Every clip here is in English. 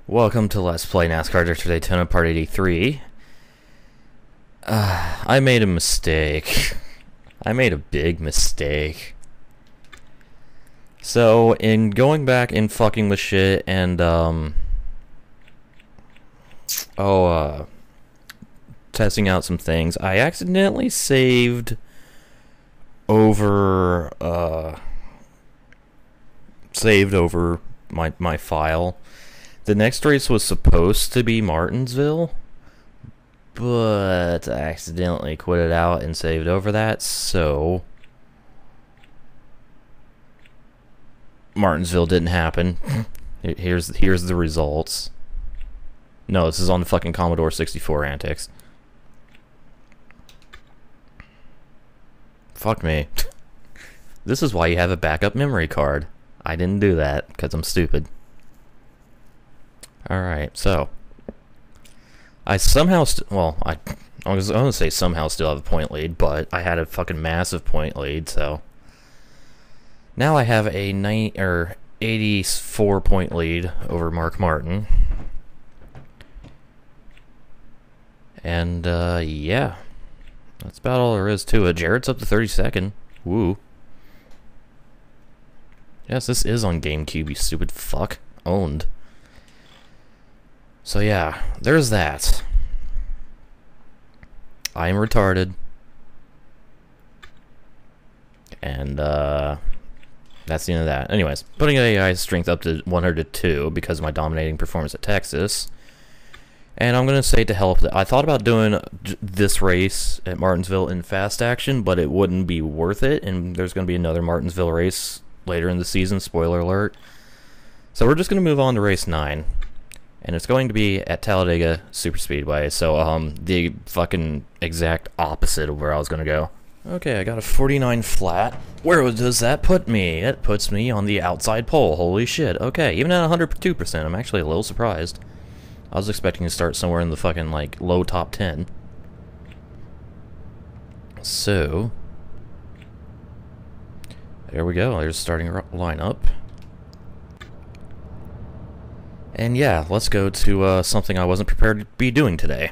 Welcome to Let's Play NASCAR Daytona Part 83. I made a mistake. I made a big mistake. So, in going back and fucking with shit and, testing out some things, I accidentally saved over, my file. The next race was supposed to be Martinsville, but I accidentally quit it out and saved over that, so Martinsville didn't happen. Here's the results. No, this is on the fucking Commodore 64 antics. Fuck me. This is why you have a backup memory card. I didn't do that, because I'm stupid. Alright, so I somehow I was going to say somehow still have a point lead, but I had a fucking massive point lead, so now I have a 84 point lead over Mark Martin. And yeah, that's about all there is to it. Jarrett's up to 32nd. Woo. Yes, this is on GameCube, you stupid fuck. Owned. So yeah, there's that. I am retarded. And that's the end of that. Anyways, putting AI strength up to 102 because of my dominating performance at Texas. And I'm going to say to hell with it. I thought about doing this race at Martinsville in fast action, but it wouldn't be worth it. And there's going to be another Martinsville race later in the season, spoiler alert. So we're just going to move on to race 9. And it's going to be at Talladega Superspeedway, so the fucking exact opposite of where I was going to go. Okay, I got a 49 flat. Where does that put me? It puts me on the outside pole. Holy shit. Okay, even at 102%, I'm actually a little surprised. I was expecting to start somewhere in the fucking, like, low top 10. So, there we go. There's the starting lineup. And yeah, let's go to something I wasn't prepared to be doing today.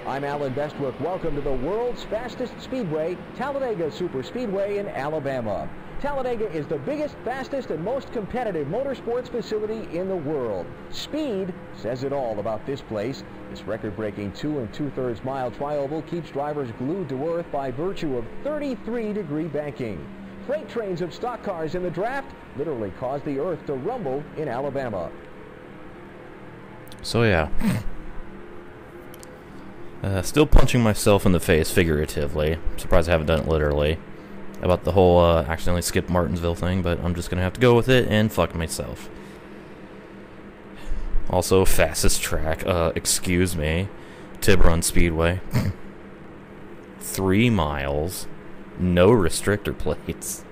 I'm Alan Bestwick. Welcome to the world's fastest speedway, Talladega Superspeedway in Alabama. Talladega is the biggest, fastest, and most competitive motorsports facility in the world. Speed says it all about this place. This record-breaking 2 2/3 mile tri-oval keeps drivers glued to earth by virtue of 33-degree banking. Freight trains of stock cars in the draft literally caused the earth to rumble in Alabama. So yeah. Still punching myself in the face figuratively. Surprised I haven't done it literally. About the whole accidentally skipped Martinsville thing, but I'm just gonna have to go with it and fuck myself. Also, fastest track, excuse me, Tiburon Speedway. 3 miles. No restrictor plates.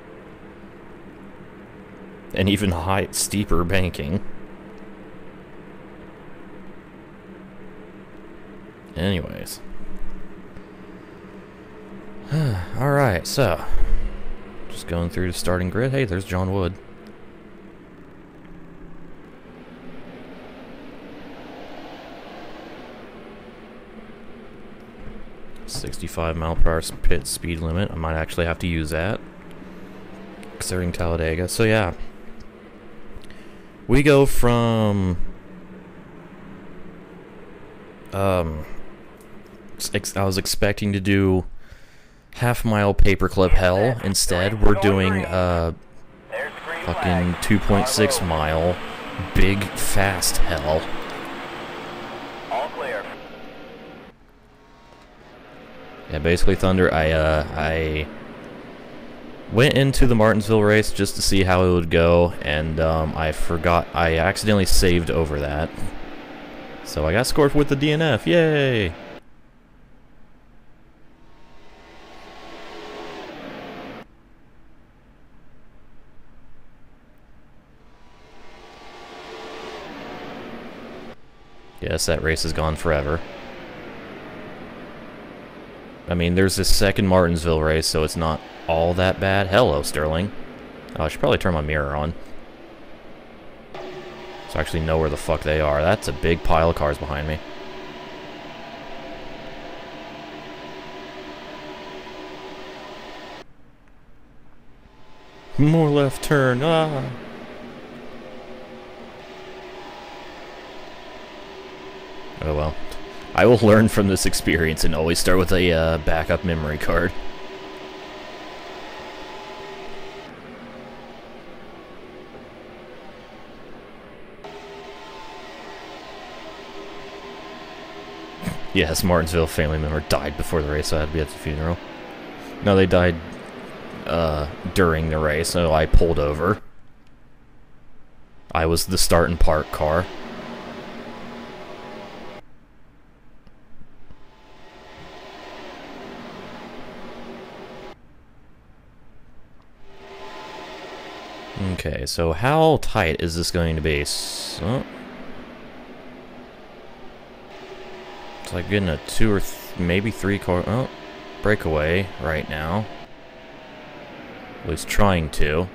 And even steeper banking. Anyways. Alright, so. Just going through the starting grid. Hey, there's John Wood. .65 mph pit speed limit. I might actually have to use that, considering Talladega. So yeah, we go from I was expecting to do half-mile paperclip hell. Instead, we're doing fucking 2.6 mile big fast hell. Yeah, basically, Thunder, I went into the Martinsville race just to see how it would go, and I accidentally saved over that. So I got scored with the DNF, yay! Yes, that race is gone forever. I mean, there's this second Martinsville race, so it's not all that bad. Hello, Sterling. Oh, I should probably turn my mirror on. So I actually know where the fuck they are. That's a big pile of cars behind me. More left turn. Ah. Oh well. I will learn from this experience and always start with a backup memory card. Yes, Martinsville family member died before the race, so I had to be at the funeral. No, they died during the race, so I pulled over. I was the start and park car. Okay, so how tight is this going to be? So, it's like getting a 2 or maybe 3 car breakaway right now. At least trying to.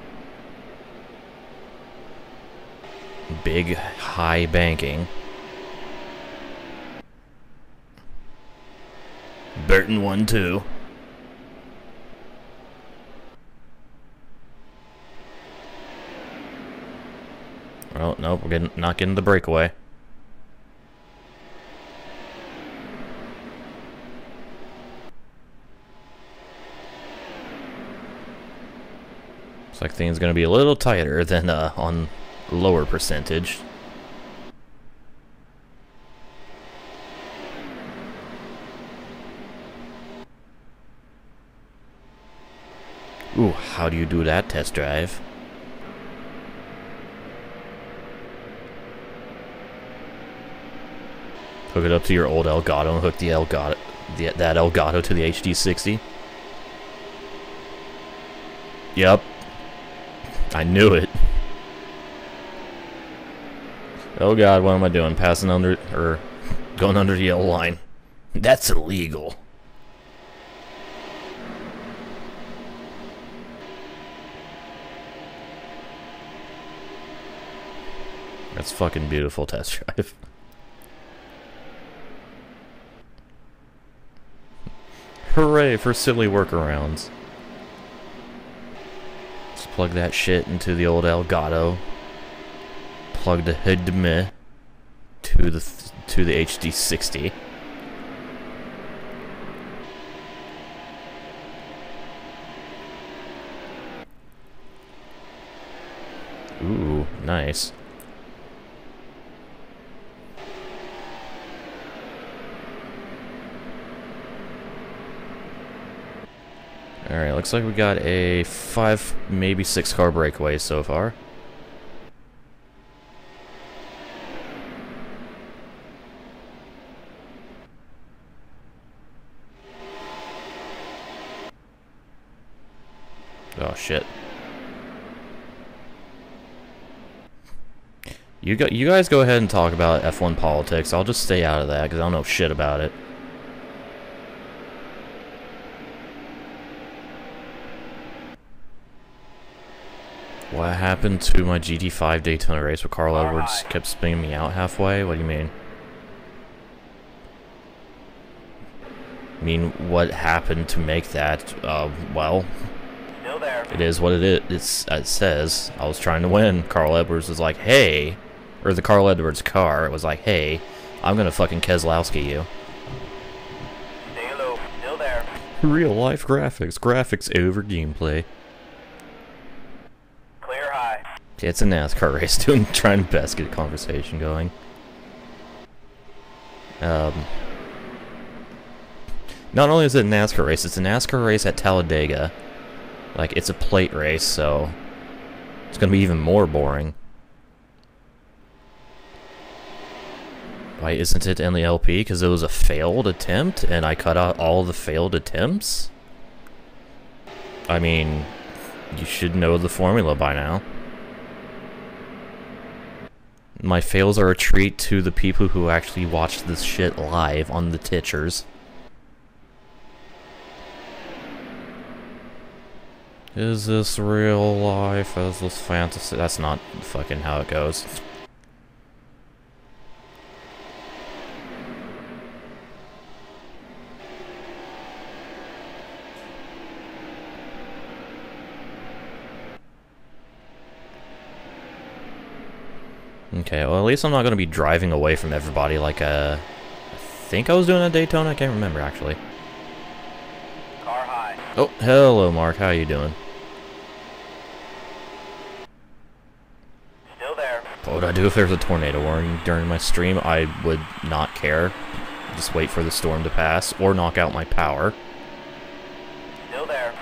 Big, high banking. Burton 1-2. Oh, nope, we're not getting the breakaway. Looks like things gonna be a little tighter than on lower percentage. Ooh, how do you do that test drive? Hook it up to your old Elgato and hook the that Elgato to the HD60. Yep. I knew it. Oh god, what am I doing? Passing under, or going under the yellow line. That's illegal. That's fucking beautiful test drive. Hooray for silly workarounds. Let's plug that shit into the old Elgato. Plug the HDMI to the HD60. Ooh, nice. Alright, looks like we got a 5, maybe 6 car breakaway so far. Oh shit. You guys go ahead and talk about F1 politics. I'll just stay out of that because I don't know shit about it. What happened to my GT5 Daytona race where Carl Edwards kept spinning me out halfway? What do you mean? I mean, what happened to make that? Well, Still there. it is what it is. It says I was trying to win. Carl Edwards was like, "Hey," or the Carl Edwards car. It was like, "Hey, I'm gonna fucking Keselowski you." Stay low. Still there. Real life graphics over gameplay. Clear high. Yeah, it's a NASCAR race, trying best to get a conversation going. Not only is it a NASCAR race, it's a NASCAR race at Talladega. Like, it's a plate race, so it's gonna be even more boring. Why isn't it in the LP? Because it was a failed attempt, and I cut out all the failed attempts? I mean, you should know the formula by now. My fails are a treat to the people who actually watch this shit live on the Titchers. Is this real life? Is this fantasy? That's not fucking how it goes. Okay, well at least I'm not going to be driving away from everybody like I think I was doing at Daytona. I can't remember actually. Car high. Oh, hello Mark. How you doing? Still there. What would I do if there was a tornado warning during my stream? I would not care. Just wait for the storm to pass or knock out my power. Still there.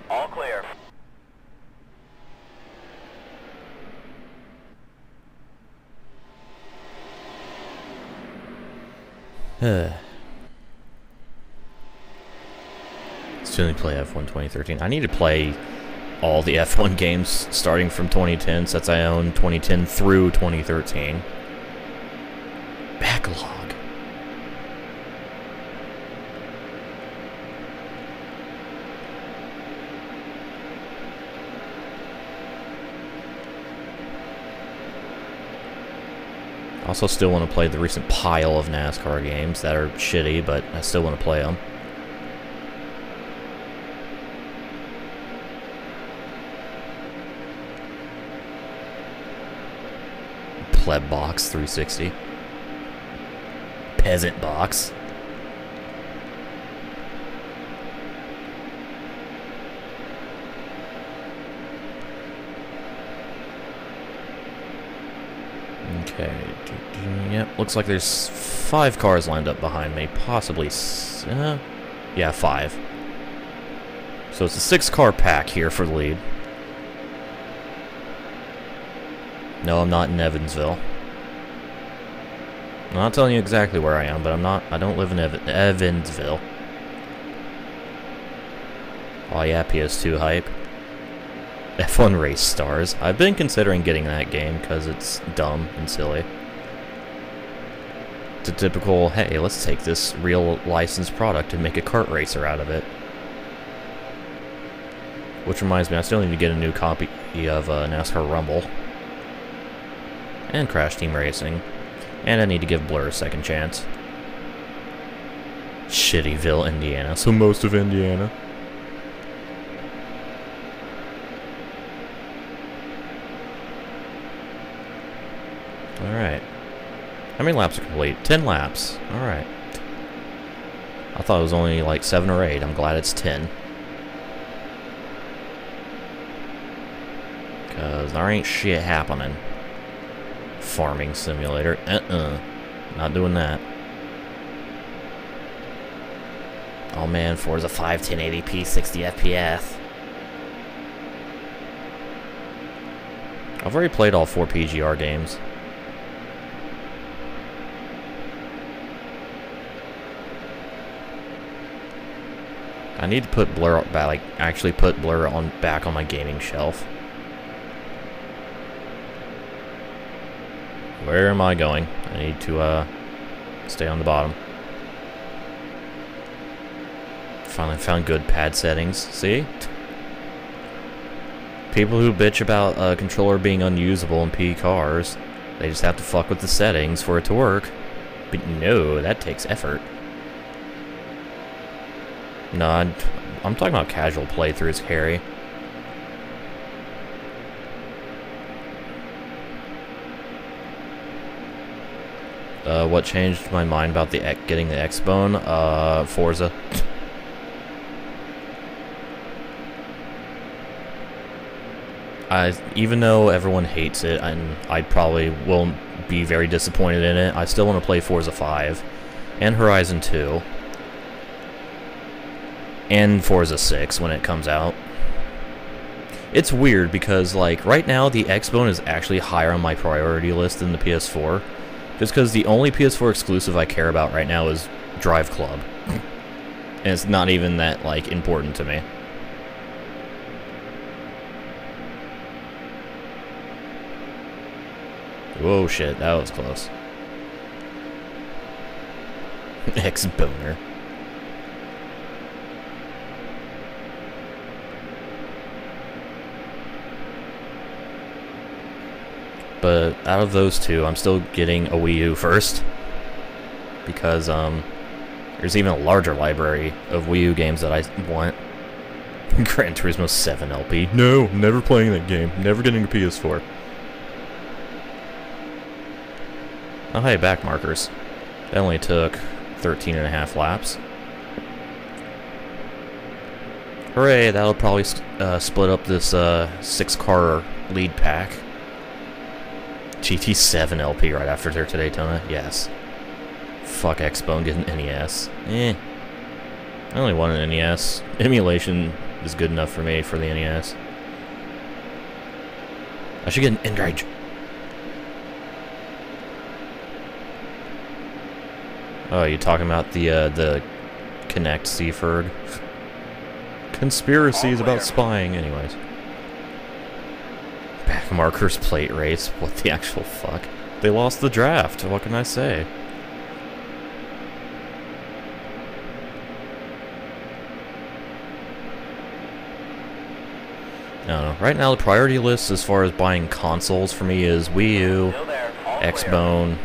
All clear. Still need to play F1 2013. I need to play all the F1 games starting from 2010 since I own 2010 through 2013. Backlog. I also still want to play the recent pile of NASCAR games that are shitty, but I still want to play them. Pleb Box 360. Peasant Box. Okay. Yep, looks like there's 5 cars lined up behind me. Possibly, yeah, 5. So it's a 6-car pack here for the lead. No, I'm not in Evansville. I'm not telling you exactly where I am, but I don't live in Evansville. Oh yeah, PS2 hype. F1 Race Stars. I've been considering getting that game because it's dumb and silly. It's a typical, hey, let's take this real licensed product and make a kart racer out of it. Which reminds me, I still need to get a new copy of NASCAR Rumble. And Crash Team Racing. And I need to give Blur a second chance. Shittyville, Indiana. So most of Indiana. Alright. How many laps are complete? 10 laps. Alright. I thought it was only like 7 or 8. I'm glad it's 10. Because there ain't shit happening. Farming simulator. Not doing that. Oh man, Forza 5, 1080p, 60 FPS. I've already played all 4 PGR games. I need to put Blur back, like actually put Blur back on my gaming shelf. Where am I going? I need to stay on the bottom. Finally found good pad settings. See? People who bitch about a controller being unusable in P cars, they just have to fuck with the settings for it to work. But no, that takes effort. No, I'm talking about casual playthroughs, Harry. What changed my mind about getting the X-Bone? Forza. Even though everyone hates it, and I probably won't be very disappointed in it, I still want to play Forza 5, and Horizon 2, and Forza 6 when it comes out. It's weird because, like, right now the X-Bone is actually higher on my priority list than the PS4, just because the only PS4 exclusive I care about right now is Drive Club. And it's not even that, like, important to me. Whoa, shit, that was close. Ex-boner. But out of those two, I'm still getting a Wii U first. Because, there's even a larger library of Wii U games that I want. Gran Turismo 7 LP. No, never playing that game. Never getting a PS4. Oh hey, back markers. That only took 13.5 laps. Hooray, that'll probably split up this 6-car lead pack. GT7 LP right after their Daytona? Yes. Fuck Xbone getting NES. I only want an NES. Emulation is good enough for me for the NES. I should get an Endrage. Oh, you talking about the Connect Seaford? Conspiracies about spying, anyways. Back markers plate race. What the actual fuck? They lost the draft. What can I say? I don't know. Right now, the priority list as far as buying consoles for me is Wii U, Xbone,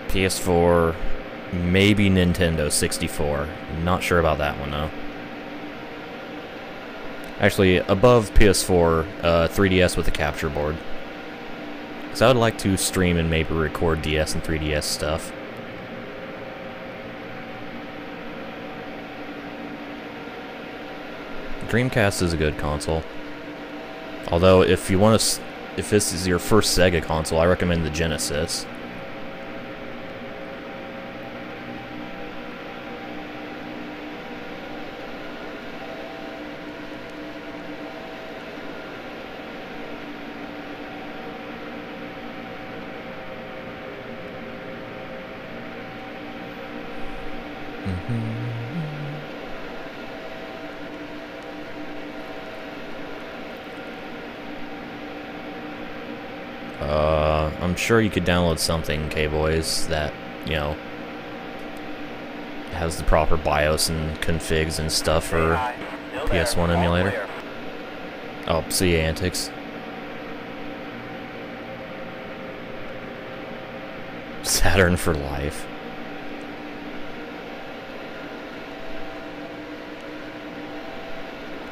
PS4, maybe Nintendo 64. Not sure about that one, though. Actually, above PS4, 3DS with a capture board. Because I would like to stream and maybe record DS and 3DS stuff. Dreamcast is a good console. Although, if you want to, if this is your first Sega console, I recommend the Genesis. I'm sure you could download something, K-Boys, that, you know, has the proper BIOS and configs and stuff for PS1 emulator. Oh, see antics. Saturn for life.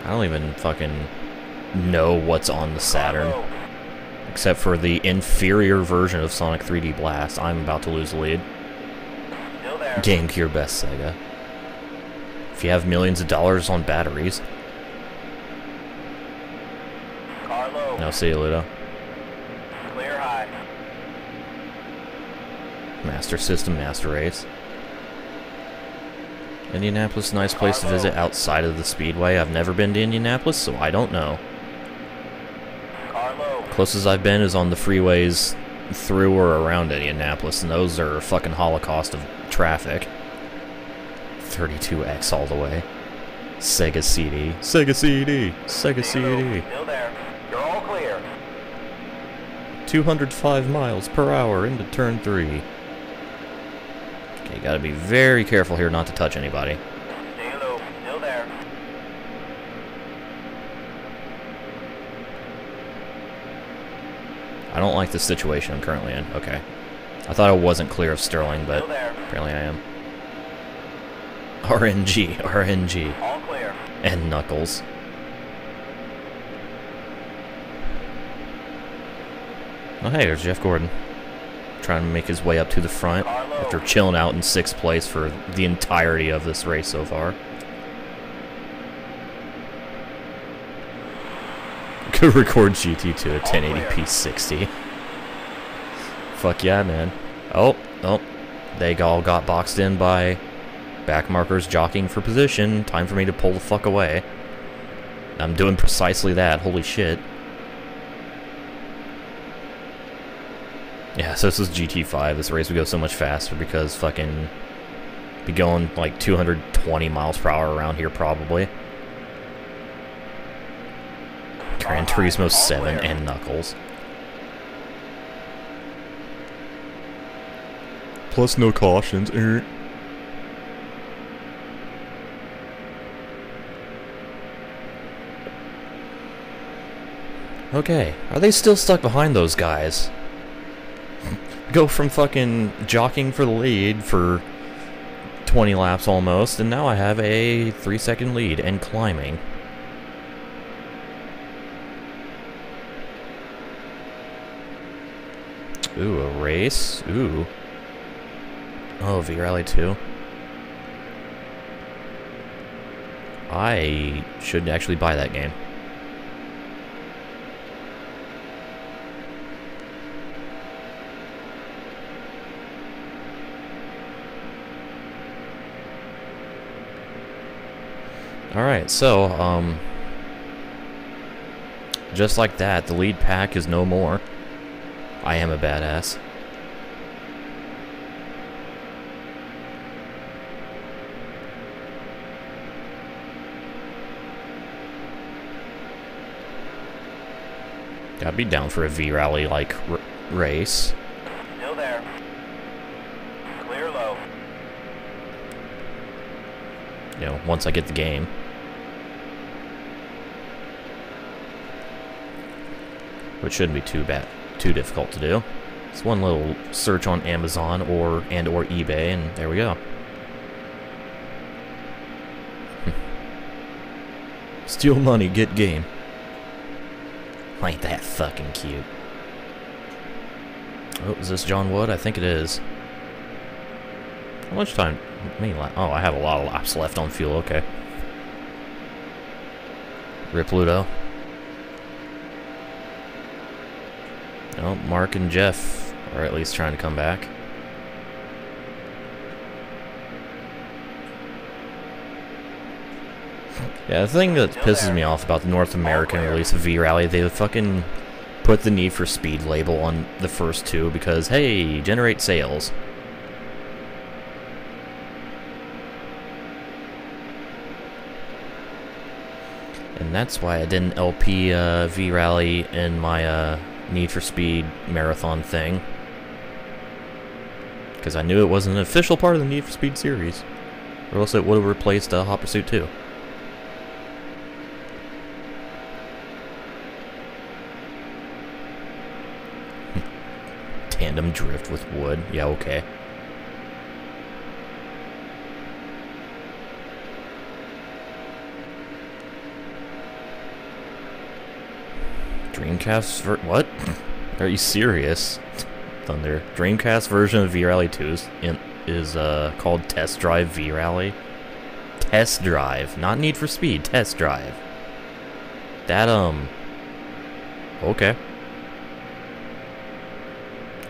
I don't even fucking know what's on the Saturn. Except for the inferior version of Sonic 3D Blast. I'm about to lose the lead. GameCube best Sega. If you have millions of dollars on batteries. No, see you, Ludo. Clear high. Master System, Master Race. Indianapolis, nice place to visit outside of the Speedway. I've never been to Indianapolis, so I don't know. Closest I've been is on the freeways through or around Indianapolis, and those are a fucking holocaust of traffic. 32X all the way. Sega CD. Sega CD. Sega CD. Still there. You're all clear. 205 miles per hour into turn 3. Okay, gotta be very careful here not to touch anybody. Stay low. Still there. I don't like the situation I'm currently in. Okay. I thought I wasn't clear of Sterling, but apparently I am. RNG. RNG. All clear. And Knuckles. Oh, hey, there's Jeff Gordon. Trying to make his way up to the front after chilling out in 6th place for the entirety of this race so far. Could record GT2 at 1080p 60. Fuck yeah, man. Oh, they all got boxed in by back markers jockeying for position. Time for me to pull the fuck away. I'm doing precisely that. Holy shit. Yeah, so this is GT5. This race would go so much faster because fucking be going like 220 miles per hour around here probably. Gran Turismo 7 and Knuckles. Plus no cautions. Okay, are they still stuck behind those guys? Go from fucking jockeying for the lead for 20 laps almost, and now I have a 3-second lead and climbing. Ooh, a race. Ooh. Oh, V-Rally 2. I should actually buy that game. Alright, so, just like that, the lead pack is no more. I am a badass. Gotta be down for a V-Rally, like, race. Still there. Clear low. You know, once I get the game. Which shouldn't be too difficult to do. It's one little search on Amazon or eBay, and there we go. Steal money, get game. Ain't that fucking cute. Oh, is this John Wood? I think it is. How much time? Oh, I have a lot of laps left on fuel, okay. Rip Ludo. Oh, Mark and Jeff are at least trying to come back. Yeah, the thing that pisses me off about the North American release of V-Rally, they fucking put the Need for Speed label on the first two because, hey, generate sales. And that's why I didn't LP V-Rally in my Need for Speed marathon thing. Because I knew it wasn't an official part of the Need for Speed series. Or else it would have replaced Hot Pursuit 2. Tandem drift with wood. Yeah, okay. Dreamcast what? Are you serious? Thunder. Dreamcast version of V-Rally 2 is called Test Drive V-Rally. Test Drive, not Need for Speed. Test Drive. That okay.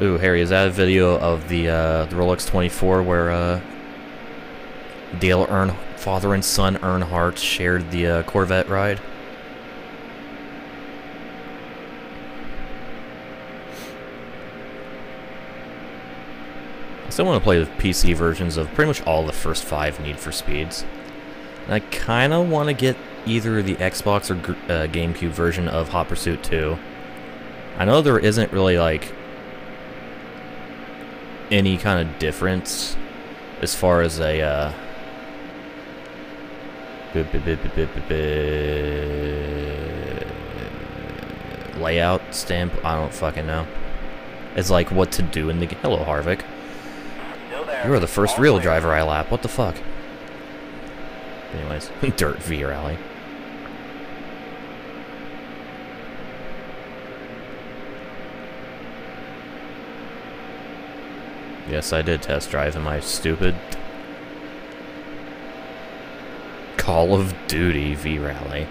Ooh, Harry, is that a video of the Rolex 24 where Dale father and son Earnhardt shared the Corvette ride? I still want to play the PC versions of pretty much all the first 5 Need for Speeds. And I kind of want to get either the Xbox or GameCube version of Hot Pursuit 2. I know there isn't really, like, any kind of difference as far as a layout stamp. I don't fucking know. It's like what to do in the hello Harvick. You are the first real driver I lap. What the fuck? Anyways, Dirt V-Rally. Yes, I did test drive. Am I stupid? Call of Duty V-Rally.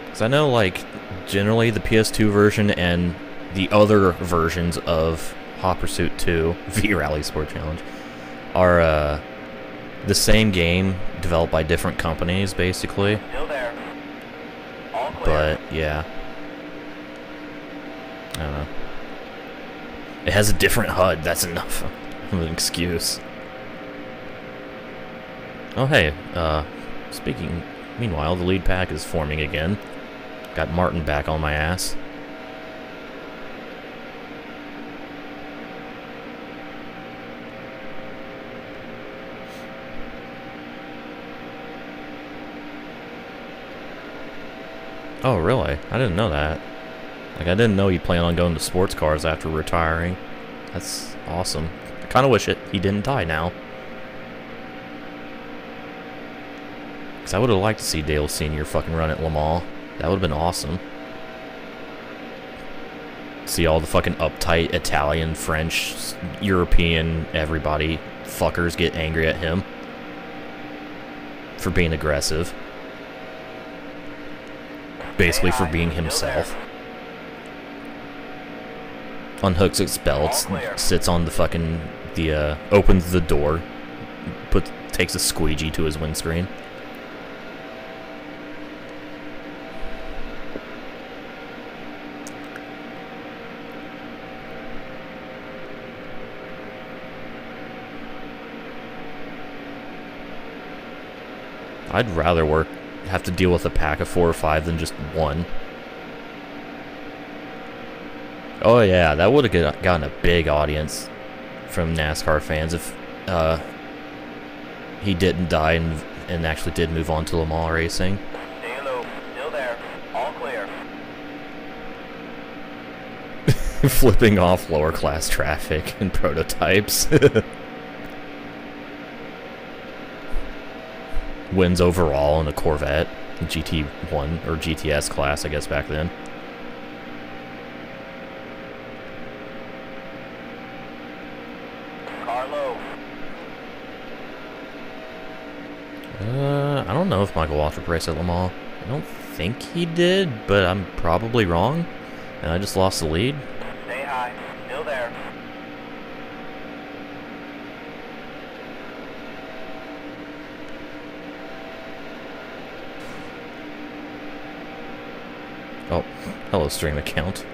Because I know, like, generally the PS2 version and the other versions of Hot Pursuit 2, V-Rally Sport Challenge, are the same game developed by different companies, basically. Still there. All clear. But, yeah. I don't know. It has a different HUD, that's enough of an excuse. Oh, hey, meanwhile, the lead pack is forming again. Got Martin back on my ass. Oh, really? I didn't know that. Like, I didn't know he planned on going to sports cars after retiring. That's awesome. I kind of wish he didn't die now. Because I would have liked to see Dale Sr. fucking run at Le Mans. That would have been awesome. See all the fucking uptight Italian, French, European, everybody fuckers get angry at him for being aggressive. Basically for being himself. Unhooks its belts, sits on the fucking, opens the door, takes a squeegee to his windscreen. I'd rather have to deal with a pack of 4 or 5 than just one. Oh yeah, that would have gotten a big audience from NASCAR fans if he didn't die and actually did move on to Le Mans racing. Stay low. Still there. All clear. Flipping off lower class traffic and prototypes. Wins overall in a Corvette, GT1 or GTS class, I guess back then. Car low. I don't know if Michael Waltrip raced at Le Mans. I don't think he did, but I'm probably wrong. And I just lost the lead. Stay high. Still there. Oh, hello stream account.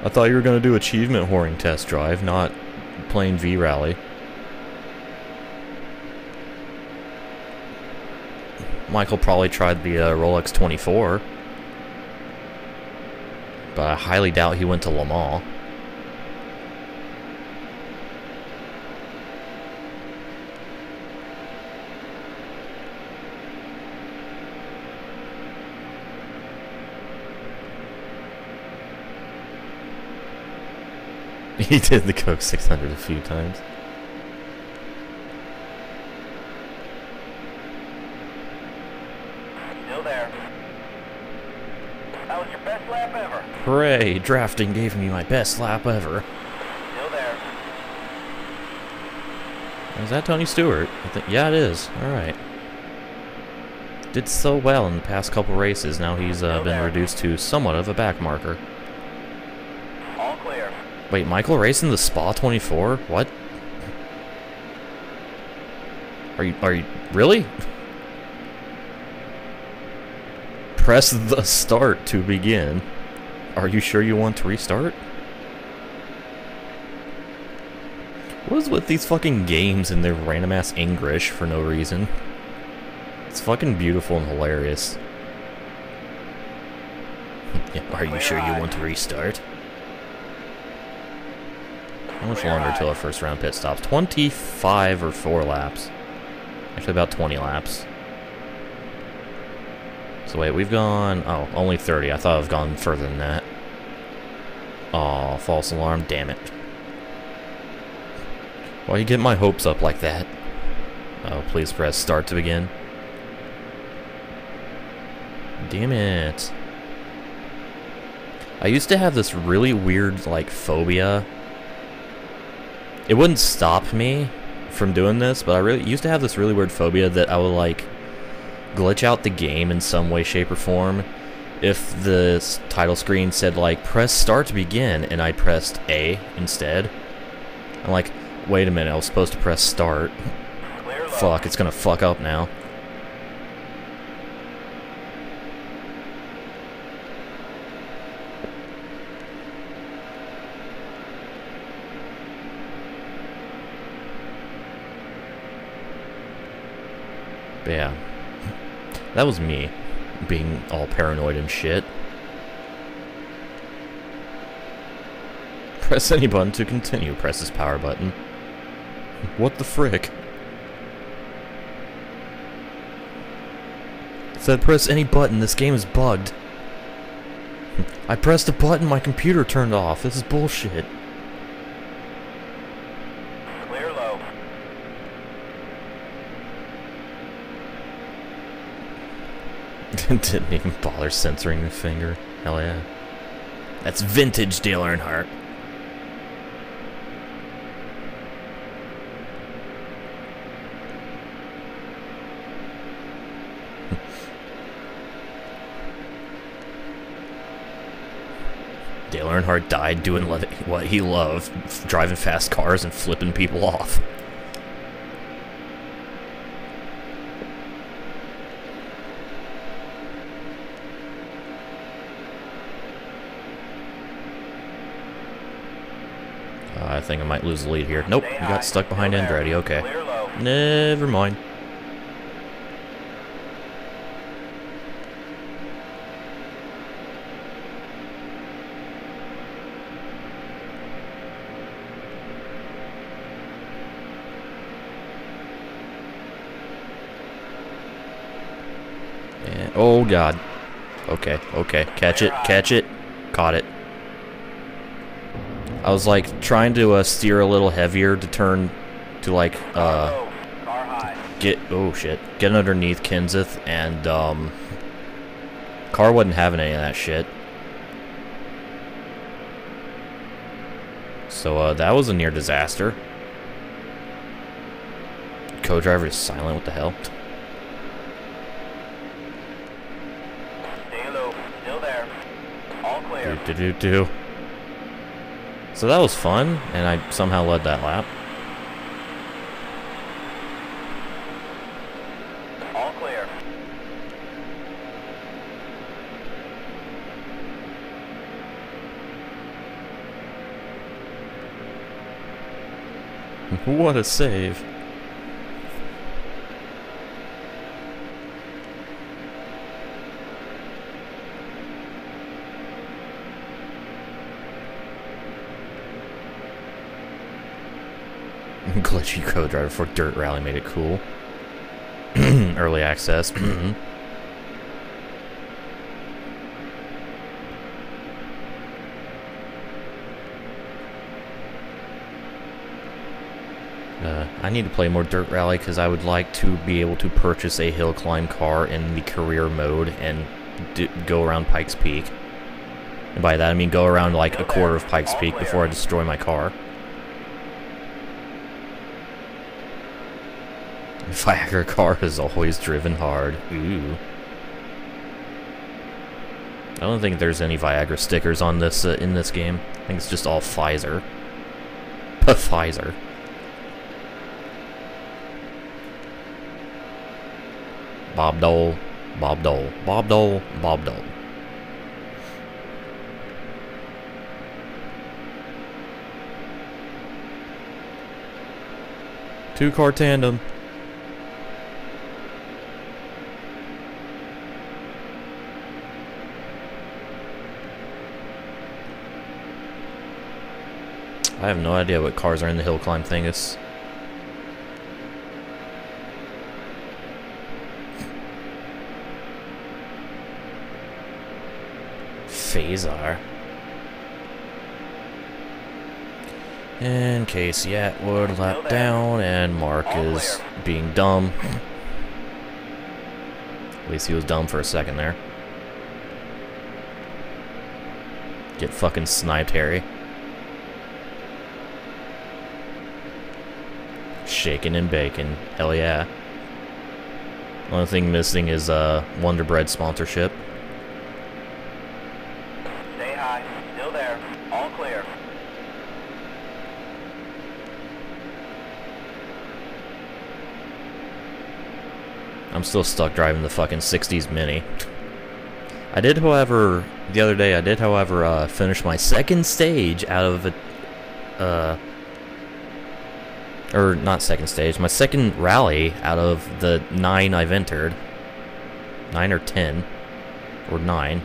I thought you were going to do achievement whoring test drive, not plain V-Rally. Michael probably tried the Rolex 24. But I highly doubt he went to Le Mans. He did the Coke 600 a few times. Still there. That was your best lap ever. Hooray! Drafting gave me my best lap ever. Still there. Is that Tony Stewart? Yeah, it is. Alright. Did so well in the past couple races. Now he's been reduced to somewhat of a back marker. All clear. Wait, Michael racing the Spa 24? What? Are you really? Press the start to begin. Are you sure you want to restart? What is with these fucking games and their random ass English for no reason? It's fucking beautiful and hilarious. Yeah, are you sure you want to restart? How much longer till our first round pit stops? 25 or 4 laps. Actually, about 20 laps. So wait, we've gone... Oh, only 30. I thought I've gone further than that. Oh, false alarm. Damn it. Why you get my hopes up like that? Oh, please press start to begin. Damn it. I used to have this really weird, like, phobia. It wouldn't stop me from doing this, but I used to have this really weird phobia that I would, like, glitch out the game in some way, shape, or form if the title screen said, like, press start to begin, and I pressed A instead. I'm like, wait a minute, I was supposed to press start. Fuck, it's gonna fuck up now. But yeah, that was me, being all paranoid and shit. Press any button to continue. Press this power button. What the frick? It said press any button, this game is bugged. I pressed a button, my computer turned off. This is bullshit. Clear low. Didn't even bother censoring the finger. Hell yeah. That's vintage Dale Earnhardt. Dale Earnhardt died doing what he loved, driving fast cars and flipping people off. I think I might lose the lead here. Nope, we got stuck behind Andretti. Okay. Never mind. And, oh god. Okay, okay. Catch it, catch it. Caught it. I was like trying to steer a little heavier to turn to like get get underneath Kenseth, and car wasn't having any of that shit. So that was a near disaster. Co-driver is silent. What the hell? Stay low. Still there. All clear. Do. So that was fun, and I somehow led that lap. All clear. What a save. Glitchy co-driver for Dirt Rally made it cool. Early access. I need to play more Dirt Rally because I would like to be able to purchase a hill climb car in the career mode and go around Pikes Peak. And by that I mean go around like a quarter of Pikes Peak before I destroy my car. Viagra car has always driven hard. Ooh. I don't think there's any Viagra stickers on this in this game. I think it's just all Pfizer. Pfizer. Bob Dole, Bob Dole, Bob Dole, Bob Dole. Two-car tandem. I have no idea what cars are in the hill climb thingus. Phasar. And Casey Atwood lap down, and Mark is being dumb. At least he was dumb for a second there. Get fucking sniped, Harry. Shaking and baking. Hell yeah. Only thing missing is Wonder Bread sponsorship. Stay high. Still there. All clear. I'm still stuck driving the fucking 60s Mini. I did, however, the other day, finish my second stage out of a, or not second stage, my second rally out of the 9 I've entered. 9 or 10. Or 9.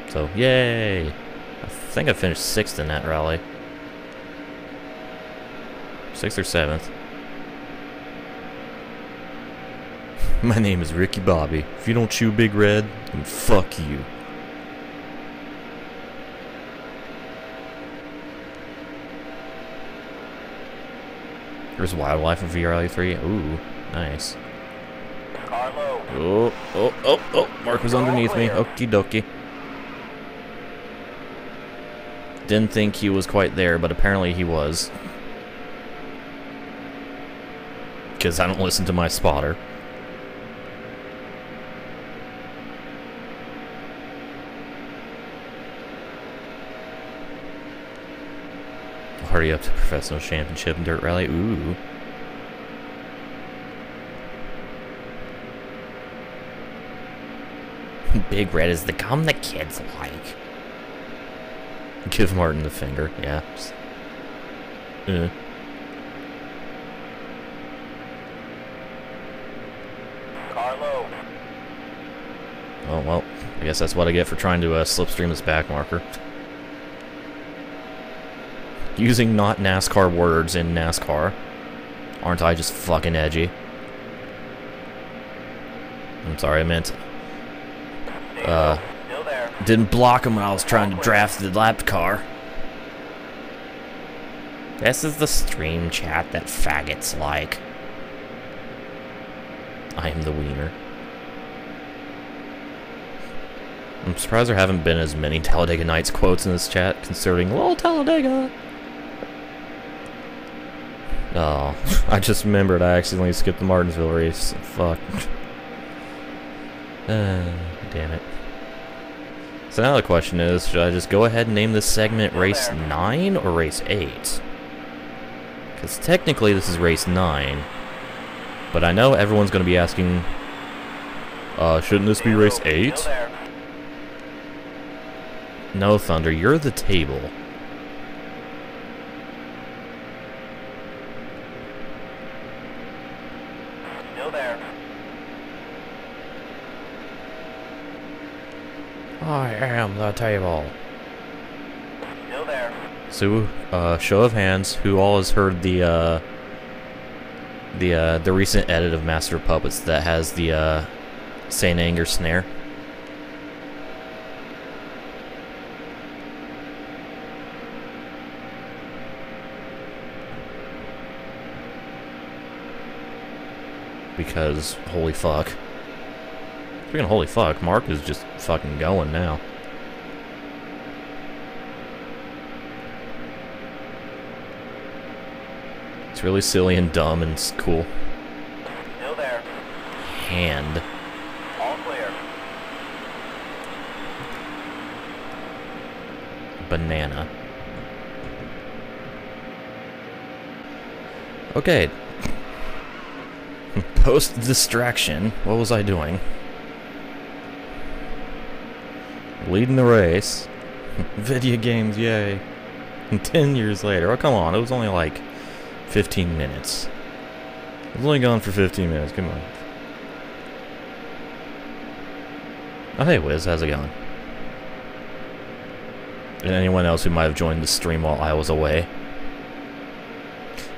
So, yay! I think I finished 6th in that rally. 6th or 7th. My name is Ricky Bobby. If you don't chew Big Red, then fuck you. There's wildlife in VR3. Ooh, nice. Car low. Oh, Mark was underneath me. Okie dokie. Didn't think he was quite there, but apparently he was. Because I don't listen to my spotter. Hurry up to professional championship dirt rally. Ooh. Big Red is the gum the kids like. Give Martin the finger. Yeah. Car low. Oh well. I guess that's what I get for trying to slipstream this back marker. Using not NASCAR words in NASCAR. Aren't I just fucking edgy? I'm sorry, I meant... Still there. Didn't block him when I was trying to draft the lap car. This is the stream chat that faggots like. I am the wiener. I'm surprised there haven't been as many Talladega Nights quotes in this chat, considering, lol, Talladega! Oh, I just remembered I accidentally skipped the Martinsville race. Fuck. Damn it. So now the question is, should I just go ahead and name this segment Race 9 or Race 8? Because technically this is Race 9. But I know everyone's going to be asking, shouldn't this be Race 8? No, Thunder, you're the table. Still there. I am the table. Still there. So, show of hands, who all has heard the recent edit of Master of Puppets that has the Saint Anger snare? Because, holy fuck. Speaking of holy fuck, Mark is just fucking going now. It's really silly and dumb and it's cool. Still there. Hand. All clear. Banana. Okay. Post-distraction. What was I doing? Leading the race. Video games, yay. 10 years later. Oh, come on. It was only like 15 minutes. It was only gone for 15 minutes. Come on. Oh, hey, Wiz. How's it going? And anyone else who might have joined the stream while I was away.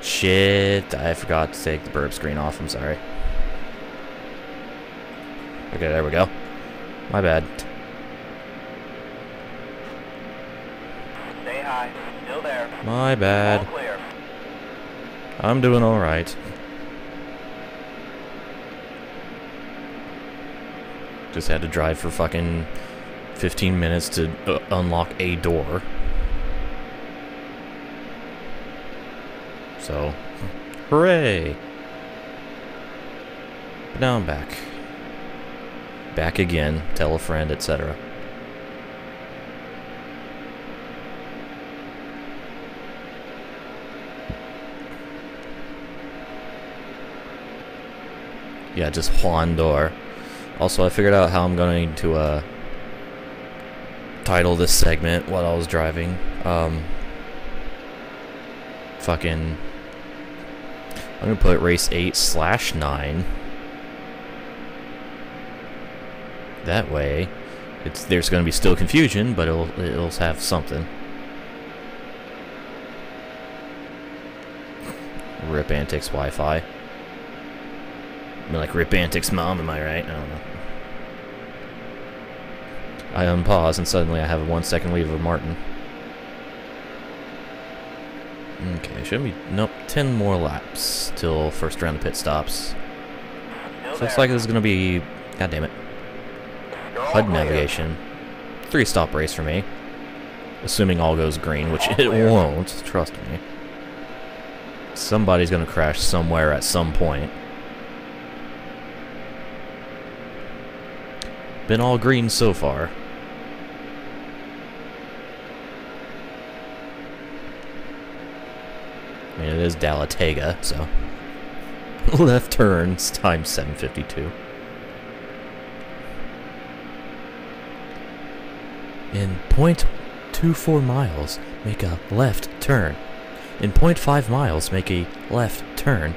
Shit. I forgot to take the burp screen off. I'm sorry. Okay, there we go. My bad. Stay high. Still there. My All bad. clear. I'm doing alright. Just had to drive for fucking 15 minutes to unlock a door. So, hooray! But now I'm back. Back again, tell a friend, etc. Yeah, just Juan Door. Also, I figured out how I'm going to title this segment while I was driving. Fucking... I'm gonna put race 8/9. That way, there's gonna be still confusion, but it'll have something. Rip Antics Wi-Fi. I mean, like Rip Antics Mom, am I right? I don't know. I unpause and suddenly I have a 1 second lead of Martin. Okay, shouldn't be, nope, 10 more laps till first round of pit stops. Still So looks there. like this is gonna be, god damn it, You're all HUD clear. navigation. 3-stop race for me. Assuming all goes green, which All it clear. won't, trust me. Somebody's gonna crash somewhere at some point. Been all green so far. I mean, it is Talladega, so. Left turns, time 7:52. In 0.24 miles, make a left turn. In 0.5 miles, make a left turn.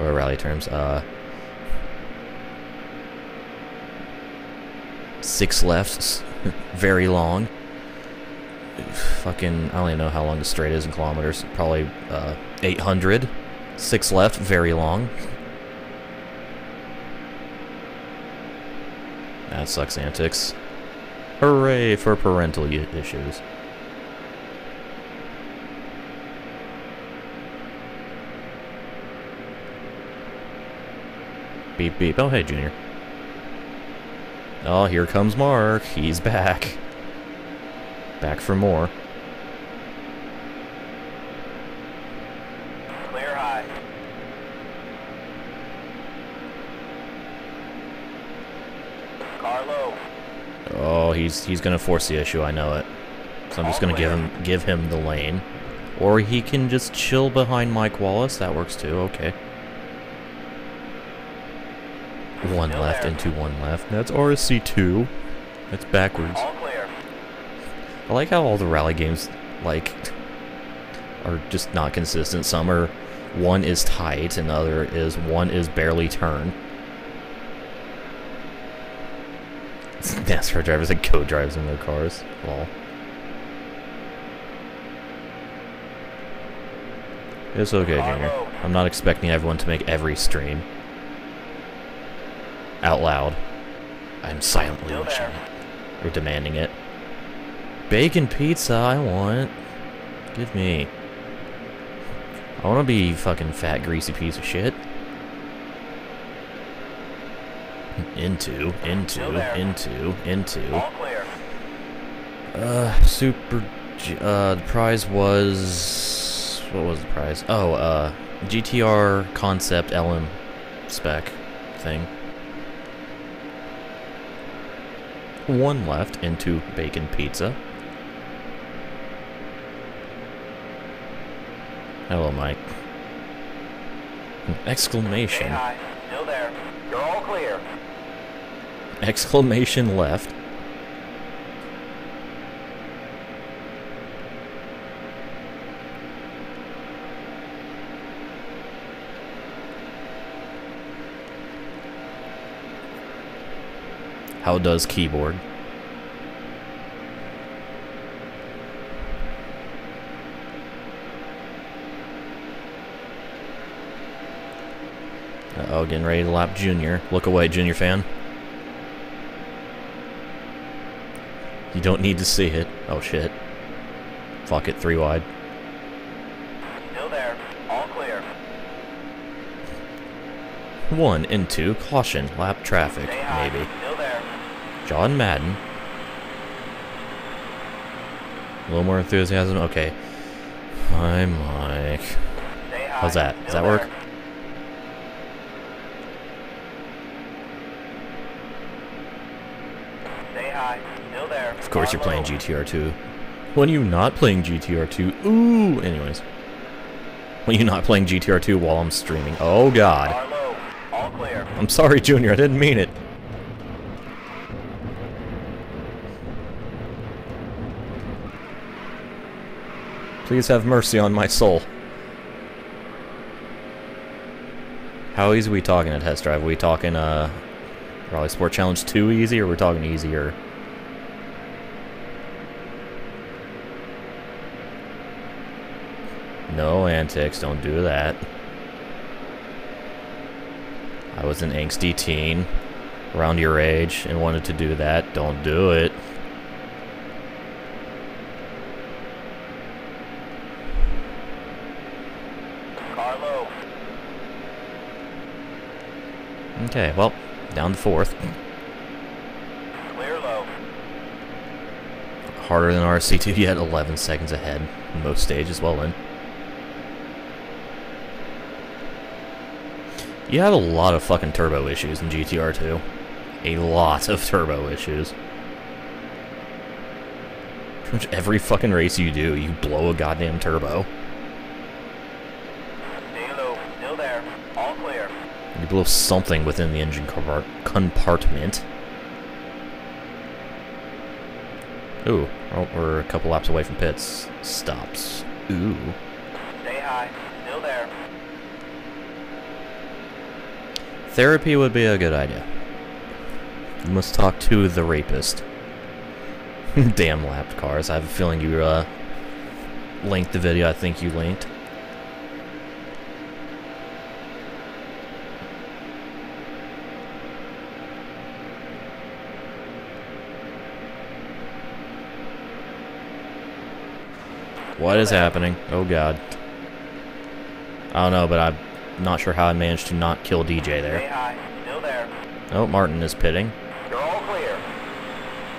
Or rally terms, 6 lefts, very long. Fucking, I don't even know how long the straight is in kilometers. Probably 800. 6 left, very long. That sucks antics. Hooray for parental issues. Beep beep. Oh hey, Junior. Oh, here comes Mark. He's back. Back for more. Clear high. Car low. Oh, he's gonna force the issue. I know it. So I'm just gonna give him the lane, or he can just chill behind Mike Wallace. That works too. Okay. One Still left there. into one left. That's RSC2. That's backwards. All clear. I like how all the rally games, like, are just not consistent. Some are, one is tight, and the other is, one is barely turn. NASCAR drivers and co-drives in their cars. Lol. It's okay, Junior. I'm not expecting everyone to make every stream out loud. I'm silently Still wishing there. it. Or demanding it. Bacon pizza, I want. Give me. I want to be fucking fat, greasy piece of shit. Into. All clear. The prize was... What was the prize? Oh, GTR Concept LM spec thing. One left into bacon pizza. Hello, Mike. Stay Exclamation. high. Still there. You're all clear. Exclamation left. How does keyboard? Uh-oh, getting ready to lap Junior. Look away, Junior fan. You don't need to see it. Oh shit. Fuck it, 3 wide. Still there. All clear. 1 into caution, lap traffic, Stay high. maybe. Still there. John Madden. A little more enthusiasm. Okay. Hi, Mike. Stay high. How's that? Does Still that work? there. Stay high. Still there. Of course you're Car playing low. GTR2. When are you not playing GTR2? Ooh! Anyways. When are you not playing GTR2 while I'm streaming? Oh god. Car low. All clear. I'm sorry, Junior. I didn't mean it. Please have mercy on my soul. How easy are we talking at test drive? Are we talking, Raleigh Sport Challenge 2 easy, or we're talking easier? No antics, don't do that. I was an angsty teen, around your age, and wanted to do that. Don't do it. Okay, well, down to 4th. Clear low. Harder than RC2 yet, 11 seconds ahead in most stages. Well in. You have a lot of fucking turbo issues in GTR2. A lot of turbo issues. Pretty much every fucking race you do, you blow a goddamn turbo. Stay low. Still there. All clear. You blow something within the engine compartment. Ooh, oh, we're a couple laps away from pits. Stops. Ooh. Stay high. Still there. Therapy would be a good idea. You must talk to the rapist. Damn lapped cars. I have a feeling you linked the video I think you linked. What is happening? Oh god. I don't know, but I'm not sure how I managed to not kill DJ Stay there. high. Still there. Oh, Martin is pitting. You're all clear.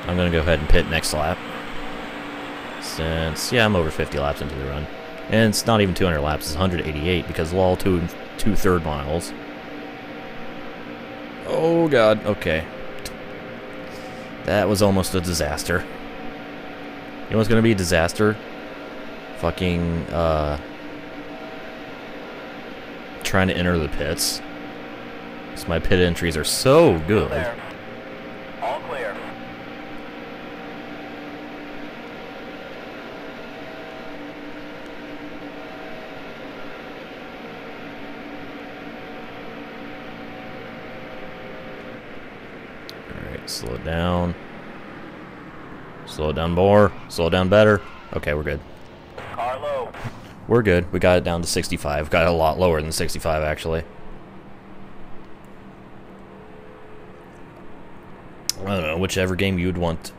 I'm gonna go ahead and pit next lap. Since, yeah, I'm over 50 laps into the run. And it's not even 200 laps, it's 188 because of all 2/3 miles. Oh god, okay. That was almost a disaster. You know what's gonna be a disaster? Fucking, trying to enter the pits. Because my pit entries are so Still good. there. All clear. Alright, slow it down. Slow it down more. Slow it down better. Okay, we're good. Car low. We're good. We got it down to 65. Got it a lot lower than 65, actually. I don't know, whichever game you would want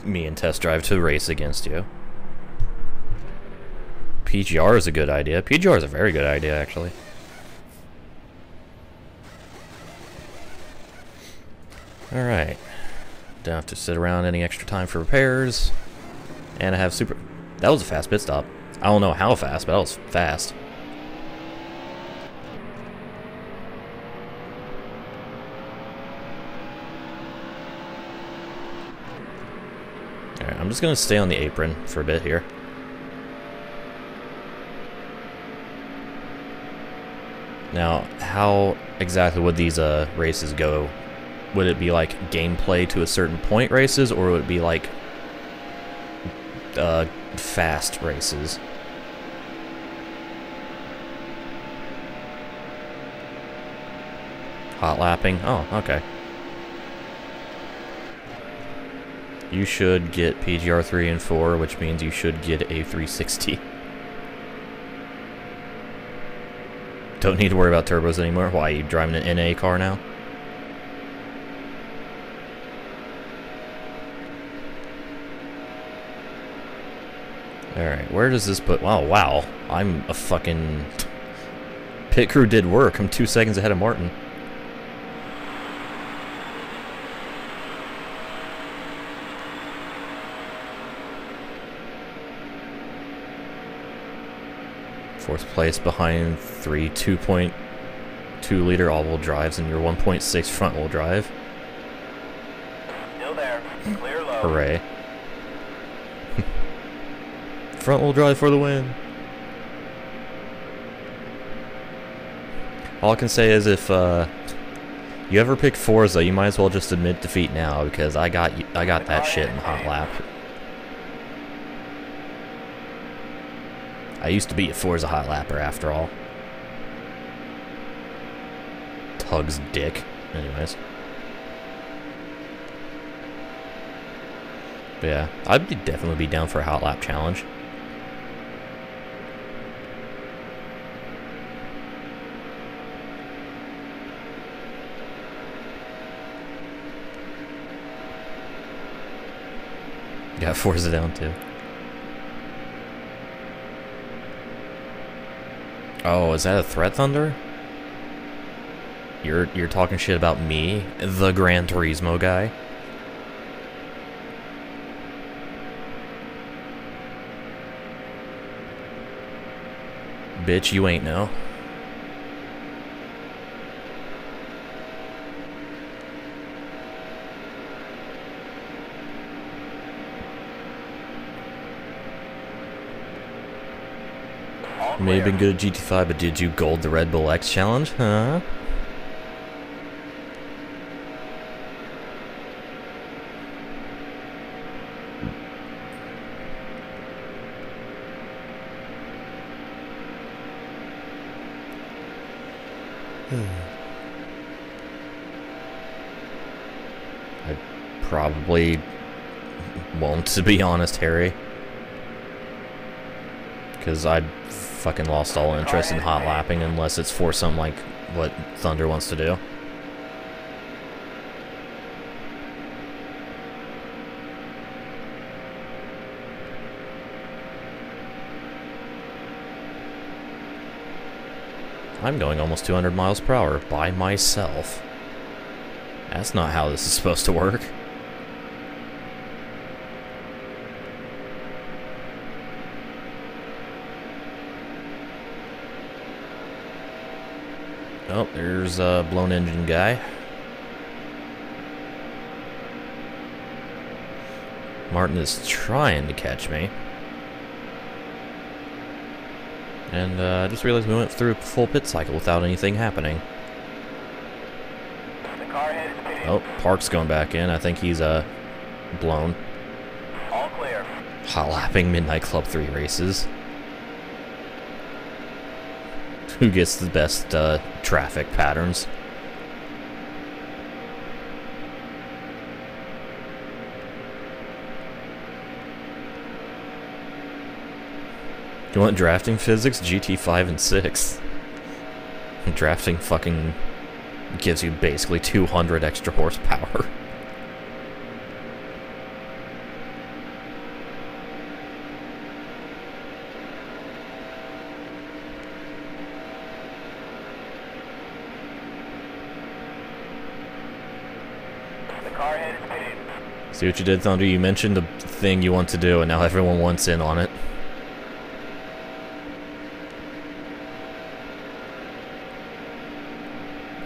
me and Test Drive to race against you. PGR is a good idea. PGR is a very good idea, actually. Alright. Don't have to sit around any extra time for repairs. And I have super... That was a fast pit stop. I don't know how fast, but that was fast. Alright, I'm just gonna stay on the apron for a bit here. Now, how exactly would these races go? Would it be like gameplay to a certain point races, or would it be like fast races? Hot lapping? Oh, okay. You should get PGR 3 and 4, which means you should get a 360. Don't need to worry about turbos anymore. Why, are you driving an NA car now? Alright, where does this put... Oh, wow. I'm a fucking... Pit crew did work. I'm 2 seconds ahead of Martin. Fourth place behind 3 2.2 liter all-wheel drives and your 1.6 front-wheel drive. Still there. Clear low. Hooray. Front-wheel drive for the win. All I can say is if you ever pick Forza, you might as well just admit defeat now, because I got that shit in the hot lap. I used to be a Forza hot lapper after all. Tug's dick. Anyways. But yeah, I'd definitely be down for a hot lap challenge. Got Forza down too. Oh, is that a Threat Thunder? You're talking shit about me, the Gran Turismo guy? Bitch, you ain't no. You may have been good at GT5, but did you gold the Red Bull X challenge? Huh? I probably won't, to be honest, Harry. Because I fucking lost all interest in hot lapping unless it's for something like what Thunder wants to do. I'm going almost 200 miles per hour by myself. That's not how this is supposed to work. Oh, there's a blown engine guy. Martin is trying to catch me. And I just realized we went through a full pit cycle without anything happening. The car ahead is pitted. Oh, Park's going back in. I think he's blown. All clear. Hot lapping Midnight Club 3 races. Who gets the best traffic patterns? You want drafting physics? GT5 and 6. Drafting fucking gives you basically 200 extra horsepower. The car ahead is pitted. See what you did, Thunder? You mentioned the thing you want to do, and now everyone wants in on it.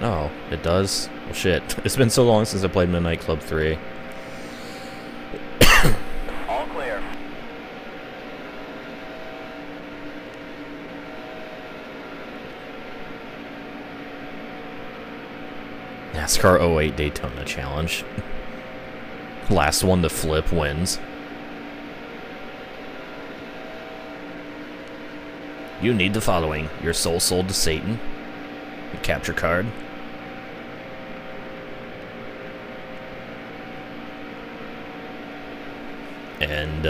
Oh, it does? Well, shit. It's been so long since I played Midnight Club 3. All clear. NASCAR 08 Daytona Challenge. Last one to flip wins. You need the following. Your soul sold to Satan. Your capture card. And,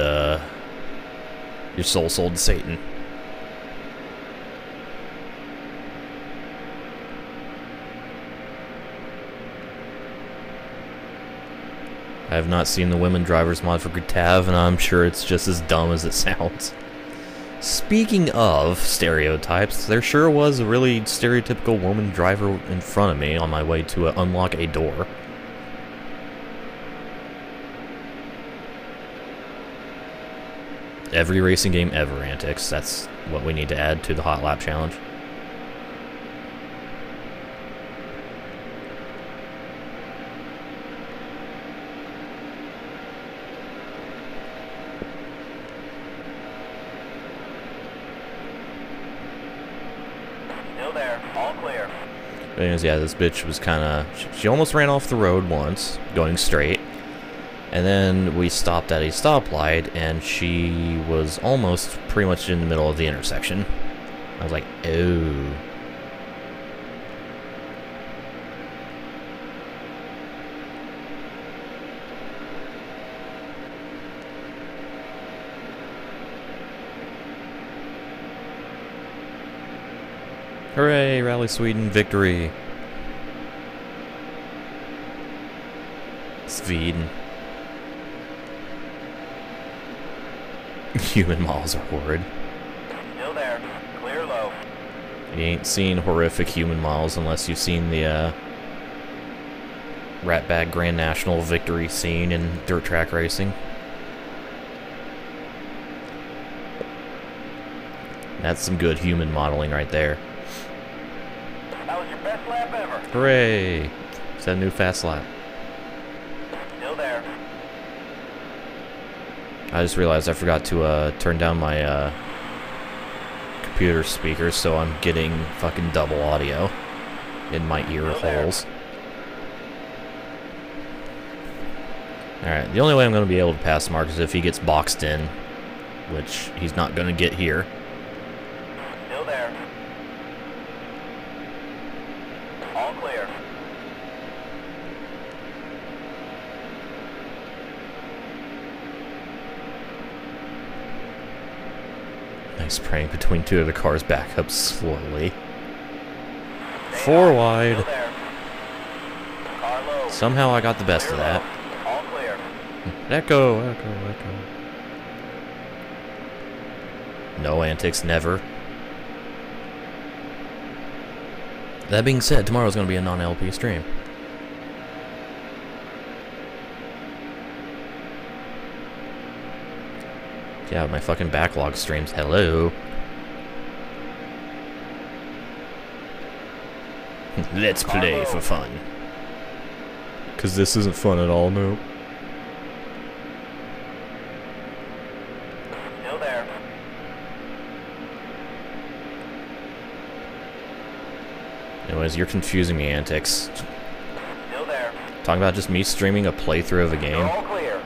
your soul sold to Satan. I have not seen the women drivers mod for Tav, and I'm sure it's just as dumb as it sounds. Speaking of stereotypes, there sure was a really stereotypical woman driver in front of me on my way to unlock a door. Every racing game ever antics. That's what we need to add to the Hot Lap Challenge. Still there. All clear. Anyways, yeah, this bitch was kind of... She almost ran off the road once, going straight. And then we stopped at a stoplight, and she was almost pretty much in the middle of the intersection. I was like, oh. Hooray, Rally Sweden victory. Sweden. Human models are horrid. Still there. Clear low. You ain't seen horrific human models unless you've seen the Ratbag Grand National victory scene in dirt track racing. That's some good human modeling right there. That was your best lap ever. Hooray! Set a new fast lap. Still there. I just realized I forgot to turn down my computer speakers, so I'm getting fucking double audio in my ear holes. Alright, the only way I'm going to be able to pass Mark is if he gets boxed in, which he's not going to get here. Still there. All clear. Nice prank between two of the cars back up slowly. Stay 4 high. wide. Still there. Car low. Somehow I got the best of that. All clear. Echo, echo, echo. No antics, never. That being said, tomorrow's going to be a non-LP stream. Yeah, my fucking backlog streams. Hello. Let's play for fun. Because this isn't fun at all, no. Still there. Anyways, you're confusing me, antics. Still there. Talking about just me streaming a playthrough of a You're game. all clear.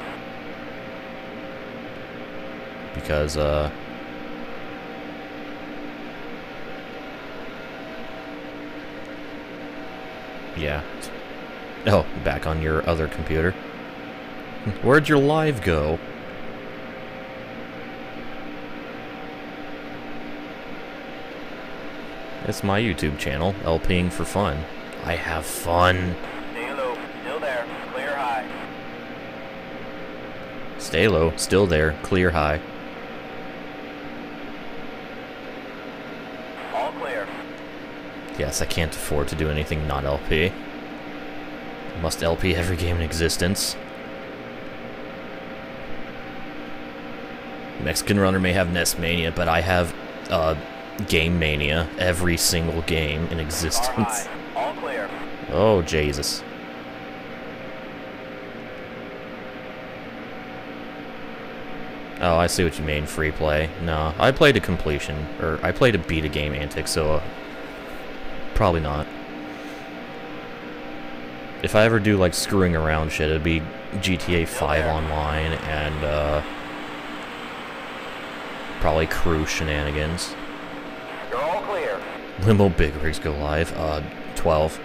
Because, yeah. Oh, back on your other computer. Where'd your live go? It's my YouTube channel, LPing for fun. I have fun. Stay low. Still there. Clear high. Stay low, still there, clear high. All clear. Yes, I can't afford to do anything not LP. Must LP every game in existence. Mexican Runner may have NES Mania, but I have Game Mania, every single game in Car existence. high. All clear. Oh, Jesus. Oh, I see what you mean, free play. No, I played to completion, or I played to beat a game antic, so probably not. If I ever do like screwing around shit, it'd be GTA 5 online and probably crew shenanigans. You're all clear. Limbo Big Rigs go live. 12.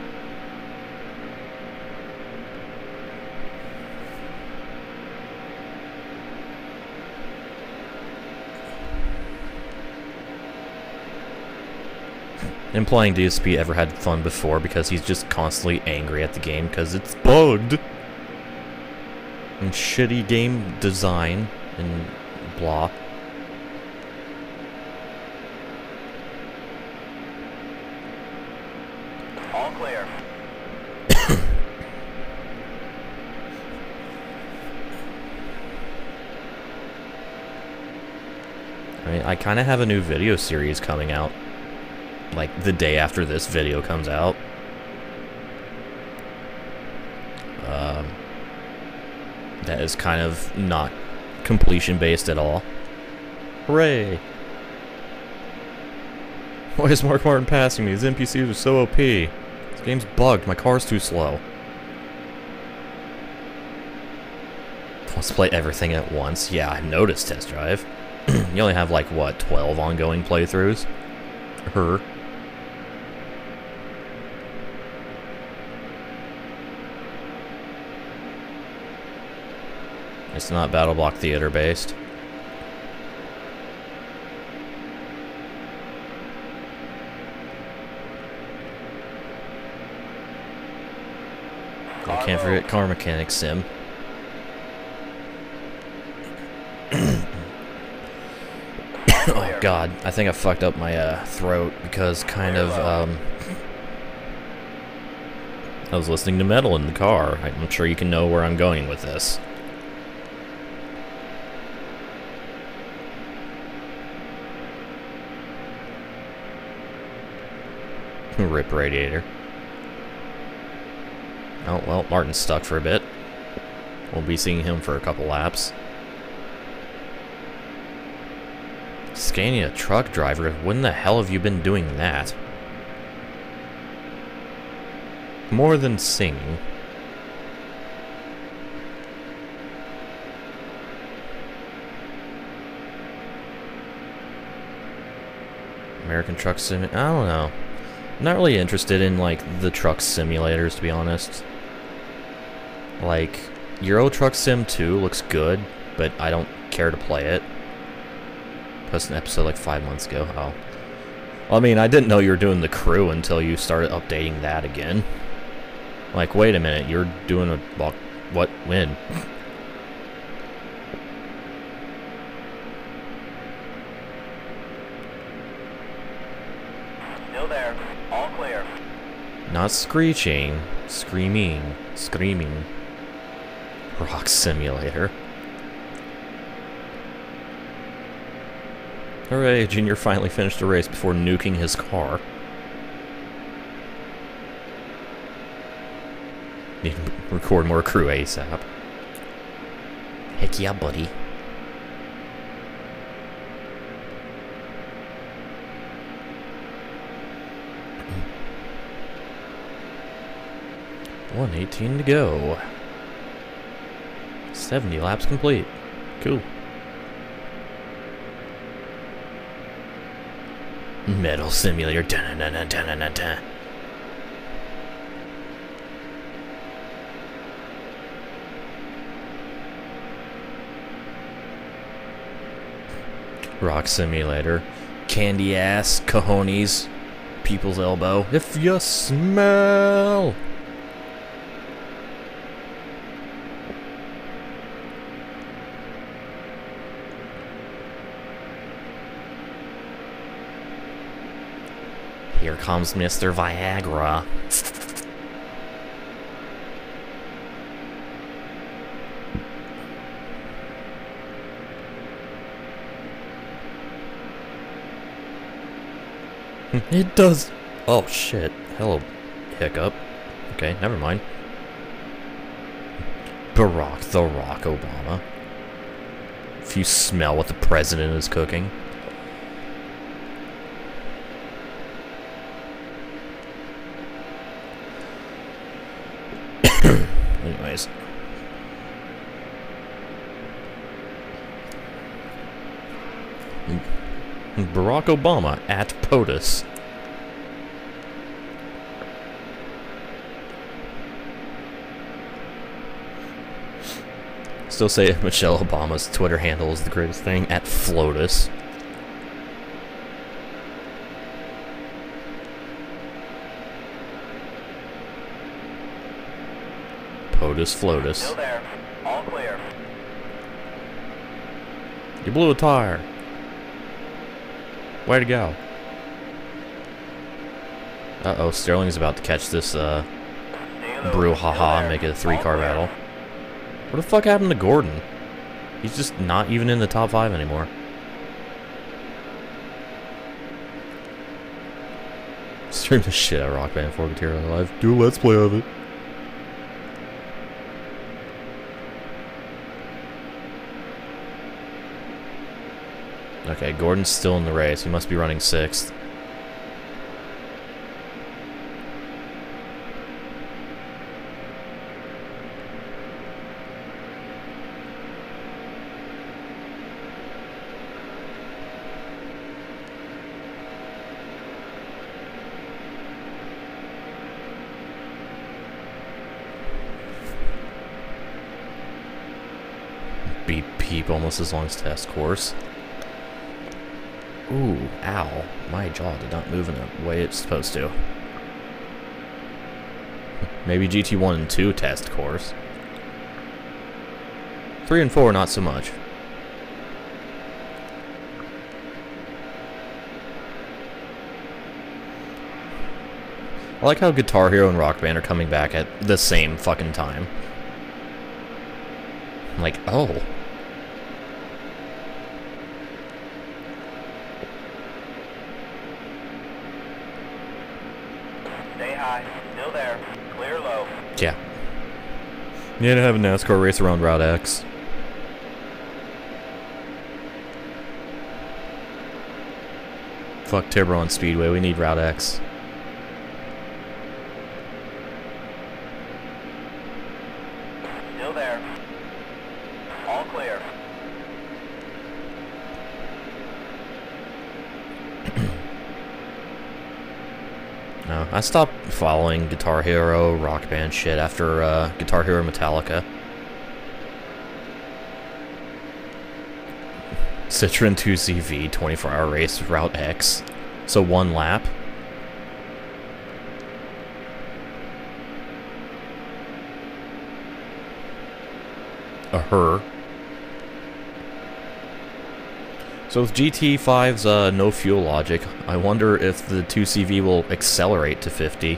Implying DSP ever had fun before because he's just constantly angry at the game because it's bugged. And shitty game design and blah. All clear. I mean, I kind of have a new video series coming out. Like, the day after this video comes out. That is kind of not completion-based at all. Hooray! Why is Mark Martin passing me? His NPCs are so OP. This game's bugged. My car's too slow. Wants to play everything at once. Yeah, I've noticed, Test Drive. You only have, like, what, 12 ongoing playthroughs? Her. It's not BattleBlock Theater based. I can't forget Car Mechanic Sim. Oh God, I think I fucked up my throat because kind of I was listening to metal in the car. I'm sure you can know where I'm going with this. Rip radiator. Oh, well, Martin's stuck for a bit. We'll be seeing him for a couple laps. Scania truck driver, when the hell have you been doing that? More than singing. American Truck Sim... I don't know. I'm not really interested in, like, the truck simulators, to be honest. Like, Euro Truck Sim 2 looks good, but I don't care to play it. Posted an episode like 5 months ago. Oh. Well, I mean, I didn't know you were doing the crew until you started updating that again. Like, wait a minute, you're doing a... What? When? Still there. All clear. Not screeching. Screaming. Screaming. Rock Simulator. Hooray, Junior finally finished the race before nuking his car. Need to record more crew ASAP. Heck yeah, buddy. $1:18 to go. 70 laps complete. Cool. Metal Simulator. Dun, dun, dun, dun, dun, dun. Rock Simulator. Candy ass. Cojones. People's elbow. If you smell. Here comes Mr. Viagra. It does. Oh shit. Hello, hiccup. Okay, never mind. Barack the Rock Obama. If you smell what the president is cooking. Anyways. Barack Obama at POTUS. Still say Michelle Obama's Twitter handle is the greatest thing. At FLOTUS. POTUS FLOTUS. Still there. All clear. You blew a tire. Way to go. Uh-oh, Sterling's about to catch this brouhaha and make it a 3-car battle. What the fuck happened to Gordon? He's just not even in the top 5 anymore. Stream the shit out of Rock Band 4 Material Live. Do a let's play of it. Okay, Gordon's still in the race. He must be running 6th. Beep peep almost as long as test course. Ooh, ow. My jaw did not move in the way it's supposed to. Maybe GT1 and 2 test course. 3 and 4, not so much. I like how Guitar Hero and Rock Band are coming back at the same fucking time. I'm like, oh. Stay high. Still there. Clear low. Yeah. You need to have a NASCAR race around Route X. Fuck Tiburon Speedway, we need Route X. Still there. All clear. No, I stopped following Guitar Hero, Rock Band shit after Guitar Hero Metallica. Citroen 2CV 24-hour race Route X. So 1 lap. A her. So with GT5's no fuel logic, I wonder if the 2CV will accelerate to 50.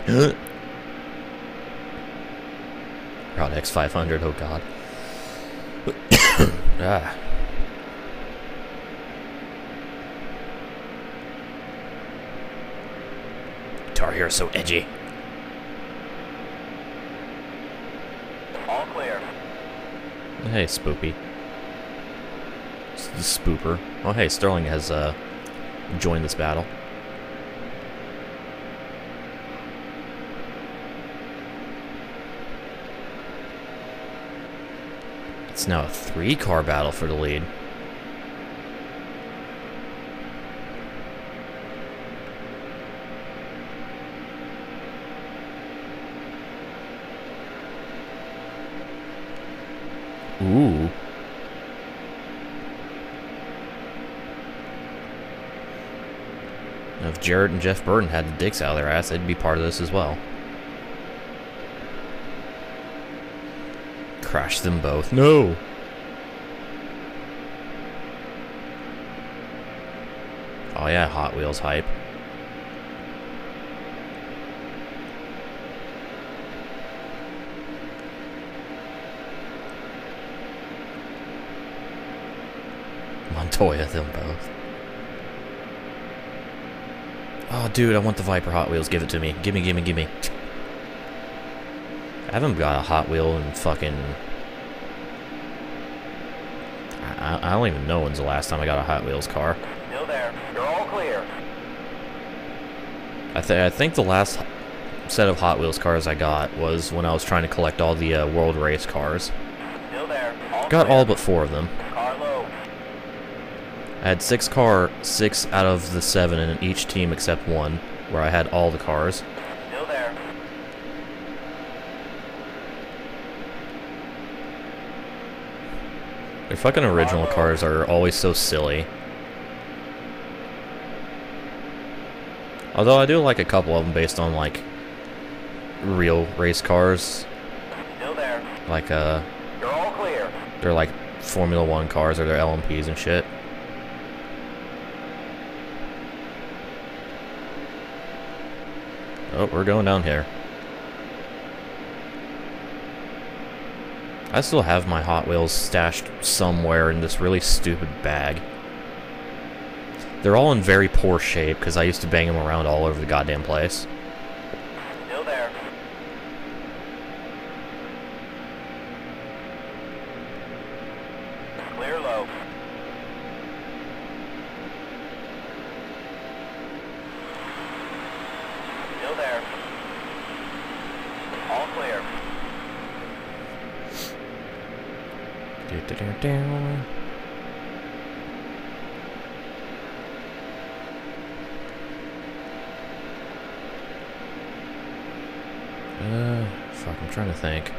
Route X 500, oh god. Ah. Guitar Hero so edgy. All clear. Hey, Spoopy. The Spooper. Oh, hey, Sterling has joined this battle. It's now a 3-car battle for the lead. Ooh. Now, if Jarrett and Jeff Burton had the dicks out of their ass, they'd be part of this as well. Crash them both. No! Oh yeah, Hot Wheels hype. Montoya them both. Oh, dude, I want the Viper Hot Wheels. Give it to me. Gimme, gimme, gimme. I haven't got a Hot Wheel in fucking... I don't even know when's the last time I got a Hot Wheels car. Still there. You're all clear. I think the last set of Hot Wheels cars I got was when I was trying to collect all the World Race cars. Still there. All Got clear. all but 4 of them. Car low. I had 6 out of the 7 in each team except one, where I had all the cars. Still there. Their fucking original cars are always so silly. Although I do like a couple of them based on, like, real race cars. Still there. Like, You're all clear. they're like Formula 1 cars or their LMPs and shit. Oh, we're going down here. I still have my Hot Wheels stashed somewhere in this really stupid bag. They're all in very poor shape because I used to bang them around all over the goddamn place. Still there. Clear low. Still there. All clear. Fuck, I'm trying to think.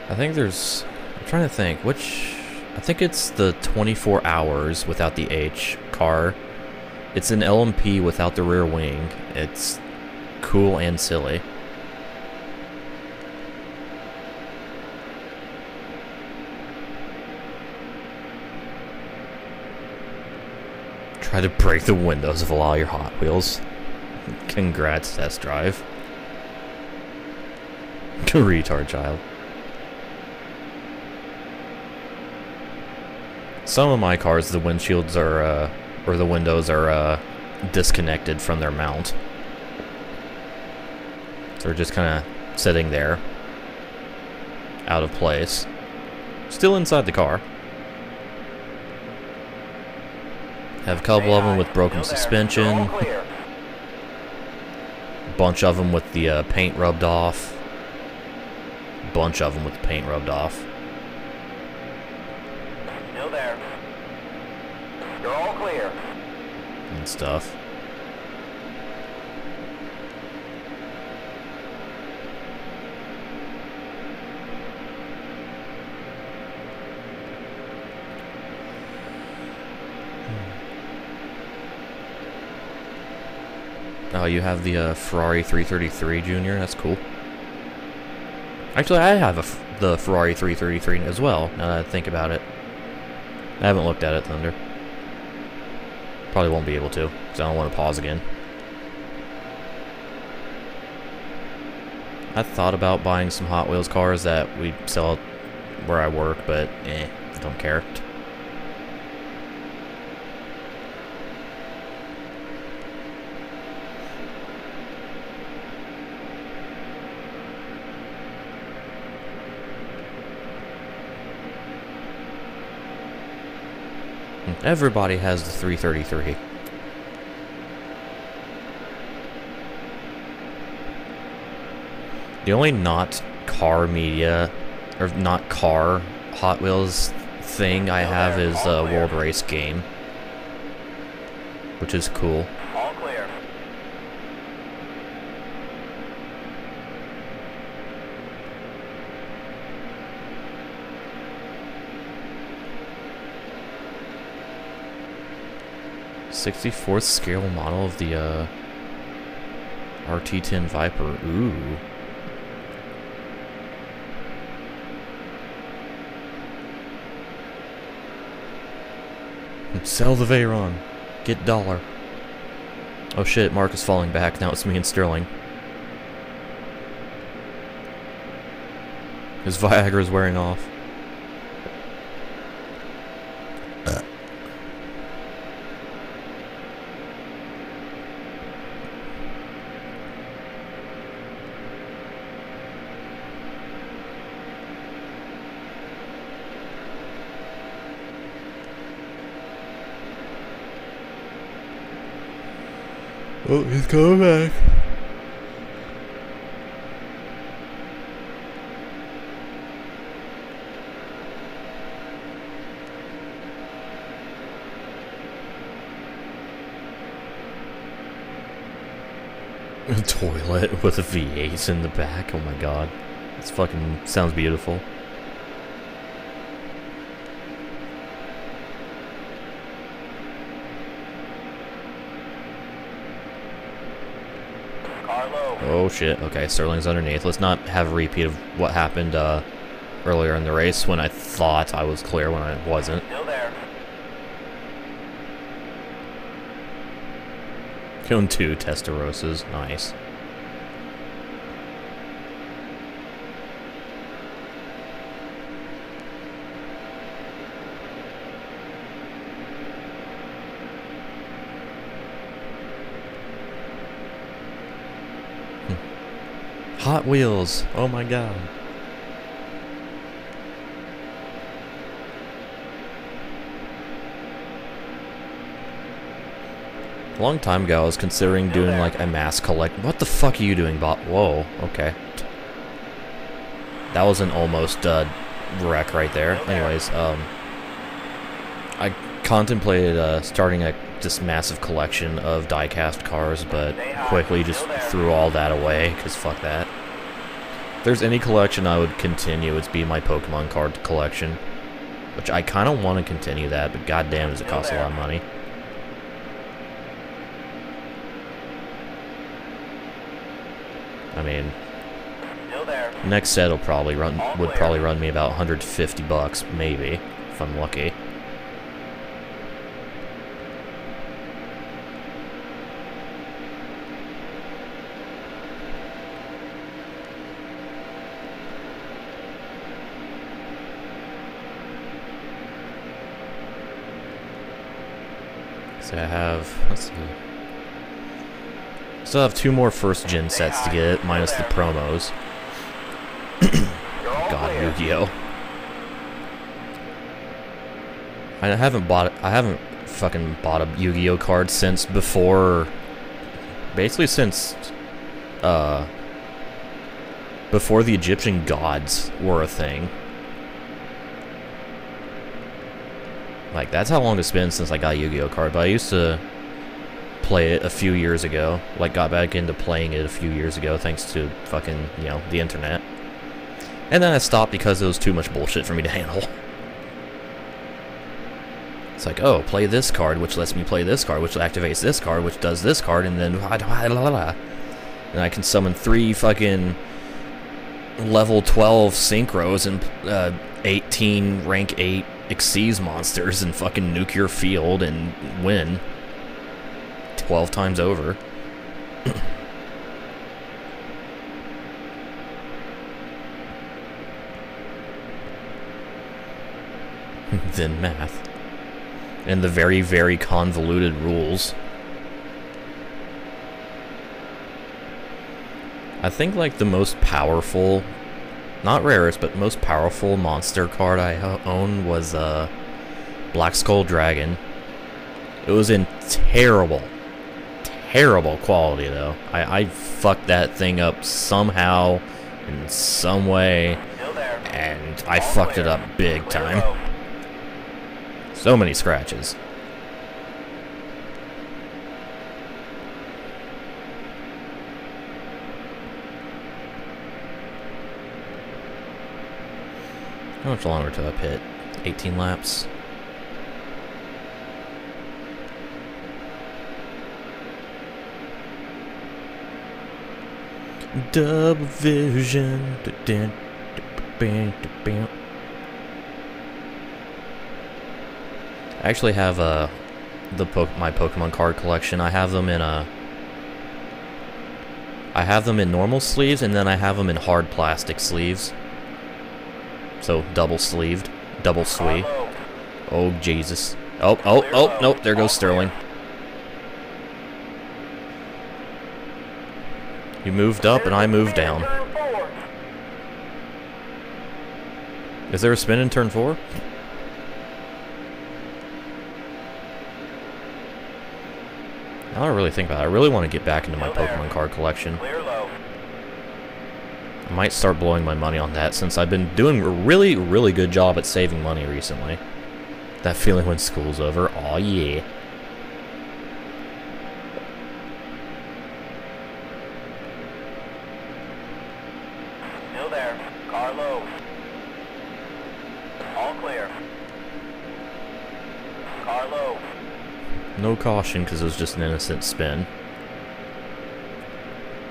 I think there's... I'm trying to think, which... I think it's the 24 hours without the H car. It's an LMP without the rear wing. It's cool and silly. Try to break the windows of all your Hot Wheels. Congrats, test drive. Retard child. Some of my cars, the windshields are, or the windows are, disconnected from their mount. So they're just kind of sitting there, out of place. Still inside the car. Have a couple of them with broken suspension. Bunch of them with the paint rubbed off. Bunch of them with the paint rubbed off. Still there. You're all clear. And stuff. Oh, you have the Ferrari 333 Junior? That's cool. Actually, I have the Ferrari 333 as well, now that I think about it. I haven't looked at it, Thunder. Probably won't be able to, because I don't want to pause again. I thought about buying some Hot Wheels cars that we sell where I work, but don't care. Everybody has the 333. The only not car media, or not car Hot Wheels thing I have is a World Race game, which is cool. All clear. '64th scale model of the RT10 Viper. Ooh. Sell the Veyron. Get $1. Oh shit, Mark is falling back. Now it's me and Sterling. His Viagra is wearing off. Oh, he's coming back. A toilet with a V8 in the back. Oh my god. This fucking sounds beautiful. Oh shit, okay, Sterling's underneath. Let's not have a repeat of what happened earlier in the race when I thought I was clear when I wasn't. Still there. Killing 2 Testarossas, nice. Hot Wheels, oh my god. A long time ago I was considering doing like a mass collect. What the fuck are you doing, Bob? Whoa, okay. That was an almost wreck right there. Anyways, I contemplated starting this massive collection of die-cast cars, but quickly just threw all that away, because fuck that. If there's any collection I would continue, it's be my Pokemon card collection. Which I kind of want to continue that, but goddamn does it cost a lot of money. I mean, next set will probably would probably run me about 150 bucks, maybe, if I'm lucky. So I have, let's see. Still have 2 more first gen sets to get, minus the promos. God, Yu-Gi-Oh! I haven't fucking bought a Yu-Gi-Oh card since before, basically since, before the Egyptian gods were a thing. Like, that's how long it's been since I got a Yu-Gi-Oh card, but I used to play it a few years ago. Like, got back into playing it a few years ago thanks to fucking, you know, the internet. And then I stopped because it was too much bullshit for me to handle. It's like, oh, play this card, which lets me play this card, which activates this card, which does this card, and then and I can summon 3 fucking level 12 synchros and 18 rank 8 Xyz monsters and fucking nuke your field and win 12 times over. Then math. And the very, very convoluted rules. I think, like, the most powerful, not rarest, but most powerful monster card I own was Black Skull Dragon. It was in terrible quality, though. I fucked that thing up somehow, in some way, and I fucked it up big time. So many scratches. How much longer till I pit? 18 laps. Double vision. I actually have my Pokemon card collection. I have them in normal sleeves, and then I have them in hard plastic sleeves. So double sleeved, double sweet. Oh Jesus! Oh nope! There goes Sterling. You moved up, and I moved down. Is there a spin in turn 4? I don't really think about it. I really want to get back into my Pokemon card collection. I might start blowing my money on that since I've been doing a really, really good job at saving money recently. That feeling when school's over. Aw, yeah. Still there. Car low. All clear. Car low. No caution because it was just an innocent spin.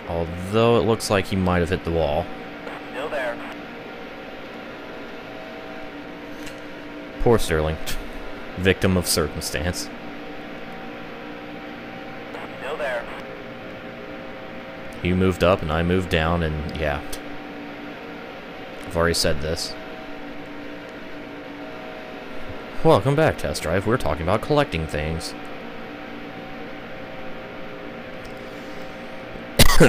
Although it looks like he might have hit the wall. Still there. Poor Sterling. Victim of circumstance. Still there. He moved up and I moved down, and yeah. I've already said this. Welcome back, Test Drive. We're talking about collecting things.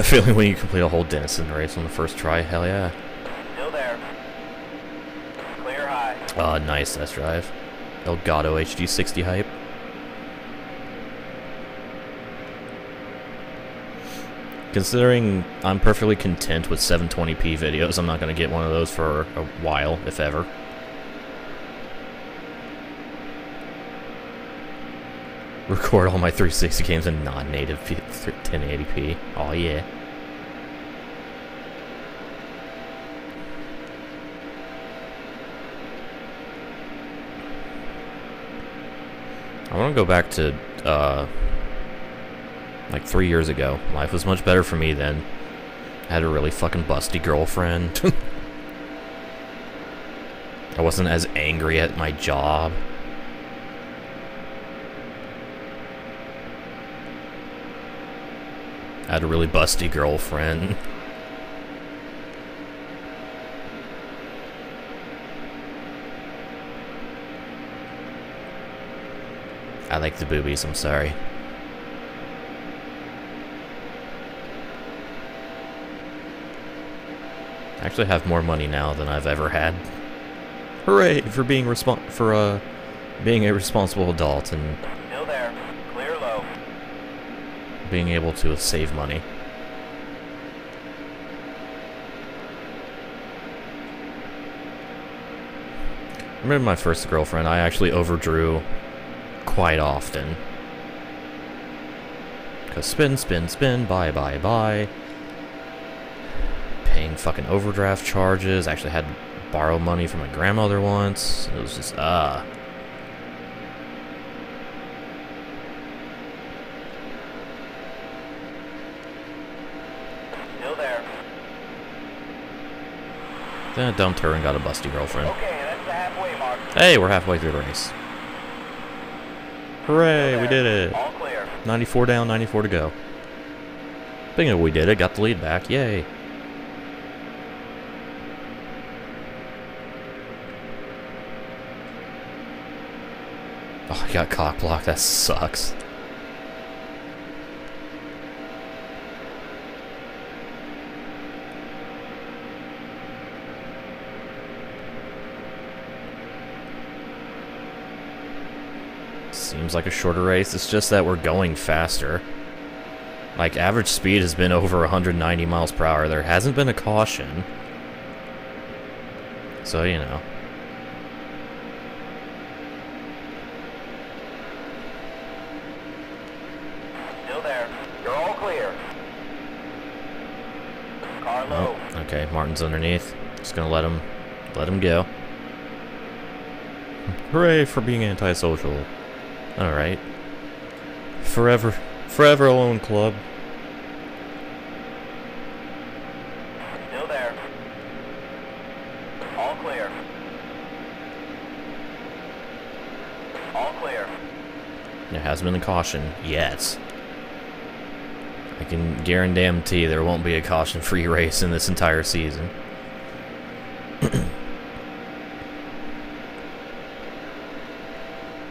Feeling when you complete a whole Denison race on the first try, hell yeah. Still there. Clear high. Ah, nice Test Drive. Elgato HD60 hype. Considering I'm perfectly content with 720p videos, I'm not going to get one of those for a while, if ever. Record all my 360 games in non-native 1080p. Oh yeah. I want to go back to, like 3 years ago. Life was much better for me then. I had a really fucking busty girlfriend. I wasn't as angry at my job. I had a really busty girlfriend. I like the boobies, I'm sorry. I actually have more money now than I've ever had. Hooray for being being a responsible adult and Still there. Clear low. being able to save money. I remember my first girlfriend, I actually overdrew quite often. Because spin, spin, spin, buy, buy, buy. Paying fucking overdraft charges. Actually had to borrow money from my grandmother once. It was just, Still there. Then a dumb turd and got a busty girlfriend. Okay, that's the halfway mark. Hey, we're halfway through the race. Hooray, we did it. All clear. 94 down, 94 to go. Thinking of we did it, got the lead back, yay. Oh, I got cock blocked, that sucks. Seems like a shorter race, it's just that we're going faster. Like, average speed has been over 190 miles per hour. There hasn't been a caution. So, you know. Still there. You're all clear. Car low. Oh, okay, Martin's underneath. Just gonna let him go. Hooray for being antisocial. Alright. Forever alone, club. Still there. All clear. All clear. There hasn't been a caution yet. I can guarantee there won't be a caution-free race in this entire season.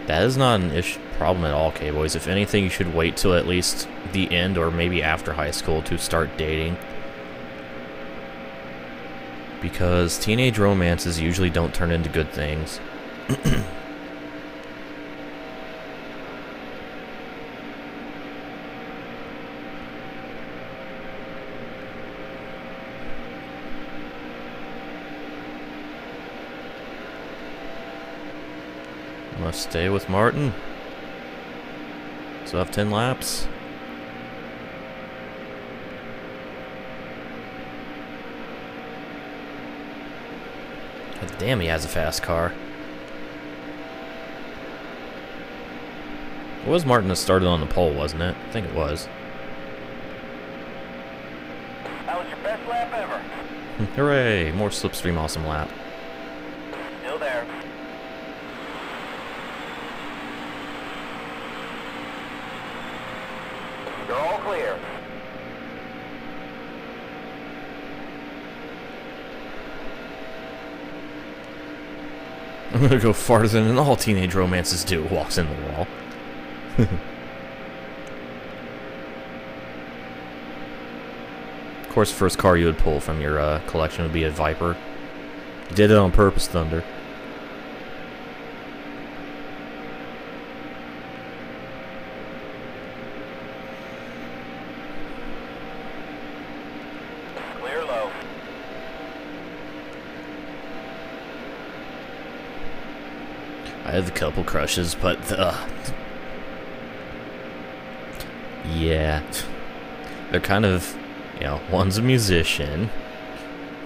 That is not an problem at all, K-Boys. If anything, you should wait till at least the end or maybe after high school to start dating. Because teenage romances usually don't turn into good things. Must stay with Martin. So I have 10 laps. God damn, he has a fast car. It was Martin that started on the pole, wasn't it? I think it was. That was your best lap ever. Hooray! More slipstream awesome lap. Still there. You're all clear. I'm gonna go farther than all teenage romances do. Walks in the wall. Of course, first car you would pull from your collection would be a Viper. You did it on purpose, Thunder. Clear low. I have a couple crushes, but yeah, they're kind of, you know, one's a musician,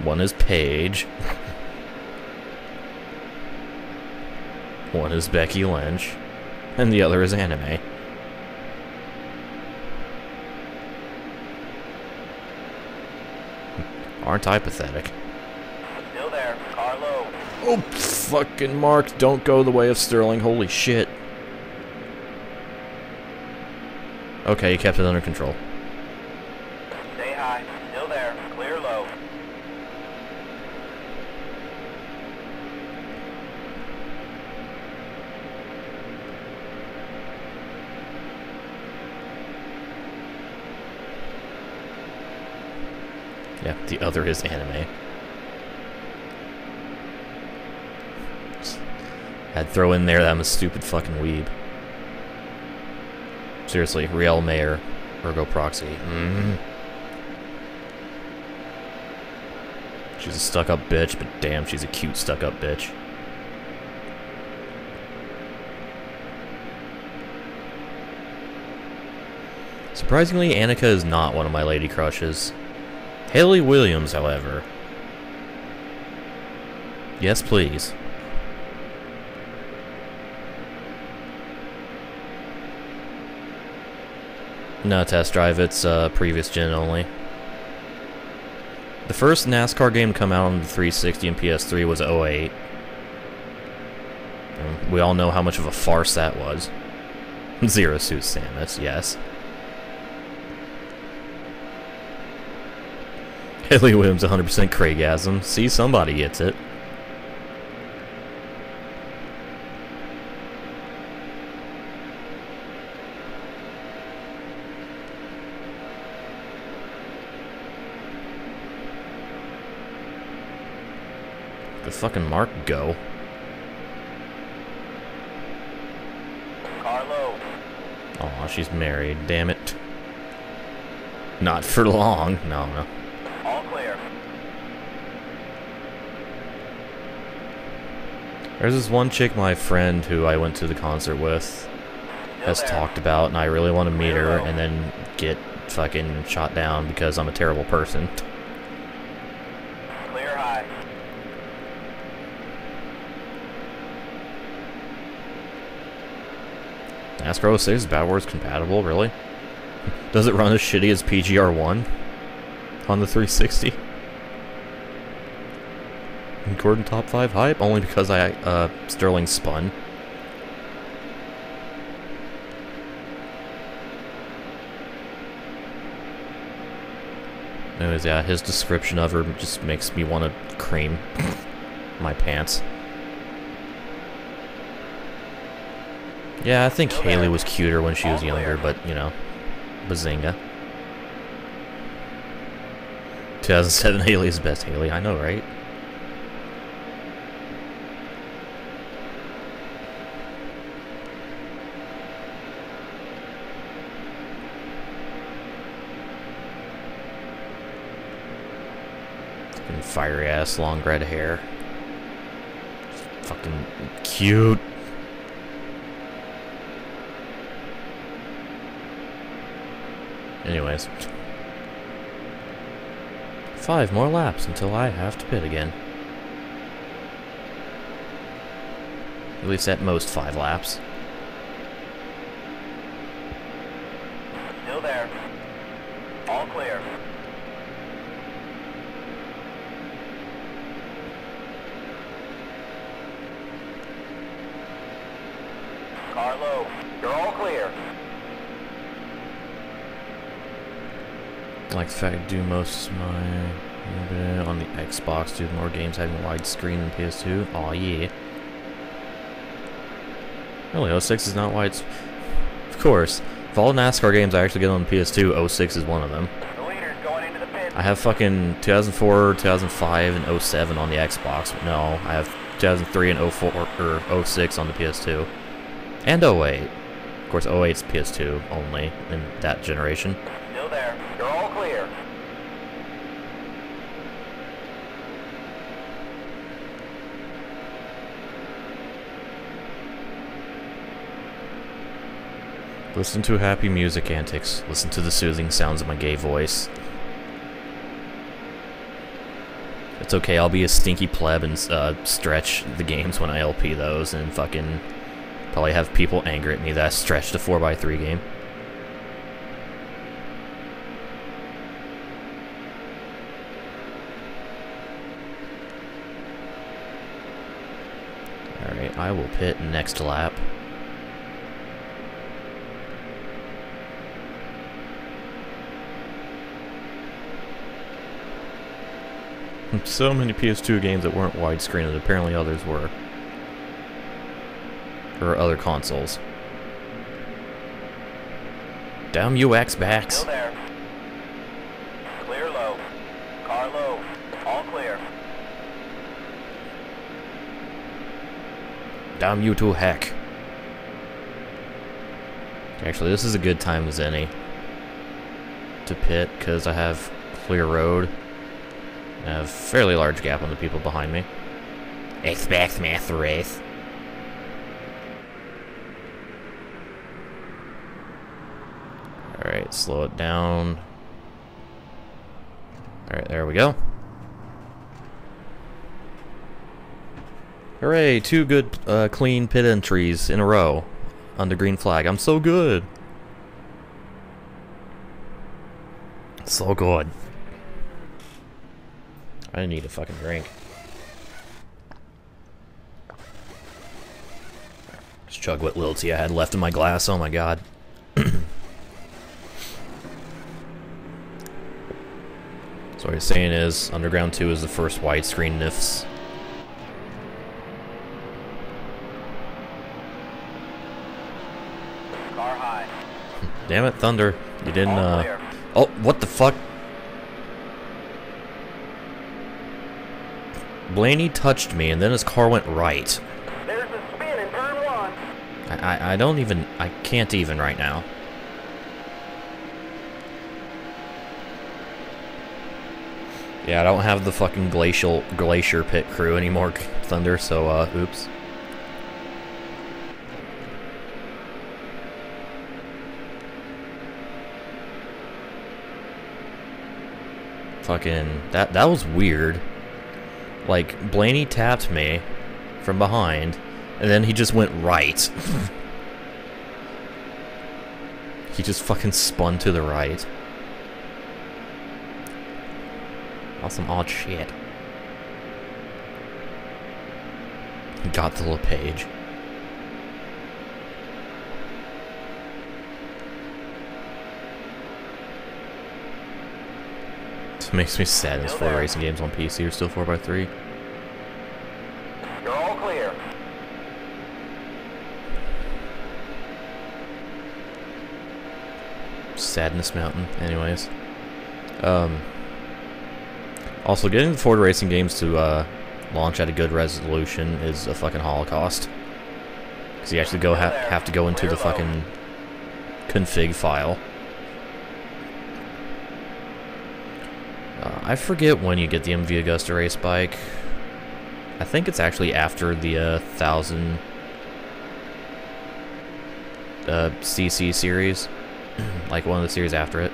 one is Paige, one is Becky Lynch, and the other is anime. Aren't I pathetic? Still there. Car low. Oh, fucking Mark, don't go the way of Sterling, holy shit. Okay, you kept it under control. Stay high. Still there. Clear low. Yeah, the other is anime. I'd throw in there that I'm a stupid fucking weeb. Seriously, Real Mayor, Ergo Proxy. She's a stuck-up bitch, but damn, she's a cute stuck-up bitch. Surprisingly, Annika is not one of my lady crushes. Haley Williams, however. Yes, please. No test drive, it's previous gen only. The first NASCAR game to come out on the 360 and PS3 was 08. And we all know how much of a farce that was. Zero Suit Samus, yes. Haley Williams 100% Craigasm. See, somebody gets it. The fucking Mark go. Carlo. Aw, she's married, damn it. Not for long, no. All clear. There's this one chick, my friend, who I went to the concert with, has talked about, and I really want to meet her, and then get fucking shot down because I'm a terrible person. Clear high. NASCAR 06 is Bad Wars compatible, really? Does it run as shitty as PGR1 on the 360? Gordon top 5 hype? Only because Sterling spun. Anyways, yeah, his description of her just makes me want to cream my pants. Yeah, I think Haley was cuter when she was younger, but, you know, bazinga. 2007 Haley is best Haley, I know, right? Fucking fiery ass long red hair. Fucking cute. Anyways. 5 more laps until I have to pit again. At least at most 5 laps. Still there. All clear. Carlo, you're all clear. Like the fact I do most of my on the Xbox, do more games having widescreen than PS2. Aw, yeah. Really, 06 is not wide. Of course, if all NASCAR games I actually get on the PS2, 06 is one of them. The leader's going into the pit. I have fucking 2004, 2005, and 07 on the Xbox, but no, I have 2003 and 04 or 06 on the PS2, and 08. Of course, 08's PS2 only in that generation. Still there. You're all clear. Listen to happy music antics. Listen to the soothing sounds of my gay voice. It's okay, I'll be a stinky pleb and stretch the games when I LP those and fucking probably have people angry at me that I stretched a 4x3 game. Alright, I will pit next lap. So many PS2 games that weren't widescreen, and apparently others were. Or other consoles. Damn you, Xbox. Still there. Clear low. Car Damn you to heck. Actually, this is a good time as any to pit, because I have clear road. I have a fairly large gap on the people behind me. Expect me to race. Alright, slow it down. Alright, there we go. Hooray, 2 good, clean pit entries in a row on the green flag. I'm so good. So good. I need a fucking drink. Just chug what little tea I had left in my glass. Oh my god. So what he's saying is, Underground 2 is the first widescreen NIFs. Car high. Damn it, Thunder. You didn't, Oh, what the fuck? Blaney touched me, and then his car went right. There's a spin in turn 1. I don't even... I can't even right now. Yeah, I don't have the fucking glacier pit crew anymore, Thunder, so, oops. Fucking... That was weird. Like, Blaney tapped me from behind, and then he just went right. He just fucking spun to the right. That's some odd shit. He got the LePage. This makes me sad as 4 racing games on PC are still 4x3. You're all clear. Sadness Mountain, anyways. Also, getting the Ford racing games to launch at a good resolution is a fucking holocaust. Because you actually have to go into the fucking config file. I forget when you get the MV Augusta race bike. I think it's actually after the 1000 CC series. Like one of the series after it.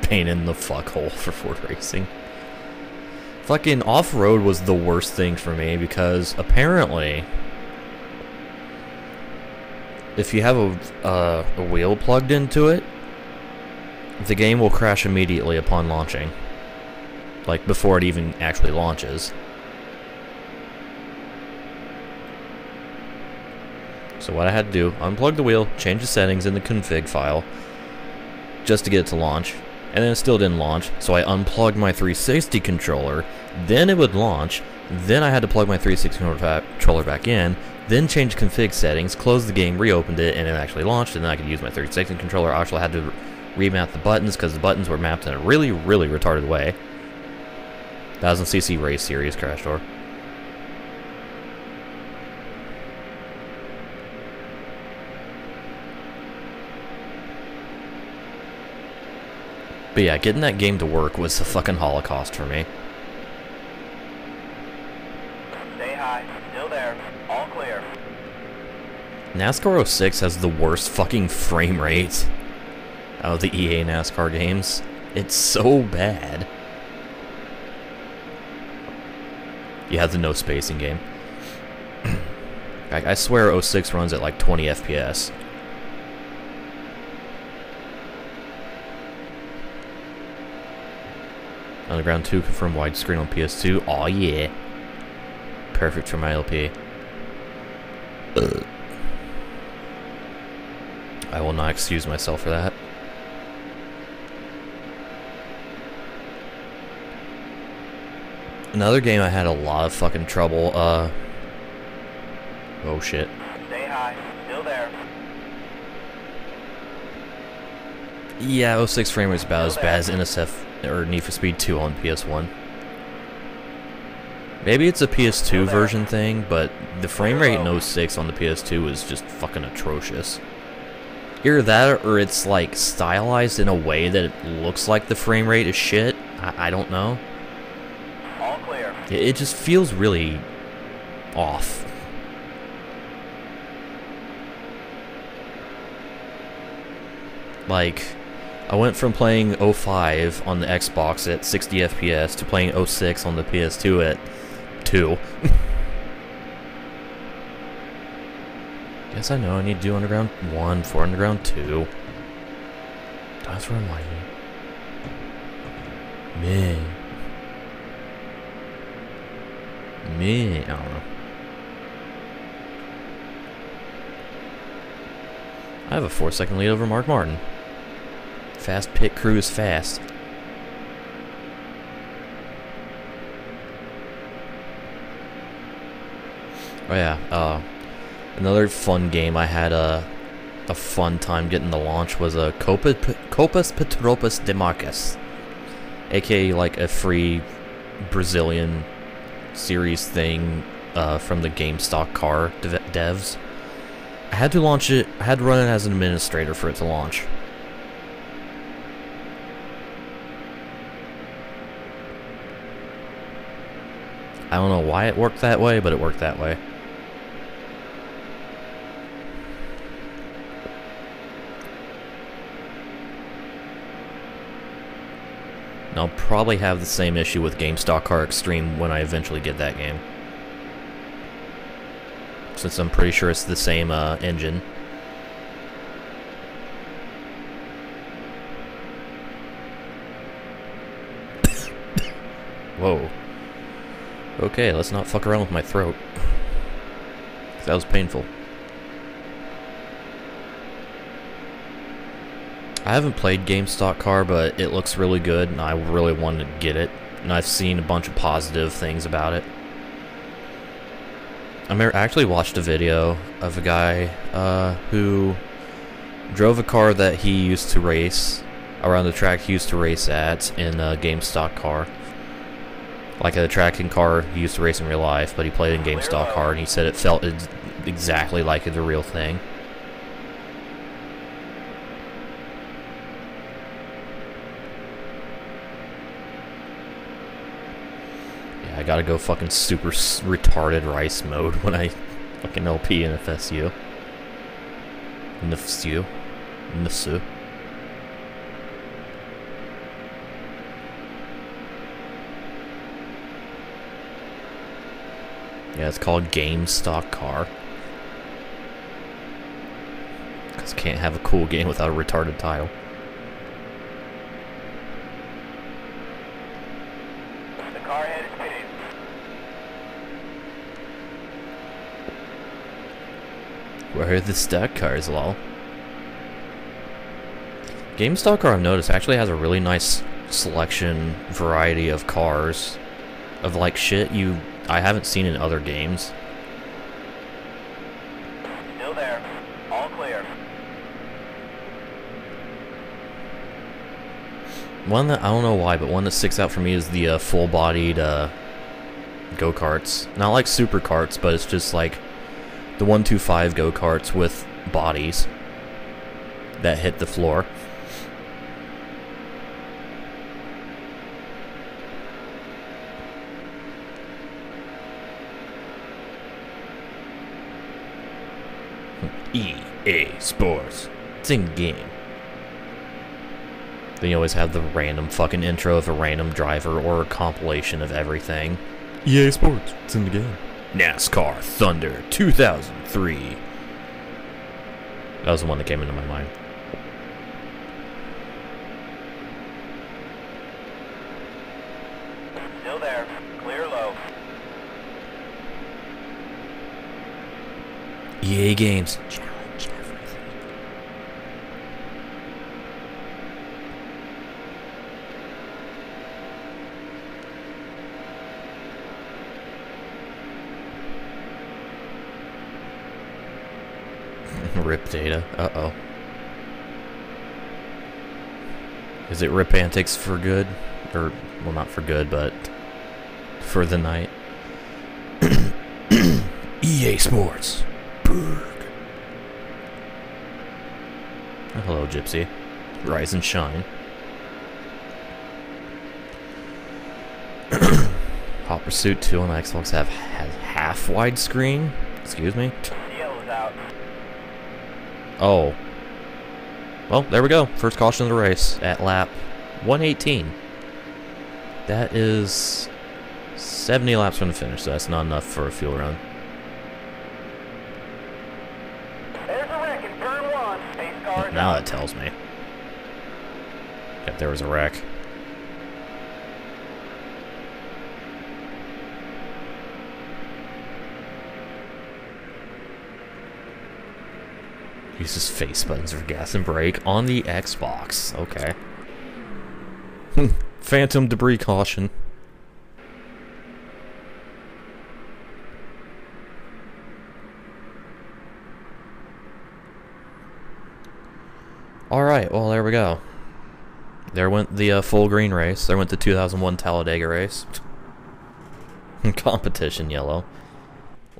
Pain in the fuckhole for Ford Racing. Fucking off-road was the worst thing for me because apparently if you have a wheel plugged into it, the game will crash immediately upon launching. Like before it even actually launches. So what I had to do, unplug the wheel, change the settings in the config file just to get it to launch. And then it still didn't launch, so I unplugged my 360 controller, then it would launch, then I had to plug my 360 controller back in, then change config settings, close the game, reopened it, and it actually launched, and then I could use my 360 controller. I actually had to remap the buttons, because the buttons were mapped in a really, really retarded way. That was in CC Race Series Crash Door. But yeah, getting that game to work was a fucking holocaust for me. Stay high. Still there. All clear. NASCAR 06 has the worst fucking frame rate out of the EA NASCAR games. It's so bad. You have the no spacing game. I swear 06 runs at like 20 FPS. Underground 2 confirmed widescreen on PS2. Aw, yeah. Perfect for my LP. I will not excuse myself for that. Another game I had a lot of fucking trouble, oh shit. Stay high. Still there. Yeah, '06 frame rate is about as bad as NSF or Need for Speed 2 on PS1. Maybe it's a PS2 version thing, but the frame rate in '06 on the PS2 is just fucking atrocious. Either that, or it's like stylized in a way that it looks like the frame rate is shit. I don't know. All clear. It just feels really off. Like, I went from playing '05 on the Xbox at 60 FPS to playing '06 on the PS2 at 2. Yes, I know, I need to do Underground 1 for Underground 2. That's where I'm liking. I don't know. I have a 4-second lead over Mark Martin. Fast pit crew is fast. Oh yeah, another fun game I had a fun time getting the launch was a Copas Petrópolis de Marcas, aka like a free Brazilian series thing from the GameStop car devs. I had to launch it. I had to run it as an administrator for it to launch. I don't know why it worked that way, but it worked that way. And I'll probably have the same issue with GameStop Car Extreme when I eventually get that game, since I'm pretty sure it's the same engine. Whoa. Okay, let's not fuck around with my throat. That was painful. I haven't played GameStop Car, but it looks really good, and I really wanted to get it. And I've seen a bunch of positive things about it. I actually watched a video of a guy who drove a car that he used to race around the track he used to race at in a GameStop Car. Like a track and car he used to race in real life, but he played in GameStop Car, and he said it felt exactly like the real thing. Yeah, I gotta go fucking super retarded rice mode when I fucking LP in FSU. NFSU. NFSU. Yeah, it's called GameStop Car. Because can't have a cool game without a retarded title. The car head is pitted. Where are the stock cars, lol? GameStop Car, I've noticed, actually has a really nice selection, variety of cars. Of like shit I haven't seen in other games. Still there. All clear. One that, I don't know why, but one that sticks out for me is the full-bodied go-karts. Not like super carts, but it's just like the 125 go-karts with bodies that hit the floor. EA Sports. It's in game. Then you always have the random fucking intro of a random driver or a compilation of everything. EA Sports. It's in the game. NASCAR Thunder 2003. That was the one that came into my mind. Still there. Clear low. EA Games. Challenge everything. Rip data. Uh-oh. Is it Rip Antics for good? Or, well, not for good, but for the night. EA Sports. Berg. Oh, hello, Gypsy. Rise and shine. Hot Pursuit 2 on the Xbox has half widescreen. Excuse me. Yellow's out. Oh. Well, there we go. First caution of the race at lap 118. That is 70 laps from the finish, so that's not enough for a fuel run. There's a wreck in turn 1. Pace car Now that tells me. Yep, there was a wreck. Uses face buttons for gas and brake on the Xbox. Okay. Phantom debris caution. Alright, well, there we go. There went the full green race. There went the 2001 Talladega race. Competition yellow.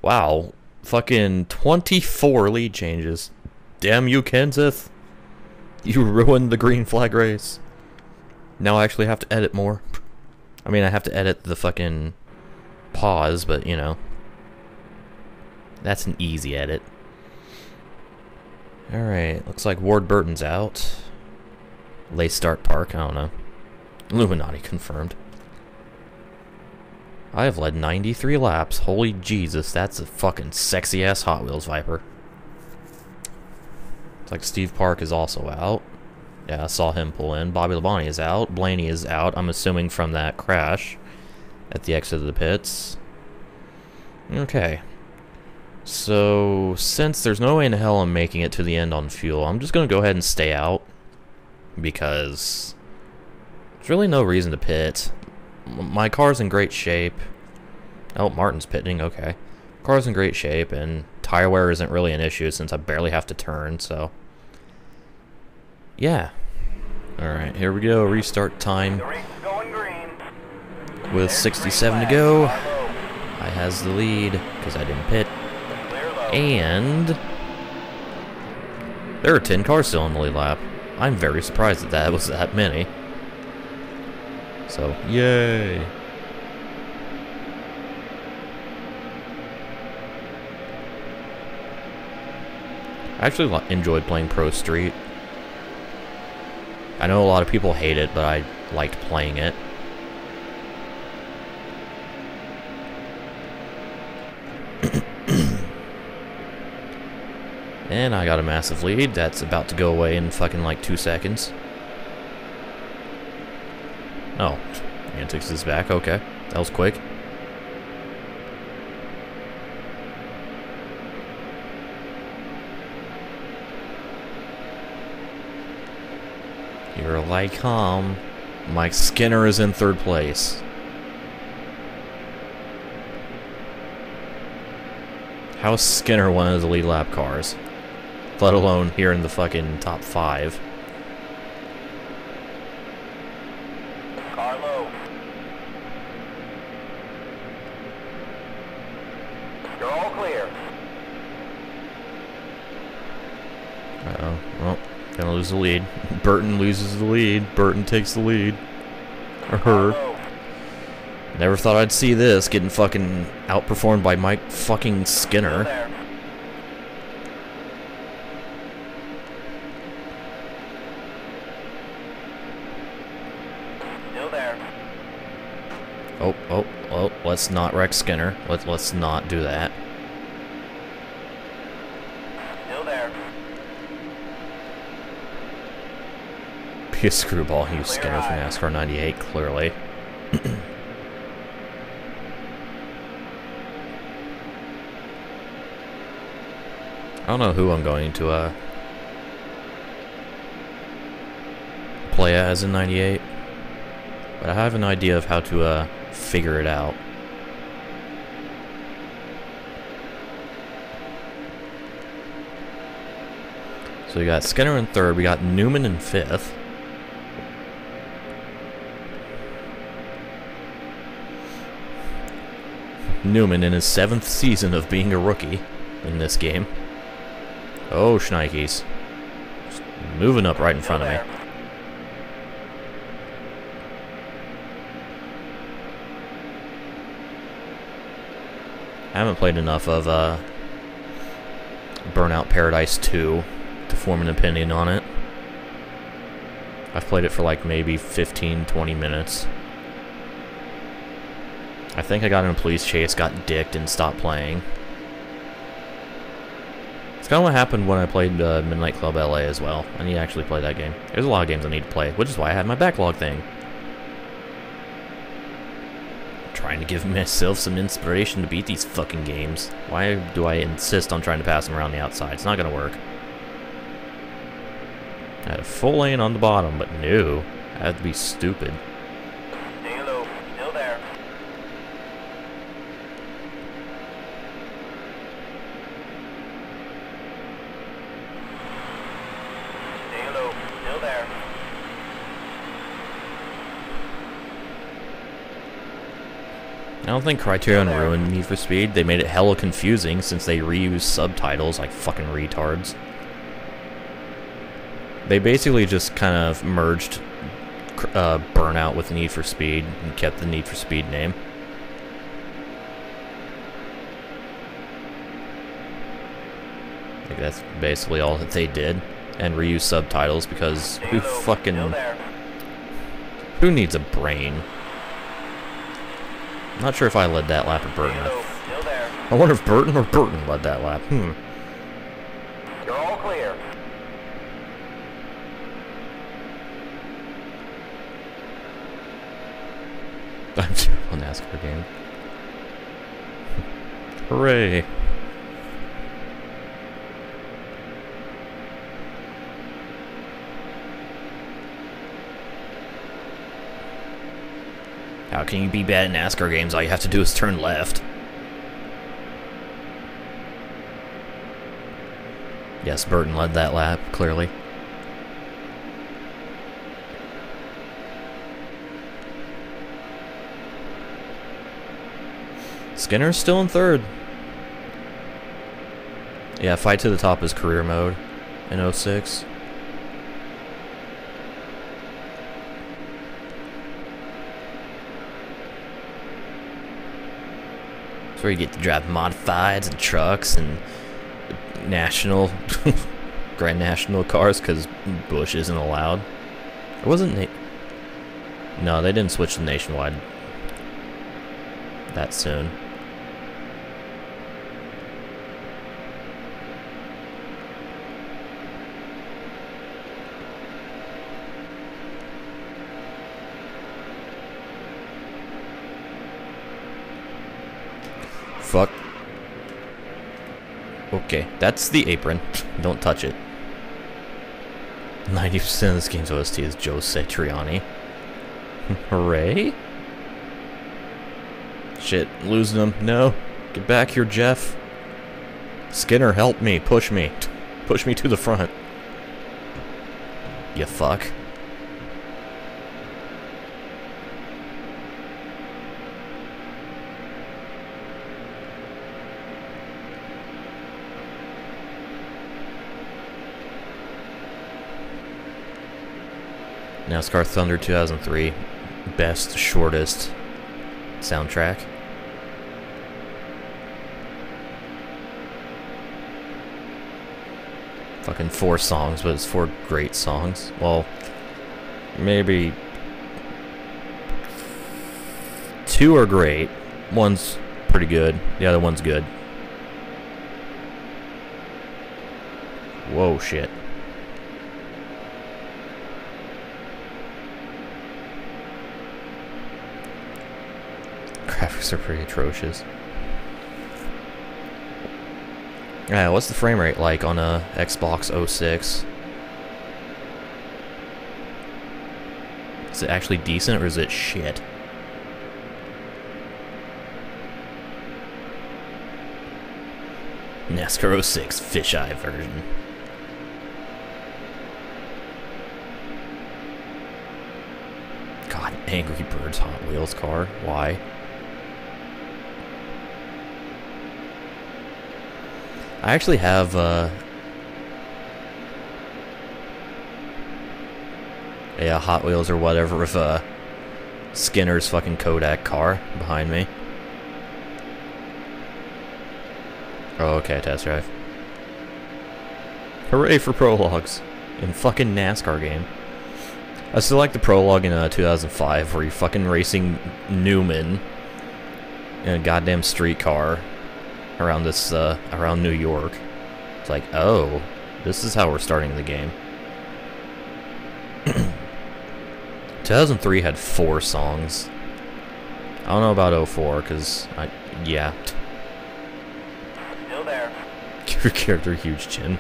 Wow. Fucking 24 lead changes. Damn you, Kenseth. You ruined the green flag race. Now I actually have to edit more. I mean, I have to edit the fucking pause, but, you know. That's an easy edit. Alright, looks like Ward Burton's out. Late start park, I don't know. Illuminati confirmed. I have led 93 laps. Holy Jesus, that's a fucking sexy-ass Hot Wheels Viper. Looks like Steve Park is also out. Yeah, I saw him pull in. Bobby Labonte is out. Blaney is out, I'm assuming from that crash at the exit of the pits. Okay. So, since there's no way in hell I'm making it to the end on fuel, I'm just going to go ahead and stay out. Because there's really no reason to pit. My car's in great shape. Oh, Martin's pitting, okay. Car's in great shape, and tire wear isn't really an issue since I barely have to turn, so. Yeah. Alright, here we go. Restart time. The race is going green. With 67 to go. I has the lead, because I didn't pit. Clear low. And there are 10 cars still on the lead lap. I'm very surprised that that was that many. So, yay! I actually enjoyed playing Pro Street. I know a lot of people hate it, but I liked playing it. And I got a massive lead. That's about to go away in fucking like 2 seconds. Oh, Antics is back. Okay, that was quick. You're like hum. Mike Skinner is in 3rd place. How's Skinner one of the lead lap cars? Let alone here in the fucking top 5. Car low. You're all clear. Uh-oh. Well, gonna lose the lead. Burton loses the lead. Burton takes the lead. Or her. Low. Never thought I'd see this, getting fucking outperformed by Mike fucking Still Skinner. there. Still there. Oh, let's not wreck Skinner. Let's not do that. Still there. Be a screwball, you Skinner from NASCAR 98, clearly. I don't know who I'm going to play as in 98, but I have an idea of how to figure it out. So we got Skinner in 3rd, we got Newman in 5th. Newman in his 7th season of being a rookie in this game. Oh, shnikes. Just moving up right in front of me. I haven't played enough of Burnout Paradise 2 to form an opinion on it. I've played it for like maybe 15-20 minutes. I think I got in a police chase, got dicked, and stopped playing. It's kind of what happened when I played Midnight Club LA as well. I need to actually play that game. There's a lot of games I need to play, which is why I had my backlog thing. Trying to give myself some inspiration to beat these fucking games. Why do I insist on trying to pass them around the outside? It's not gonna work. I had a full lane on the bottom, but no. I had to be stupid. Stay low. Still there. Stay low. Still there. I don't think Criterion ruined Need for Speed. They made it hella confusing since they reused subtitles like fucking retards. They basically just kind of merged Burnout with Need for Speed and kept the Need for Speed name. I think that's basically all that they did. And reuse subtitles because who fucking... Who needs a brain? I'm not sure if I led that lap or Burton. I wonder if Burton or Burton led that lap. You're all clear. I'm terrible in NASCAR game. Hooray. How can you be bad in NASCAR games? All you have to do is turn left. Yes, Burton led that lap, clearly. Skinner's still in 3rd. Yeah, Fight to the Top is career mode in 06. It's where you get to drive modifieds and trucks and national, Grand National cars because Bush isn't allowed. It wasn't. No, they didn't switch to nationwide that soon. Fuck. Okay, that's the apron. Don't touch it. 90% of this game's OST is Joe Satriani. Hooray? Shit, losing him. No. Get back here, Jeff. Skinner, help me. Push me. Push me to the front. You fuck. NASCAR Thunder 2003, best, shortest soundtrack. Fucking 4 songs, but it's 4 great songs. Well, maybe 2 are great. One's pretty good. The other one's good. Whoa, shit. Graphics are pretty atrocious. Yeah, what's the frame rate like on a Xbox 06? Is it actually decent or is it shit? NASCAR 06 fisheye version. God, Angry Birds Hot Wheels car. Why? I actually have a Hot Wheels or whatever with Skinner's fucking Kodak car behind me. Oh, okay, test drive. Hooray for prologues in fucking NASCAR game. I still like the prologue in 2005 where you're fucking racing Newman in a goddamn streetcar around this around New York. It's like, oh, this is how we're starting the game. 2003 had 4 songs. I don't know about 04 because yeah. Still there. Your character, huge chin.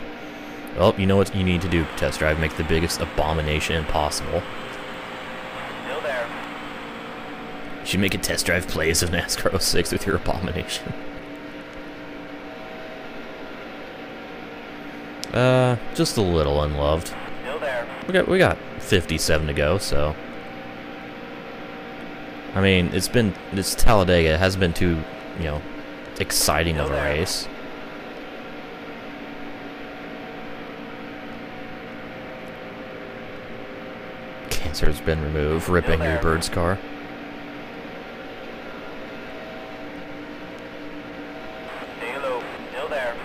Well, you know what you need to do, test drive, make the biggest abomination possible. Still there. You should make a test drive plays of NASCAR 06 with your abomination. Just a little unloved. Still there. We got 57 to go, so I mean, it's Talladega. It hasn't been too, you know, exciting of a race. Cancer's been removed. Rip Angry Bird's car. Stay low. Still there.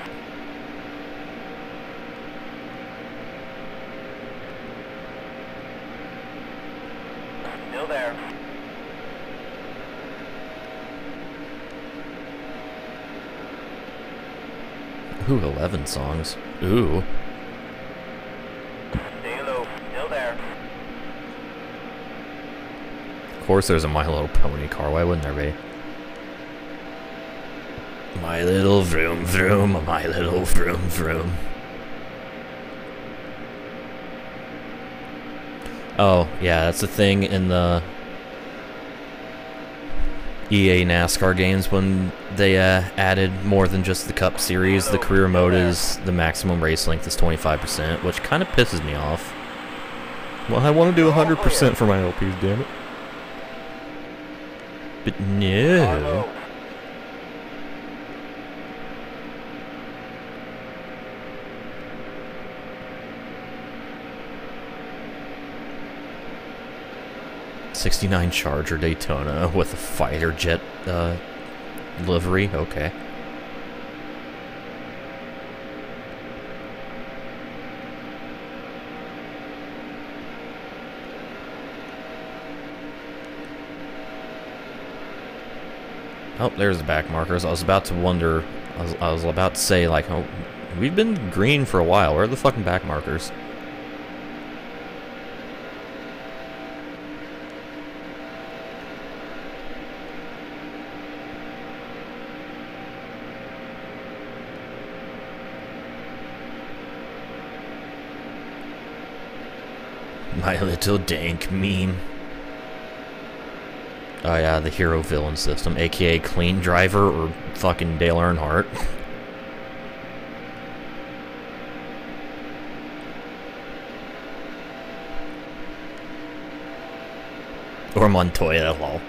Still there. Ooh, 11 songs. Ooh. Stay low. Still there. Of course there's a My Little Pony car. Why wouldn't there be? My little vroom vroom, my little vroom vroom. Oh, yeah, that's the thing in the EA NASCAR games when they added more than just the Cup Series. The career mode is the maximum race length is 25%, which kind of pisses me off. Well, I want to do 100% for my LPs, damn it. But no. '69 Charger Daytona with a fighter jet livery. Okay. Oh, there's the back markers. I was about to wonder. I was about to say, like, oh, we've been green for a while. Where are the fucking back markers? My little dank meme. Oh yeah, the hero villain system, aka Clean Driver or fucking Dale Earnhardt. Or Montoya, lol.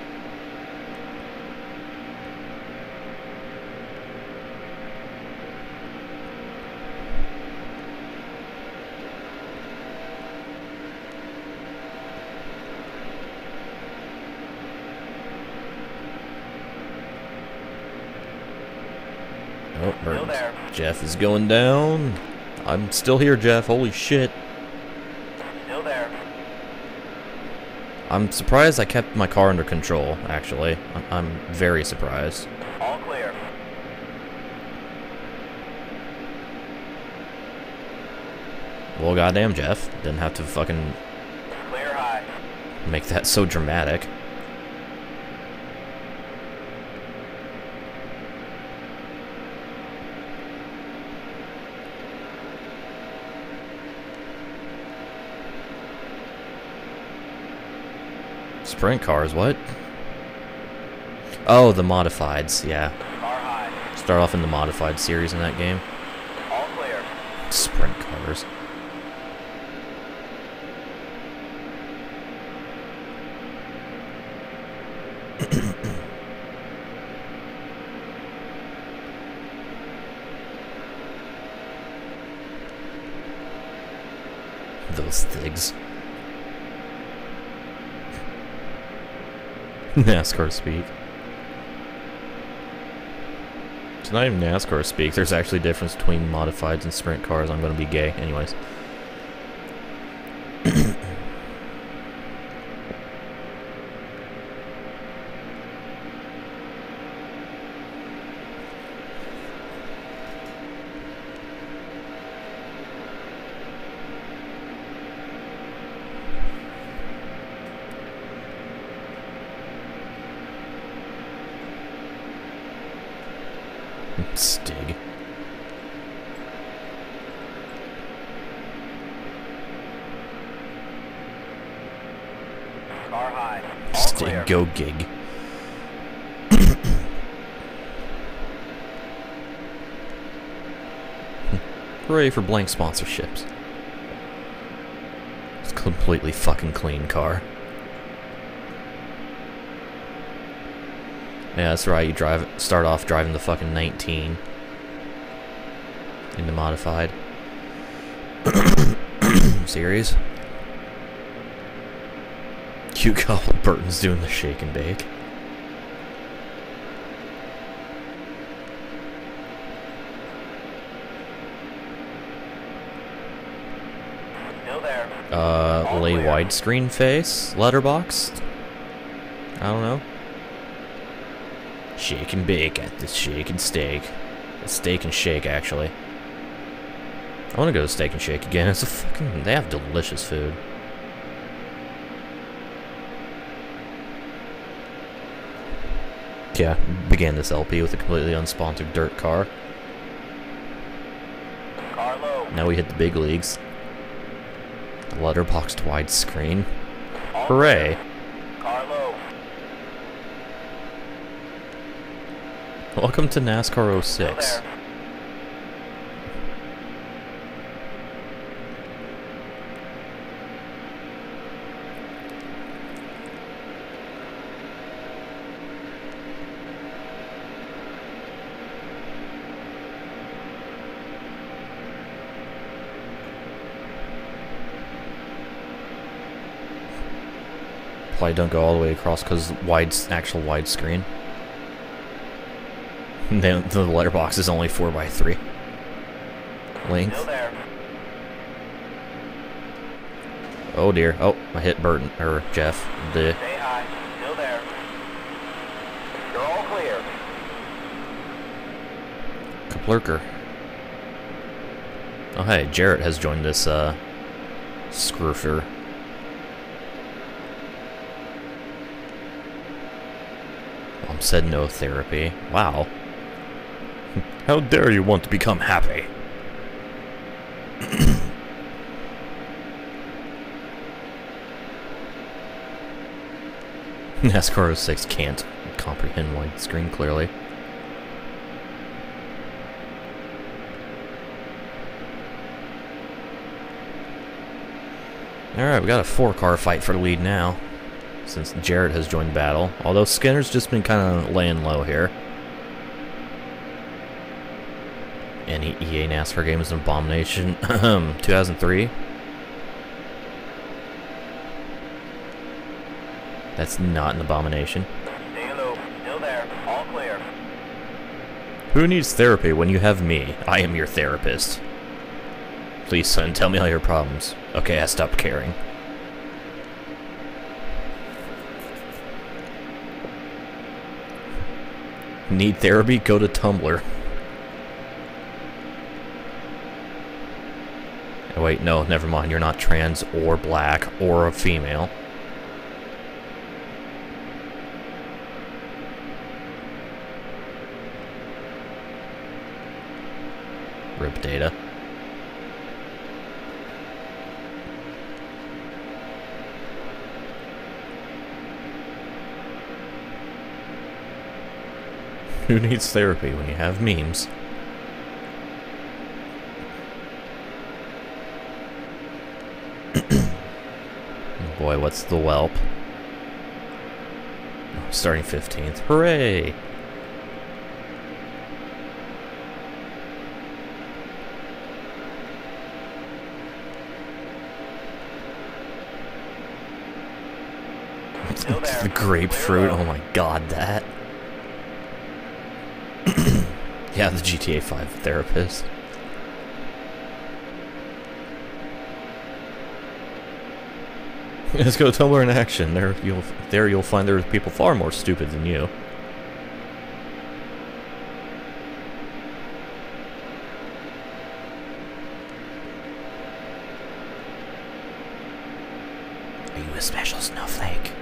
Oh, Still there. Jeff is going down. I'm still here, Jeff. Holy shit. Still there. I'm surprised I kept my car under control, actually. I'm very surprised. All clear. Well, goddamn, Jeff. Didn't have to fucking Clear high. make that so dramatic. Sprint cars, what? Oh, the modifieds, yeah. Car high. Start off in the modified series in that game. All clear. Sprint cars. those things. NASCAR speak. It's not even NASCAR speak. There's actually a difference between modifieds and sprint cars. I'm going to be gay. Anyways. Stig. Car high. All Stig, clear. go gig. Hooray for blank sponsorships. It's a completely fucking clean car. Yeah, that's right, you start off driving the fucking 19 in the modified series. Cute couple Burton's doing the shake and bake. Still there. Lay widescreen face, letterbox. I don't know. Shake and bake at the Shake and Steak. Steak and Shake, actually. I want to go to Steak and Shake again. It's a fucking... They have delicious food. Yeah, began this LP with a completely unsponsored dirt car. Car low. Now we hit the big leagues. Letterboxed widescreen. All Hooray! clear. Car low. Welcome to NASCAR Still 06. there. Probably don't go all the way across because actual widescreen. The letterbox is only 4x3 length. Still there. Oh dear. Oh, I hit Burton or Jeff. The Stay high. Still there. You're all clear. Kaplurker. Oh hey, Jarrett has joined this scroofer. Mom said no therapy. Wow. How dare you want to become happy? NASCAR 06 can't comprehend widescreen clearly. Alright, we got a 4-car fight for the lead now, since Jarrett has joined battle, although Skinner's just been kind of laying low here. Any EA NASCAR game is an abomination. 2003. That's not an abomination. Stay low. Still there. All clear. Who needs therapy when you have me? I am your therapist. Please, son, tell me all your problems. Okay, I stopped caring. Need therapy? Go to Tumblr. Oh, wait, no, never mind. You're not trans or black or a female. RIP data. Who needs therapy when you have memes? Boy, what's the whelp? Oh, starting 15th. Hooray! Still there. The grapefruit, oh my god, that. Yeah, the GTA 5 therapist. Let's go Tumblr in action. There you'll find there's people far more stupid than you. Are you a special snowflake?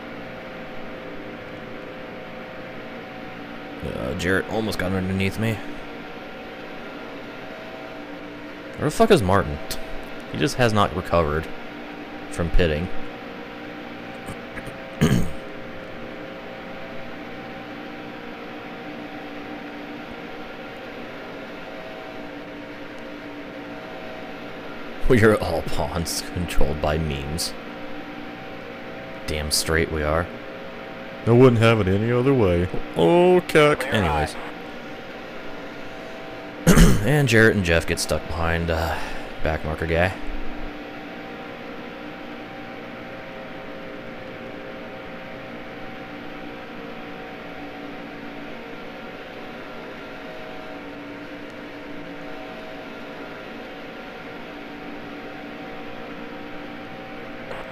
Jarrett almost got underneath me. Where the fuck is Martin? He just has not recovered from pitting. We are all pawns controlled by memes. Damn straight we are. I wouldn't have it any other way. Oh, cuck. Anyways. And Jarrett and Jeff get stuck behind backmarker guy.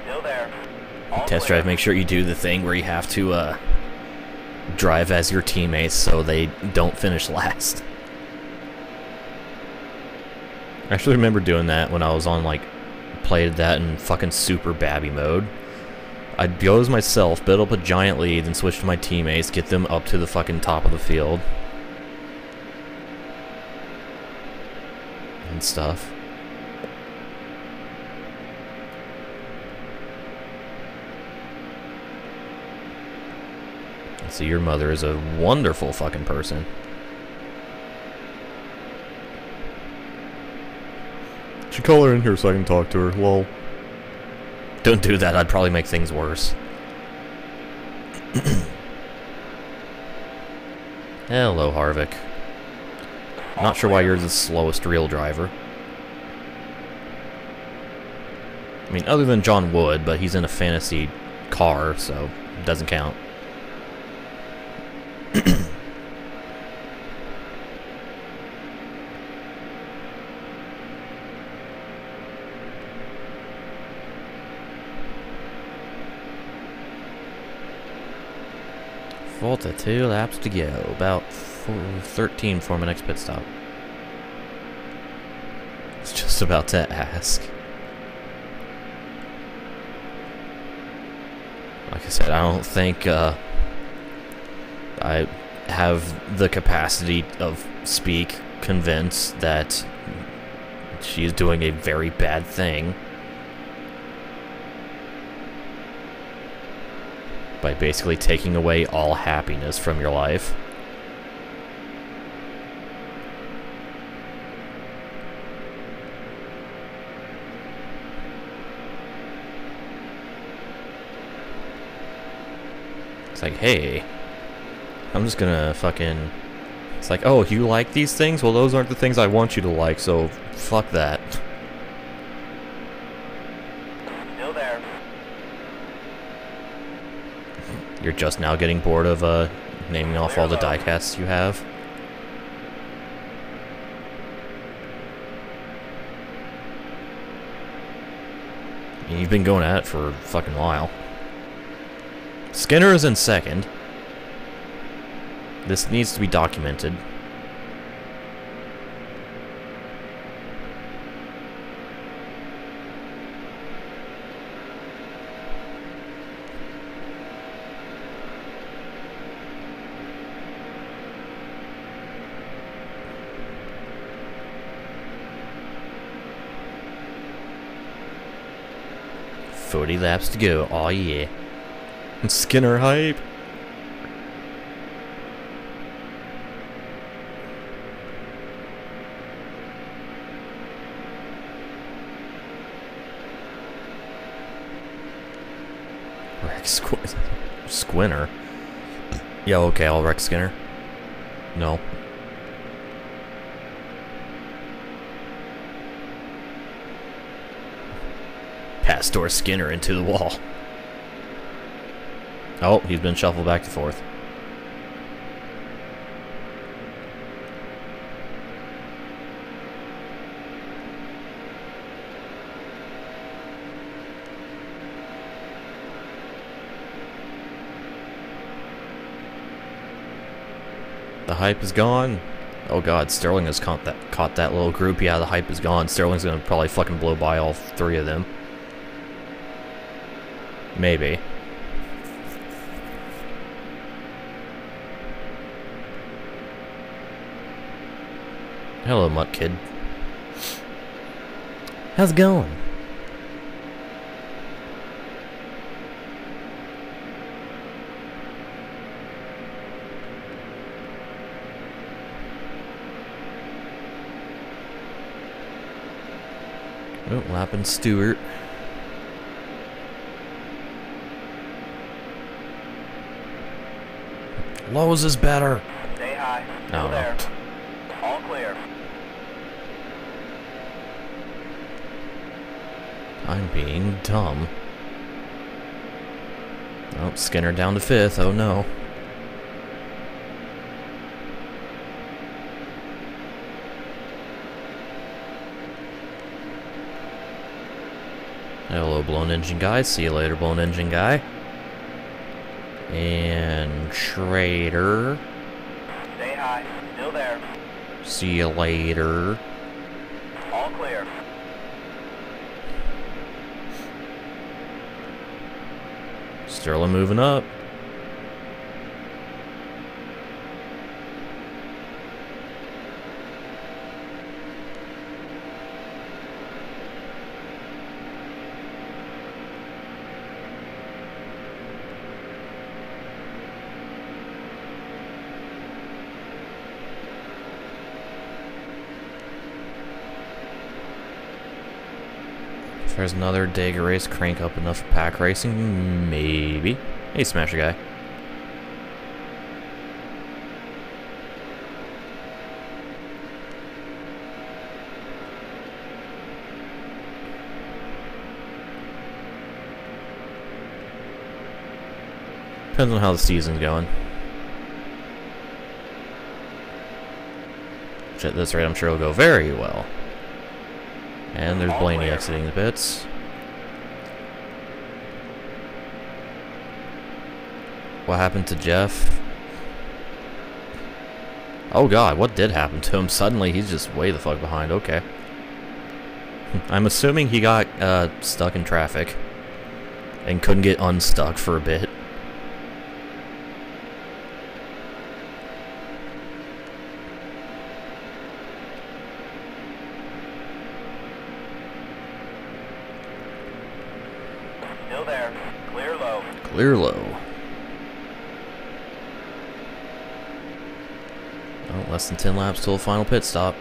Still there. Test drive, make sure you do the thing where you have to drive as your teammates so they don't finish last. I actually remember doing that when I was on, like, played that in fucking super babby mode. I'd go as myself, build up a giant lead, then switch to my teammates, get them up to the fucking top of the field. And stuff. So your mother is a wonderful fucking person. Should call her in here so I can talk to her. Lol. Don't do that, I'd probably make things worse. Hello, Harvick. Not sure why you're the slowest real driver. I mean, other than John Wood, but he's in a fantasy car, so it doesn't count. Volta, 2 laps to go. About 13 for my next pit stop. It's just about to ask. Like I said, I don't think I have the capacity of speak convinced that she's doing a very bad thing by basically taking away all happiness from your life. It's like, hey, I'm just gonna fucking... It's like, oh, you like these things? Well, those aren't the things I want you to like, so fuck that. Still there. You're just now getting bored of naming off all the diecasts you have? I mean, you've been going at it for a fucking while. Skinner is in second. This needs to be documented. "40 laps to go, aw yeah. Skinner hype." Wreck Squinner? Yeah, okay, I'll wreck Skinner. No. Pastor Skinner into the wall. Oh, he's been shuffled back to fourth. The hype is gone. Oh god, Sterling has caught that little group. Yeah, the hype is gone. Sterling's gonna probably fucking blow by all three of them. Maybe. Hello, Mutt Kid. How's it going? Oh, lapping Stewart. Lowe's is better. Stay high. No, Still there. All clear. I'm being dumb. Oh, Skinner down to fifth. Oh no. Hello, blown engine guy. See you later, blown engine guy. And Schrader. Stay high. Still there. See you later. All clear. Sterling moving up. If there's another Daytona race, crank up enough for pack racing, maybe. Hey, Smasher guy. Depends on how the season's going. Which at this rate, I'm sure it'll go very well. And there's Blaney exiting the pits. What happened to Jeff? Oh god, what did happen to him? Suddenly he's just way the fuck behind. Okay. I'm assuming he got stuck in traffic and couldn't get unstuck for a bit. Still there. Clear low. Clear low. Oh, less than 10 laps till the final pit stop.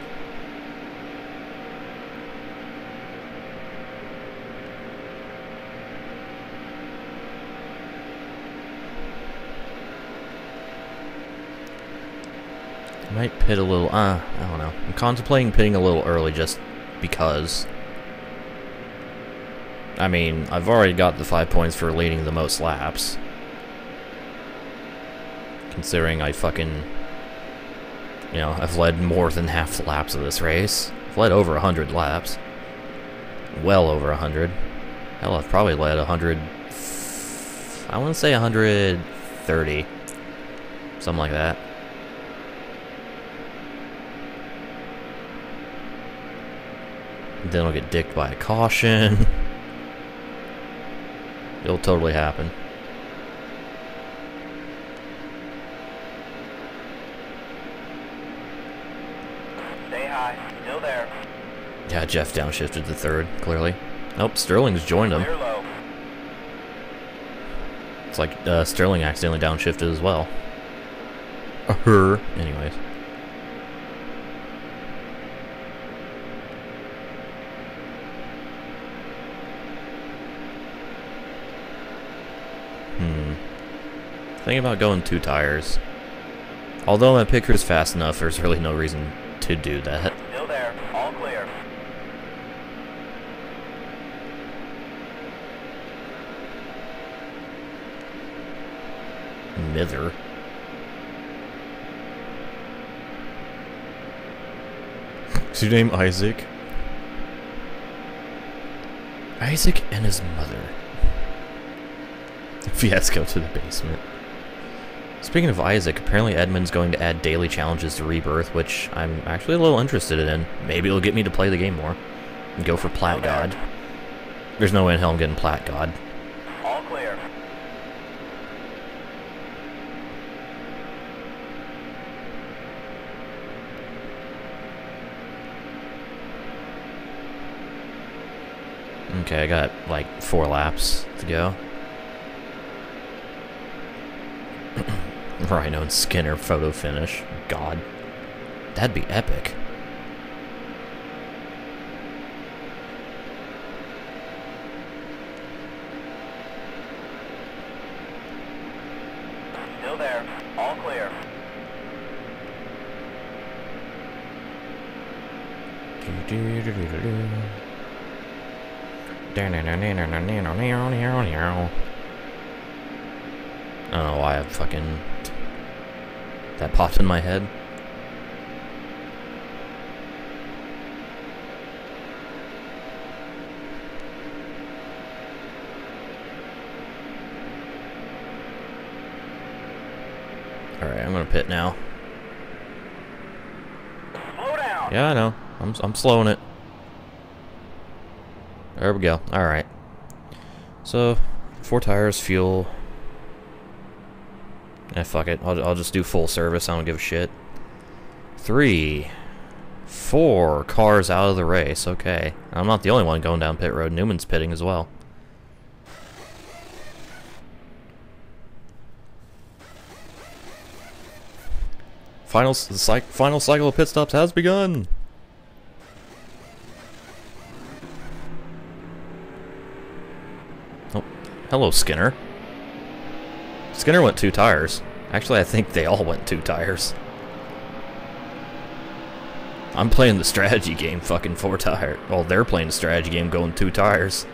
I might pit a little, I don't know. I'm contemplating pitting a little early just because. I mean, I've already got the 5 points for leading the most laps. Considering I fucking, you know, I've led more than half the laps of this race. I've led over 100 laps. Well over 100. Hell, I've probably led 100, I want to say 130. Something like that. Then I'll get dicked by a caution. It'll totally happen. Stay high. Still there. Yeah, Jeff downshifted to third, clearly. Nope, Sterling's joined him. Clear low. It's like Sterling accidentally downshifted as well. Anyways. Thinking about going 2 tires. Although my picker's fast enough, there's really no reason to do that. Still there. All clear. Smither. Is your name Isaac? Isaac and his mother. Fiasco to the basement. Speaking of Isaac, apparently Edmund's going to add daily challenges to Rebirth, which I'm actually a little interested in. Maybe it'll get me to play the game more. And go for Plat God. There's no way in hell I'm getting Plat God. All clear. Okay, I got like 4 laps to go. Rhino and Skinner photo finish. God. That'd be epic. Still there. All clear. I don't know why I fucking... that popped in my head. Alright, I'm gonna pit now. Slow down. Yeah, I know. I'm slowing it. There we go. Alright. So, 4 tires, fuel. Eh, fuck it. I'll just do full service. I don't give a shit. 3, 4 cars out of the race. Okay. I'm not the only one going down pit road. Newman's pitting as well. Final cycle of pit stops has begun. Oh, hello, Skinner. Skinner went 2 tires. Actually, I think they all went 2 tires. I'm playing the strategy game, fucking 4 tire. Well, they're playing the strategy game, going 2 tires.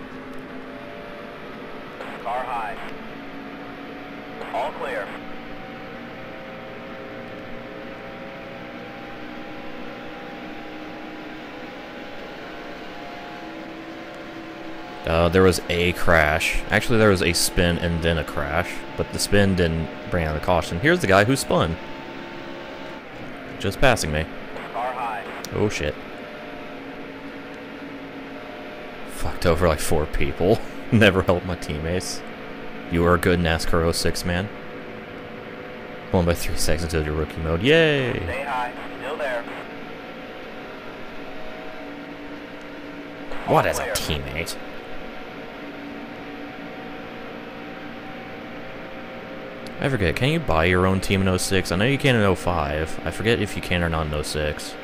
Car high. All clear. There was a crash. Actually, there was a spin and then a crash, but the spin didn't bring out the caution. Here's the guy who spun. Just passing me. Car high. Oh shit. Fucked over like 4 people. Never helped my teammates. You are a good NASCAR 06 man. Won by 3 seconds until your rookie mode. Yay! Stay high. Still there. What as a teammate? I forget, can you buy your own team in 06? I know you can in 05. I forget if you can or not in 06.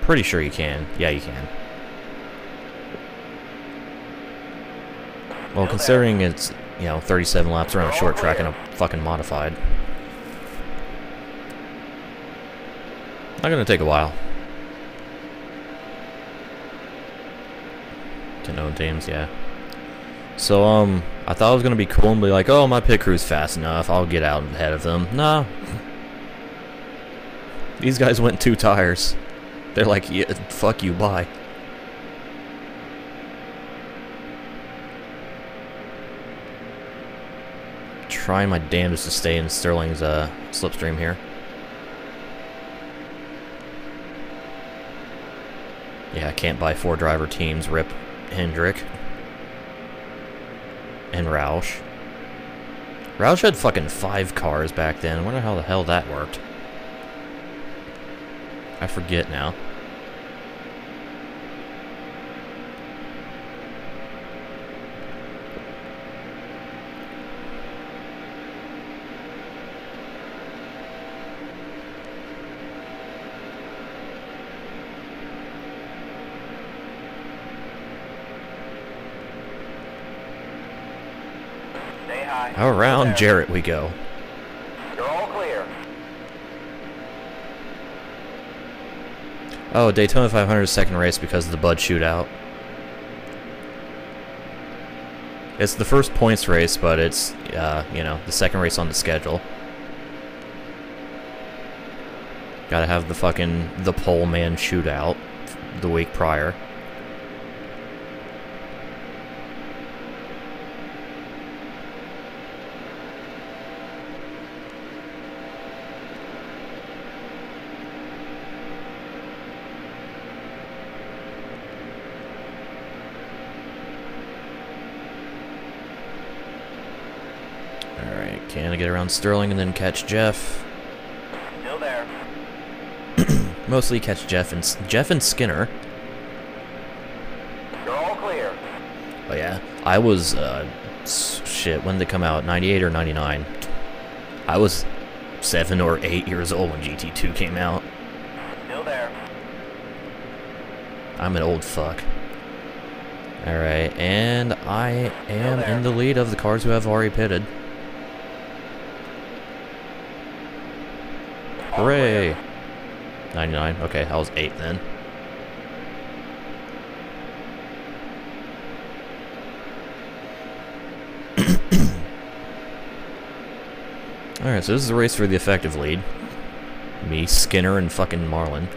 Pretty sure you can. Yeah, you can. Well, considering it's, you know, 37 laps around a short track and a fucking modified. Not gonna take a while. To known teams, yeah. So, I thought it was gonna be cool and be like, oh, my pit crew's fast enough, I'll get out ahead of them. Nah. These guys went 2 tires. They're like, yeah, fuck you, bye. Trying my damnedest to stay in Sterling's slipstream here. Yeah, I can't buy 4 driver teams. Rip Hendrick. And Roush. Roush had fucking 5 cars back then. I wonder how the hell that worked. I forget now. Stay high. Around Jarrett we go. You're all clear. Oh, Daytona 500 second race because of the Bud shootout. It's the first points race, but it's, you know, the second race on the schedule. Gotta have the fucking the pole man shootout the week prior. Alright, can I get around Sterling and then catch Jeff? Still there. Mostly catch Jeff and Skinner. You're all clear. Oh yeah, I was, shit, when did they come out? 98 or 99? I was 7 or 8 years old when GT2 came out. Still there. I'm an old fuck. Alright, and I am in the lead of the cars who have already pitted. Hooray! 99, okay, I was 8 then. Alright, so this is the race for the effective lead. Me, Skinner, and fucking Marlin.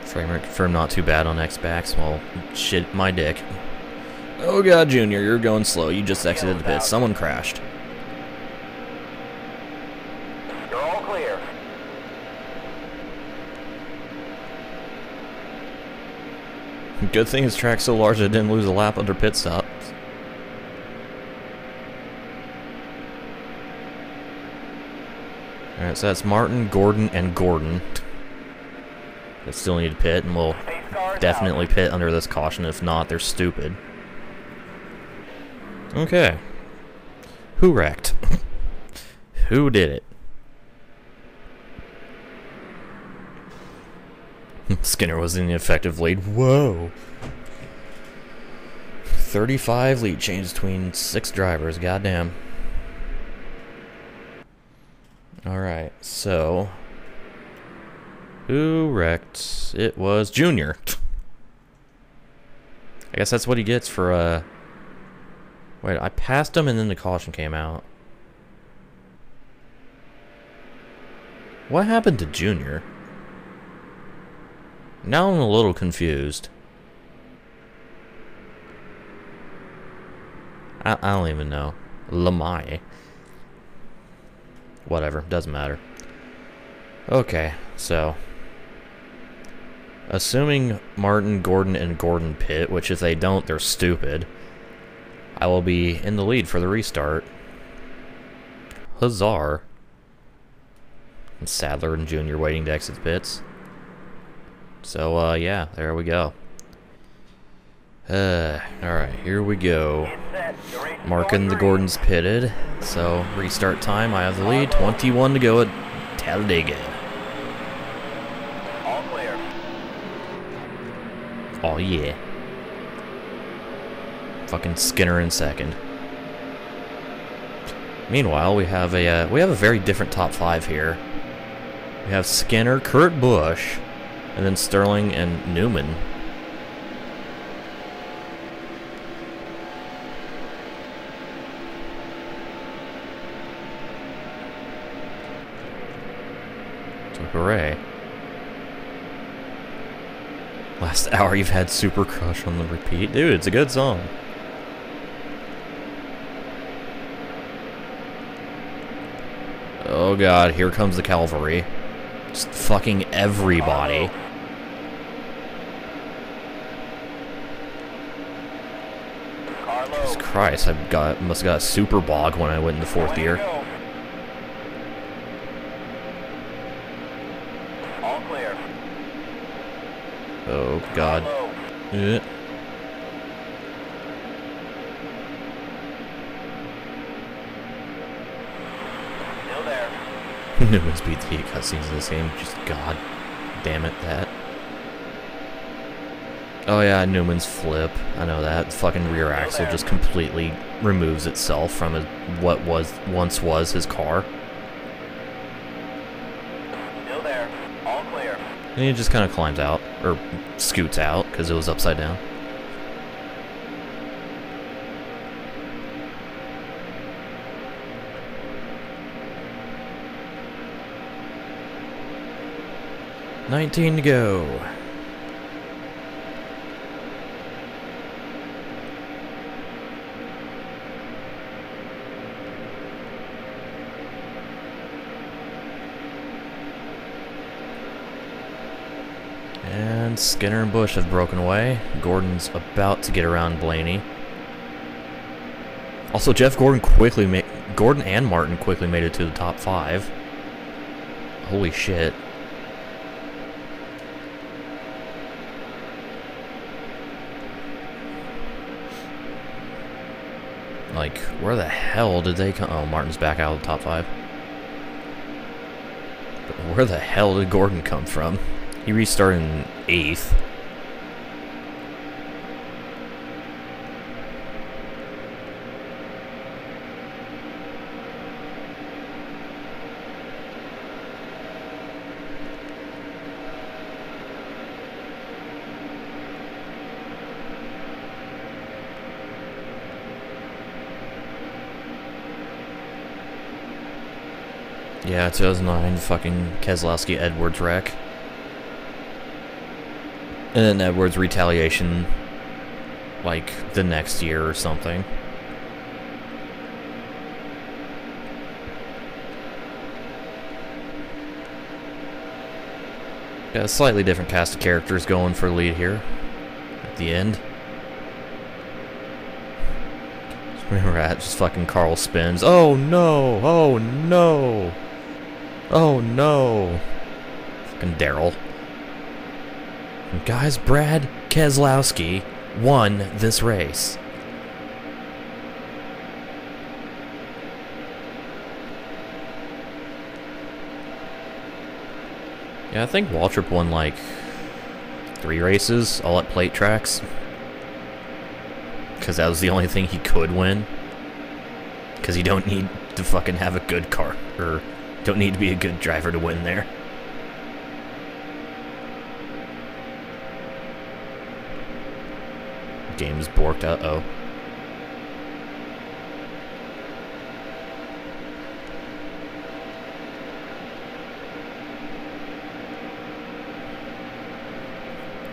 Frame rate confirmed not too bad on X-Backs. Well, shit, my dick. Oh god, Junior, you're going slow. You just exited the pit. Someone crashed. You're all clear. Good thing his track's so large it didn't lose a lap under pit stops. Alright, so that's Martin, Gordon, and Gordon. That still need to pit, and we'll definitely pit under this caution. If not, they're stupid. Okay. Who wrecked? Who did it? Skinner was in the effective lead. Whoa. 35 lead change between 6 drivers. Goddamn. Alright, so... who wrecked? It was Junior. I guess that's what he gets for, wait, I passed him and then the caution came out. What happened to Junior? Now I'm a little confused. I don't even know. Lamai. Whatever, doesn't matter. Okay, so... assuming Martin, Gordon, and Gordon pit, which if they don't, they're stupid, I will be in the lead for the restart. Huzzar. And Sadler and Junior waiting to exit the pits. So, yeah, there we go. Alright, here we go. Marking the Gordons pitted. So, restart time, I have the lead. 21 to go at Talladega. All clear. Oh yeah. Fucking Skinner in second. Meanwhile, we have a very different top 5 here. We have Skinner, Kurt Busch, and then Sterling and Newman. So hooray. Last hour you've had Super Crush on the repeat. Dude, it's a good song. Oh god, here comes the cavalry. Just fucking everybody. Jesus Christ, must have got a super bog when I went in the 4th gear. All clear. Oh god. Eh. Still there. Newman's beat the heat cutscenes in this game. Just god damn it, that. Oh yeah, Newman's flip. I know that. Fucking rear axle just completely removes itself from what once was his car. Still there. All clear. And he just kind of climbs out, or scoots out, because it was upside down. $19 to go. And Skinner and Bush have broken away. Gordon's about to get around Blaney. Also, Gordon and Martin quickly made it to the top 5. Holy shit. Like, where the hell did they come? Oh, Martin's back out of the top 5. But where the hell did Gordon come from? He restarted in 8th. Yeah, 2009 fucking Keselowski Edwards wreck. And then Edwards retaliation like the next year or something. Got a slightly different cast of characters going for lead here at the end. Remember that, just fucking Carl spins. Oh no! Oh no! Oh no! Fucking Daryl. And guys, Brad Keselowski won this race. Yeah, I think Waltrip won like 3 races, all at plate tracks. Because that was the only thing he could win. Because you don't need to fucking have a good car, or don't need to be a good driver to win there. Game's borked, uh-oh.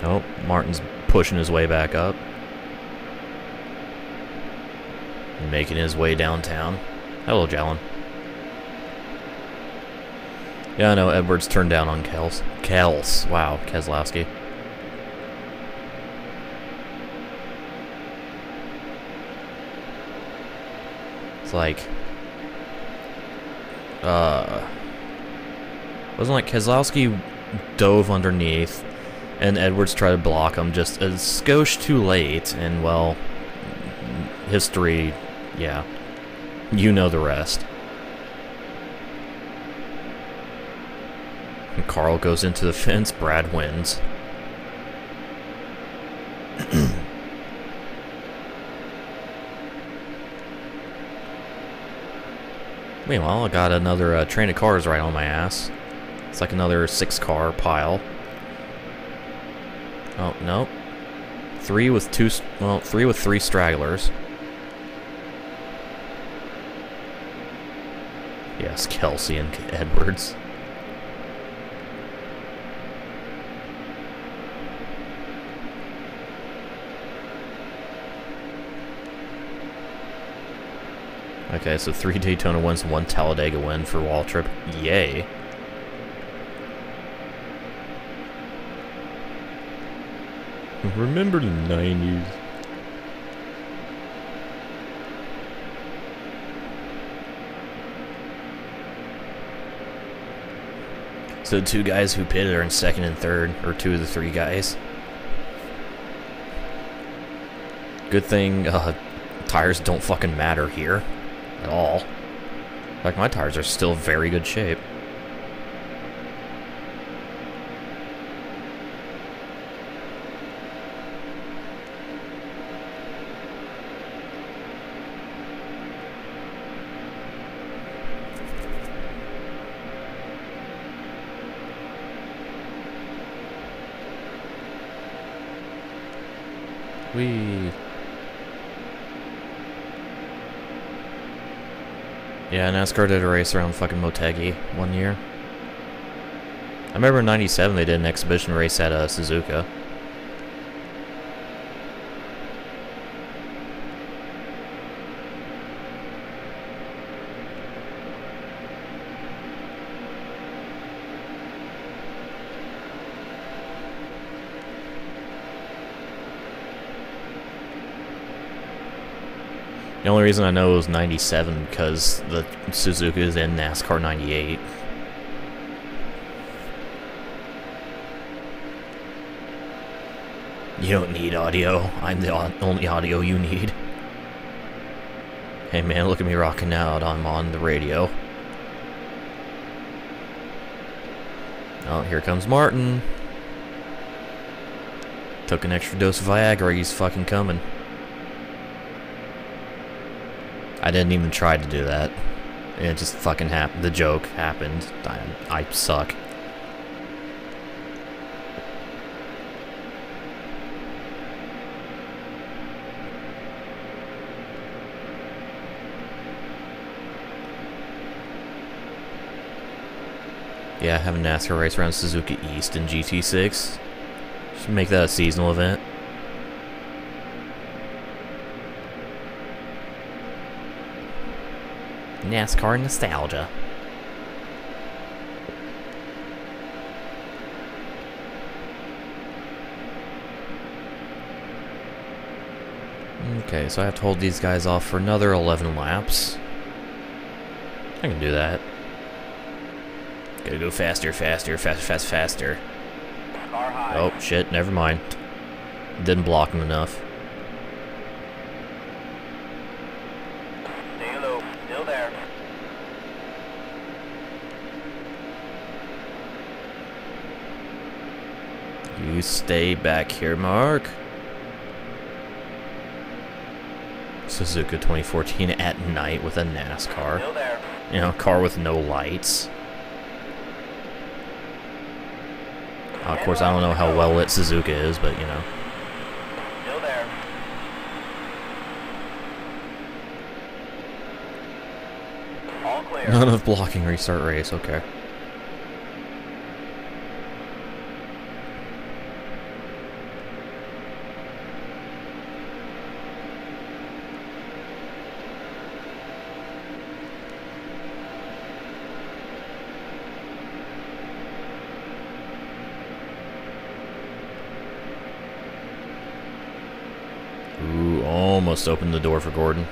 Oh, Martin's pushing his way back up. Making his way downtown. Hello, Jalen. Yeah, I know, Edwards turned down on Kels. Wow, Keselowski. It's like... wasn't like Keselowski dove underneath, and Edwards tried to block him just a skosh too late, and well, history, yeah, you know the rest. And Carl goes into the fence, Brad wins. Meanwhile, I got another train of cars right on my ass. It's like another 6-car pile. Oh, no. 3 with 3 stragglers. Yes, Kelsey and Edwards. Okay, so 3 Daytona wins, 1 Talladega win for Waltrip. Yay. Remember the 90s. So the 2 guys who pitted are in 2nd and 3rd, or 2 of the 3 guys. Good thing tires don't fucking matter here at all. In fact, my tires are still in very good shape. Whee! Yeah, NASCAR did a race around fucking Motegi one year. I remember in '97 they did an exhibition race at Suzuka. The only reason I know it was '97 because the Suzuka is in NASCAR '98. You don't need audio. I'm the only audio you need. Hey man, look at me rocking out. I'm on the radio. Oh, here comes Martin. Took an extra dose of Viagra. He's fucking coming. I didn't even try to do that. It just fucking happened. The joke happened. I suck. Yeah, have a NASCAR race around Suzuka East in GT6. Should make that a seasonal event. NASCAR nostalgia. Okay, so I have to hold these guys off for another 11 laps. I can do that. Gotta go faster, faster. Car high. Oh, shit, never mind. Didn't block him enough. Stay low. Still there. You stay back here, Mark. Suzuka 2014 at night with a NASCAR. Still there. You know, a car with no lights. Of course, I don't know how well lit Suzuka is, but you know. Still there. All clear. None of blocking restart race, okay. Ooh, almost opened the door for Gordon.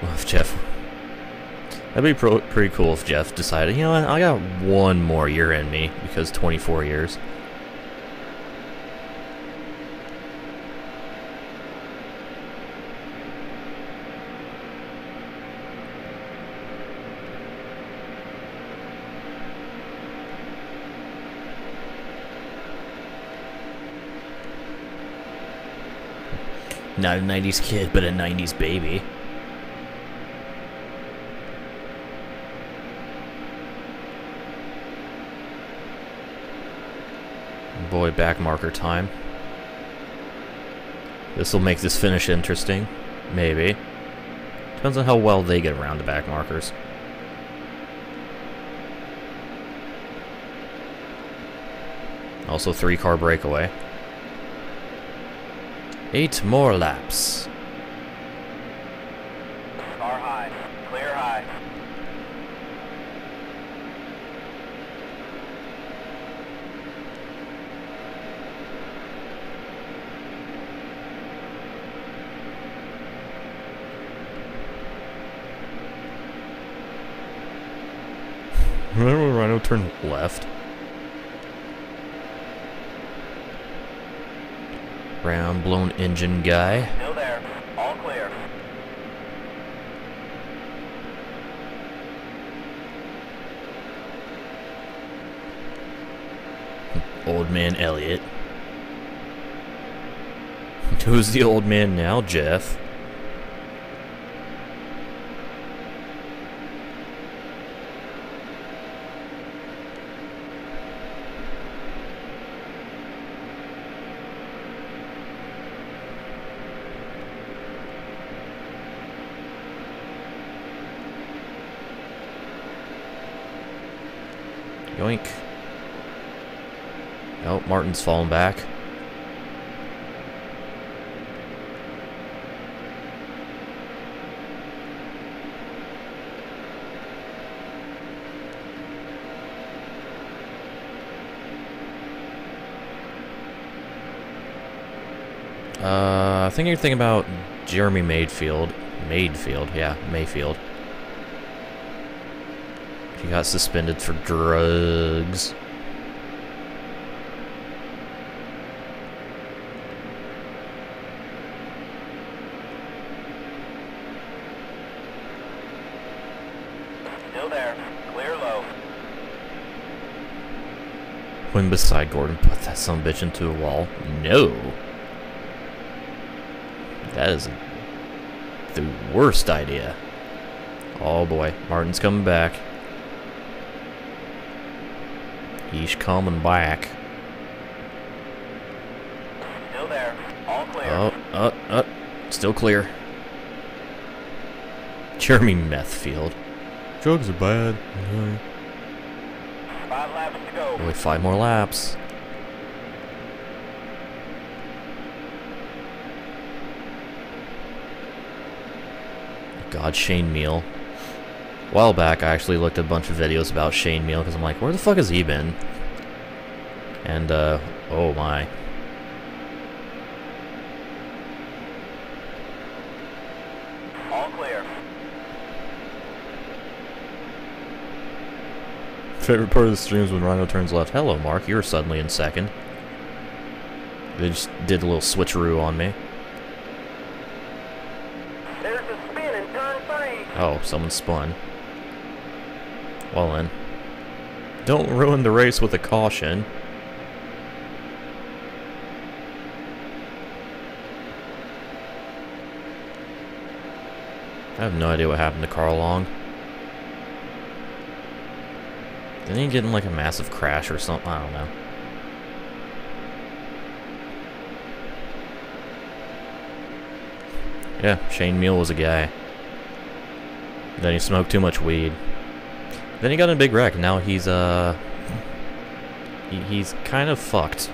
Well, if Jeff... That'd be pretty cool if Jeff decided, you know what, I got one more year in me, because 24 years. Not a 90s kid, but a 90s baby. Boy, back marker time. This will make this finish interesting. Maybe. Depends on how well they get around the back markers. Also, 3-car breakaway. 8 more laps. Car high. Clear high. Remember when Rhino turned left? Round blown engine guy. Still there. All clear. Old man Elliot. Who's the old man now, Jeff? Yoink. Oh, Martin's falling back. I think you're thinking about Jeremy Mayfield. Yeah, Mayfield. He got suspended for drugs. Still there. Clear low. When beside Gordon, put that sumbitch into a wall. No. That is the worst idea. Oh boy, Martin's coming back. He's coming back. Still there. All clear. Oh, still clear. Jeremy Methfield. Drugs are bad. 5 laps to go. Only 5 more laps. God, Shane Meal. A while back, I actually looked at a bunch of videos about Shane Meal because I'm like, where the fuck has he been? And, oh my. All clear. Favorite part of the stream is when Rhino turns left. Hello, Mark. You're suddenly in second. They just did a little switcheroo on me. There's a spin in turn 3. Oh, someone spun. Well then. Don't ruin the race with a caution. I have no idea what happened to Carl Long. Didn't he get in like a massive crash or something? I don't know. Yeah, Shane Meal was a guy. Then he smoked too much weed. Then he got in a big wreck, and now he's he's kind of fucked.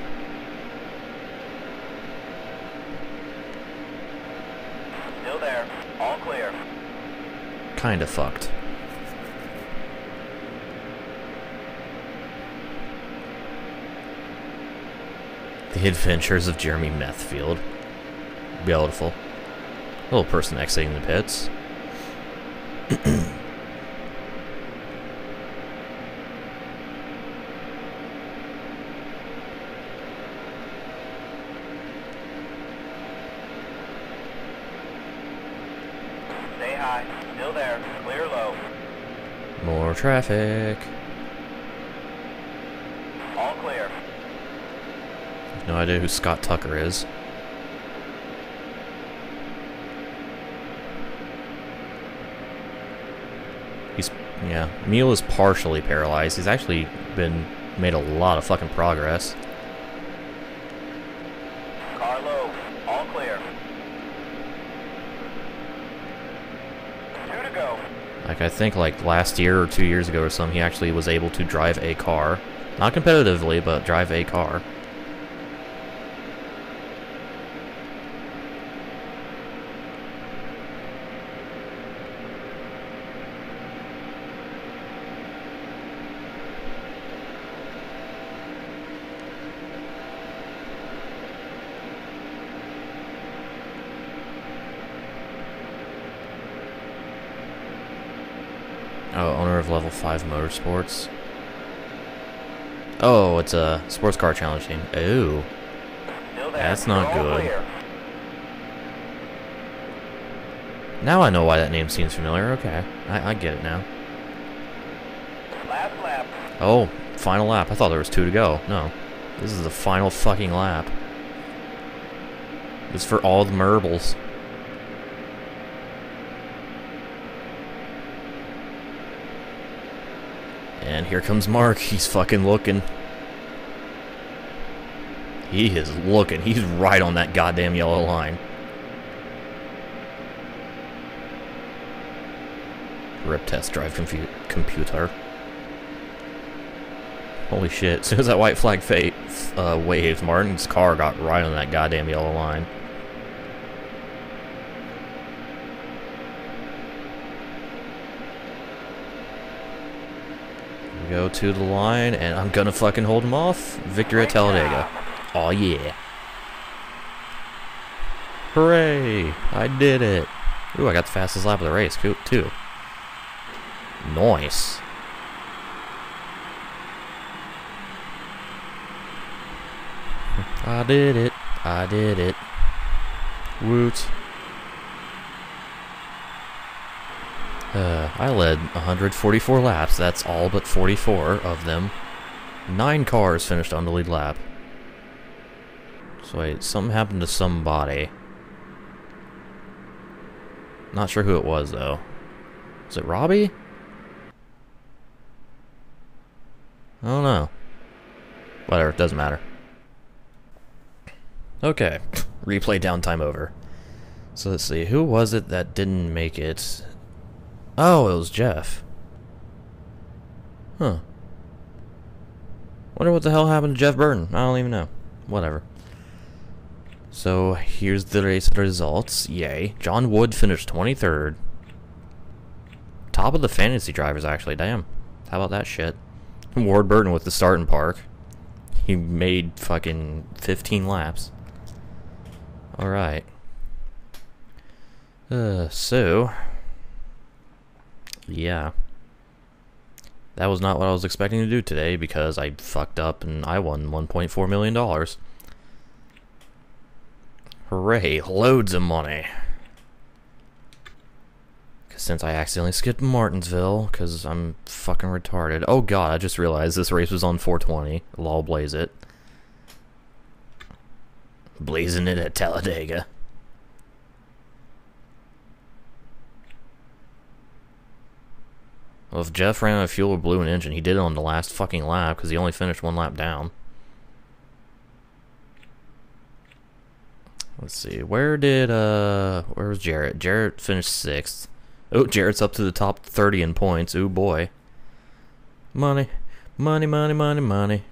Still there. All clear. Kind of fucked. The Adventures of Jeremy Methfield. Beautiful. Little person exiting the pits. Stay high. Still there. Clear low. More traffic. All clear. No idea who Scott Tucker is. Yeah, Meal is partially paralyzed. He's actually made a lot of fucking progress. Car low. All clear. 2 to go. Like, I think like last year or 2 years ago or something, he actually was able to drive a car. Not competitively, but drive a car. Oh, owner of Level 5 Motorsports. Oh, it's a sports car challenge team. Ooh. Still there. That's not All good. clear. Now I know why that name seems familiar. Okay, I get it now. Last lap. Oh, final lap. I thought there was 2 to go. No. This is the final fucking lap. It's for all the marbles. And here comes Mark. He's fucking looking. He is looking. He's right on that goddamn yellow line. Rip test drive computer. Holy shit. As soon as that white flag waved, Martin's car got right on that goddamn yellow line. We go to the line, and I'm gonna fucking hold him off. Victory at Talladega. Aw, yeah. Hooray! I did it. Ooh, I got the fastest lap of the race, too. Nice. I did it. I did it. Woot. I led 144 laps. That's all but 44 of them. 9 cars finished on the lead lap. So wait, something happened to somebody. Not sure who it was, though. Was it Robbie? I don't know. Whatever, doesn't matter. Okay, replay downtime over. So let's see, who was it that didn't make it? Oh, it was Jeff. Huh. Wonder what the hell happened to Jeff Burton. I don't even know. Whatever. So here's the race results. Yay. John Wood finished 23rd. Top of the fantasy drivers, actually. Damn. How about that shit? Ward Burton with the start in park. He made fucking 15 laps. Alright. So... yeah. That was not what I was expecting to do today because I fucked up and I won $1.4 million. Hooray, loads of money. Since I accidentally skipped Martinsville because I'm fucking retarded. Oh god, I just realized this race was on 420. Lol blaze it. Blazing it at Talladega. Well, if Jeff ran out of fuel or blew an engine, he did it on the last fucking lap because he only finished 1 lap down. Let's see, where was Jarrett? Jarrett finished 6th. Oh, Jarrett's up to the top 30 in points. Ooh boy. Money, money, money, money, money.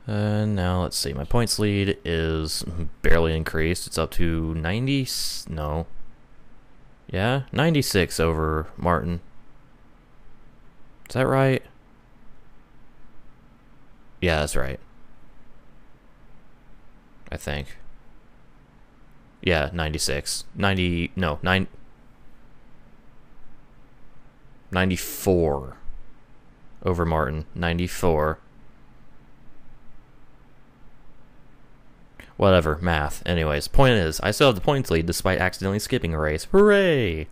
Now let's see, my points lead is barely increased. It's up to 90, no. Yeah, 96 over Martin. Is that right? Yeah, that's right. I think. Yeah, 96. 90, no, 94 over Martin. 94. Whatever, math. Anyways, point is, I still have the points lead despite accidentally skipping a race. Hooray!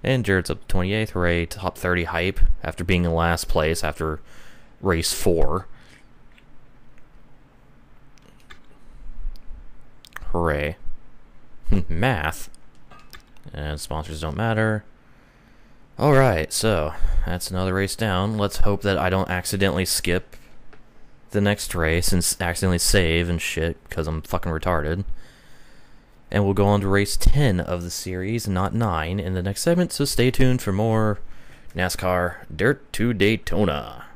And Jared's up to 28th. Hooray, top 30 hype after being in last place after race 4. Hooray. Math. And sponsors don't matter. Alright, so that's another race down. Let's hope that I don't accidentally skip the next race and accidentally save and shit because I'm fucking retarded. And we'll go on to race 10 of the series, not 9, in the next segment, so stay tuned for more NASCAR Dirt to Daytona.